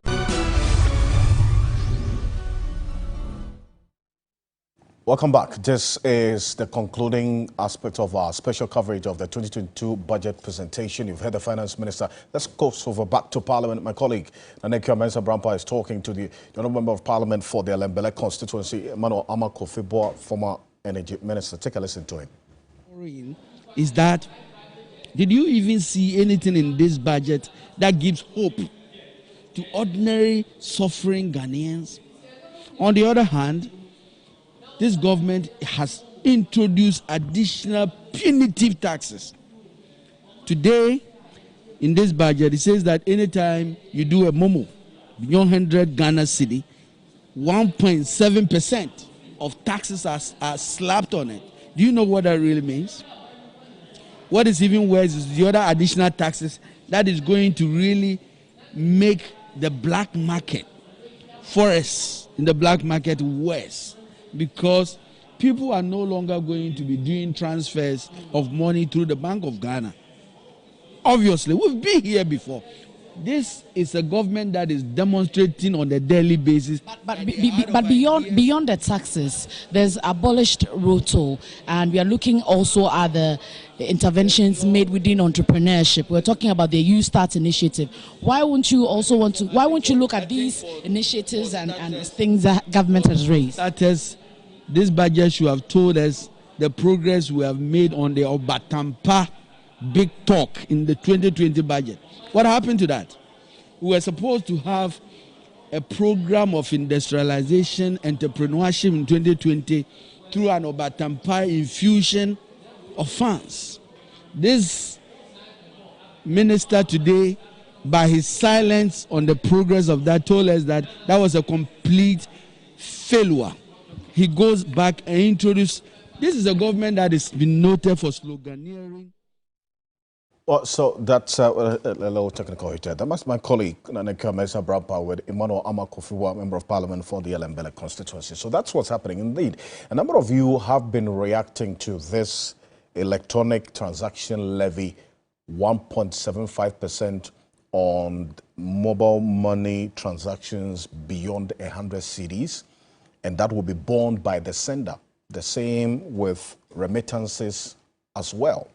Welcome back. This is the concluding aspect of our special coverage of the 2022 budget presentation. You've heard the Finance Minister. Let's go over back to Parliament. My colleague, Naneka Mensah-Brampa, is talking to the Honourable Member of Parliament for the Lembele constituency, Emmanuel Amakofibor, former Energy Minister. Take a listen to him. Is that, did you even see anything in this budget that gives hope to ordinary suffering Ghanaians? On the other hand, this government has introduce additional punitive taxes. Today, in this budget, it says that anytime you do a momo beyond 100 Ghana cedi, 1.7% of taxes are slapped on it. Do you know what that really means? What is even worse is the other additional taxes that is going to really make the black market, forests in the black market, worse, because people are no longer going to be doing transfers of money through the Bank of Ghana. Obviously, we've been here before. This is a government that is demonstrating on a daily basis. But beyond the taxes, there's abolished road toll, and we are looking also at the interventions made within entrepreneurship. We're talking about the You Start initiative. Why won't you look at these initiatives and things that government has raised? This budget should have told us the progress we have made on the Obatampa big talk in the 2020 budget. What happened to that? We were supposed to have a program of industrialization, entrepreneurship in 2020 through an Obatampa infusion of funds. This minister today, by his silence on the progress of that, told us that that was a complete failure. He goes back and introduces. This is a government that has been noted for sloganeering. Well, so that's a little technical here. That was my colleague, Naneka Mesa Brapa, with Emmanuel Amakofiwa, Member of Parliament for the Elembele constituency. So that's what's happening. Indeed, a number of you have been reacting to this electronic transaction levy, 1.75% on mobile money transactions beyond 100 cedis, and that will be borne by the sender. The same with remittances as well.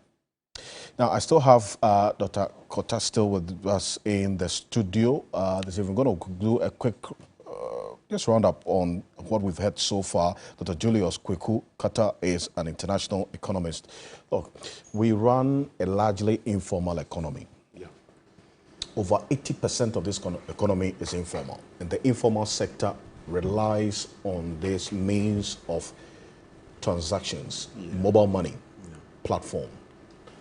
Now, I still have Dr. Kota still with us in the studio. This evening, we're going to do a quick just round up on what we've heard so far. Dr. Julius Kweku Kata is an international economist. Look, we run a largely informal economy. Yeah. Over 80% of this economy is informal, and the informal sector relies on this means of transactions, mobile money platform.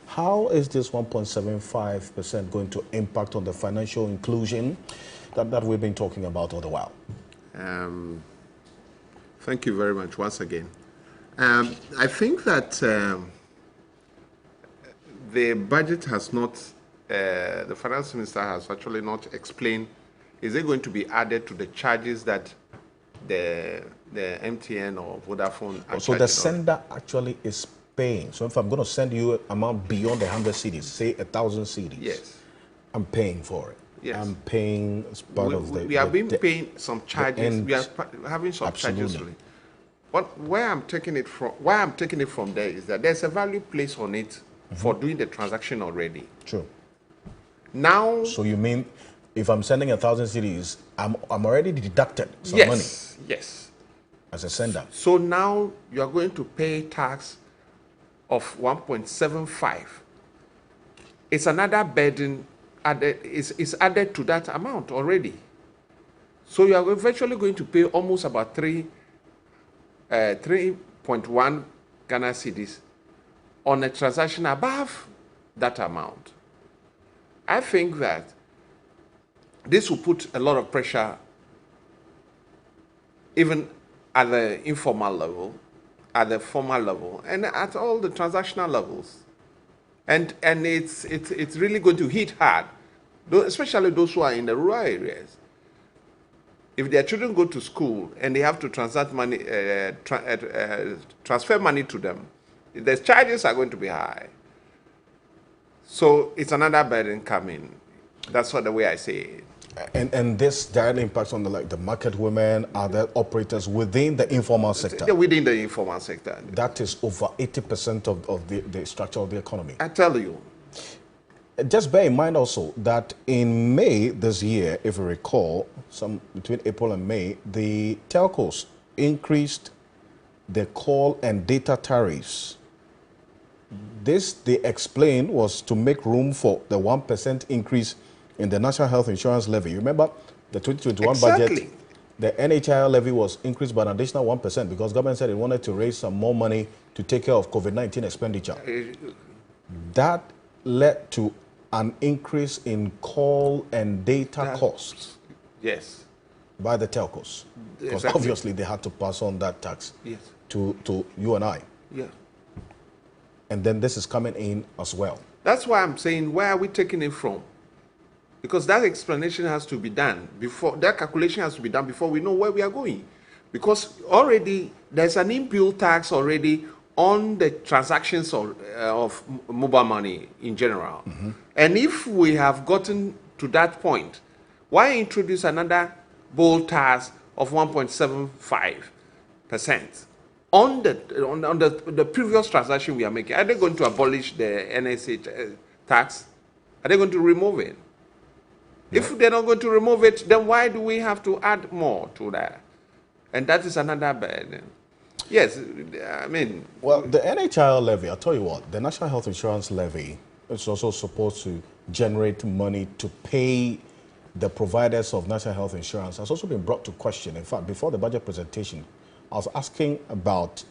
How is this 1.75% going to impact on the financial inclusion that we've been talking about all the while? Thank you very much once again. I think that the budget has not, the finance minister has actually not explained, is it going to be added to the charges that the MTN or Vodafone are so the sender actually is paying. So if I'm going to send you an amount beyond 100 cedis, say 1,000 cedis, yes, I'm paying for it. Yes. I'm paying as part of the. We have been paying some charges. We are having some charges. Where I'm taking it from, why I'm taking it from there is that there's a value placed on it for doing the transaction already. True. Now. So you mean, if I'm sending 1,000 cedis, I'm already deducted some money. Yes. As a sender. So now you are going to pay tax of 1.75. It's another burden is added to that amount already. So you are eventually going to pay almost about 3.1 Ghana cedis on a transaction above that amount. I think that this will put a lot of pressure even at the informal level, at the formal level, and at all the transactional levels. And it's really going to hit hard, especially those who are in the rural areas. If their children go to school and they have to transact money, transfer money to them, the charges are going to be high. So it's another burden coming. That's the way I say it. And this directly impacts on the market women, other operators within the informal sector. Within the informal sector. That is over 80% of the structure of the economy. I tell you. Just bear in mind also that in May this year, if you recall, between April and May, the telcos increased the call and data tariffs. This, they explained, was to make room for the 1% increase in the National Health Insurance Levy. Remember the 2021 budget the NHIL levy was increased by an additional 1% because government said it wanted to raise some more money to take care of COVID-19 expenditure. That led to an increase in call and data costs. Yes. By the telcos. Because Exactly. obviously they had to pass on that tax Yes. to you and I. Yeah. And then this is coming in as well. That's why I'm saying, where are we taking it from? Because that explanation has to be done before, that calculation has to be done before we know where we are going. Because already there's an inbuilt tax already on the transactions of mobile money in general. And if we have gotten to that point, why introduce another bold tax of 1.75% on the previous transaction we are making? Are they going to abolish the NSA tax? Are they going to remove it? If they're not going to remove it, then why do we have to add more to that? And that is another burden. Yes, I mean... Well, the NHIL levy, I'll tell you what, the National Health Insurance levy is also supposed to generate money to pay the providers of national health insurance. Has also been brought to question. In fact, before the budget presentation, I was asking about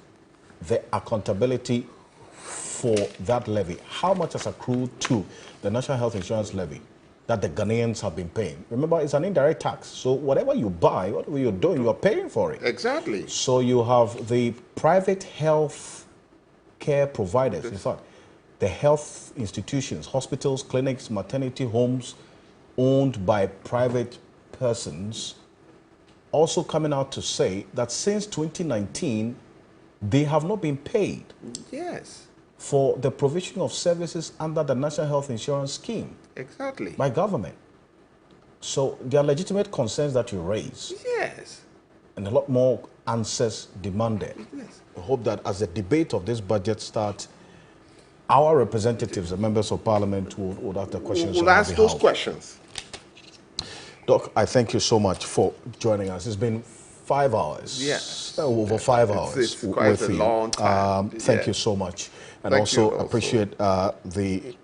the accountability for that levy. How much has accrued to the National Health Insurance levy that the Ghanaians have been paying? Remember, it's an indirect tax. So whatever you buy, whatever you're doing, you're paying for it. Exactly. So you have the private health care providers, in fact, the health institutions, hospitals, clinics, maternity homes owned by private persons, also coming out to say that since 2019, they have not been paid. Yes. For the provision of services under the National Health Insurance Scheme. Exactly. By government. So there are legitimate concerns that you raise. Yes. And a lot more answers demanded. Yes. I hope that as the debate of this budget starts, our representatives, the members of parliament, will ask the questions. We'll ask those questions. Doc, I thank you so much for joining us. It's been 5 hours. Yes. Over 5 hours. It's quite a long time. Thank you so much. And Thank also you appreciate the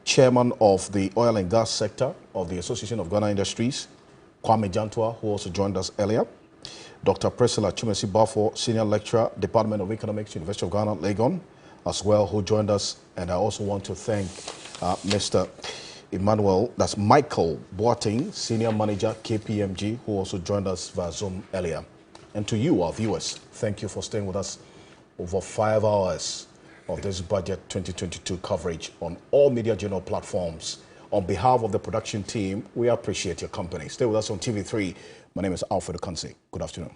chairman of the oil and gas sector of the Association of Ghana Industries, Kwame Jantua, who also joined us earlier. Dr. Priscilla Chumesi Bafo, Senior Lecturer, Department of Economics, University of Ghana, Legon, as well, who joined us. And I also want to thank Mr. Michael Boateng, Senior Manager, KPMG, who also joined us via Zoom earlier. And to you, our viewers, thank you for staying with us over 5 hours of this Budget 2022 coverage on all Media Journal platforms. On behalf of the production team, we appreciate your company. Stay with us on TV3. My name is Alfred Okansi. Good afternoon.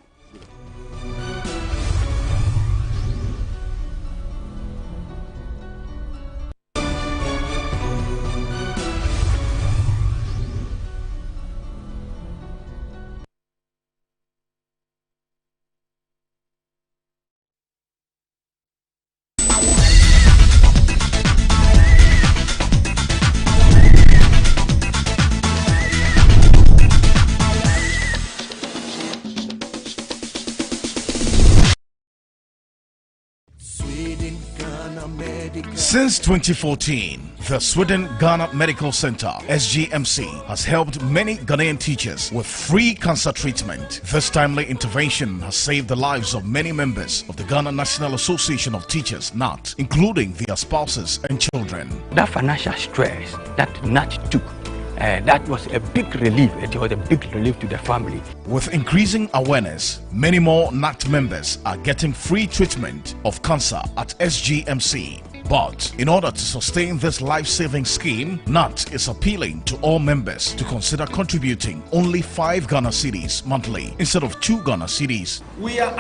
Since 2014, the Sweden-Ghana Medical Center, SGMC, has helped many Ghanaian teachers with free cancer treatment. This timely intervention has saved the lives of many members of the Ghana National Association of Teachers, NAT, including their spouses and children. That financial stress that NAT took, that was a big relief. It was a big relief to the family. With increasing awareness, many more NAT members are getting free treatment of cancer at SGMC. But in order to sustain this life-saving scheme, NAT is appealing to all members to consider contributing only 5 Ghana cedis monthly instead of 2 Ghana cedis. We are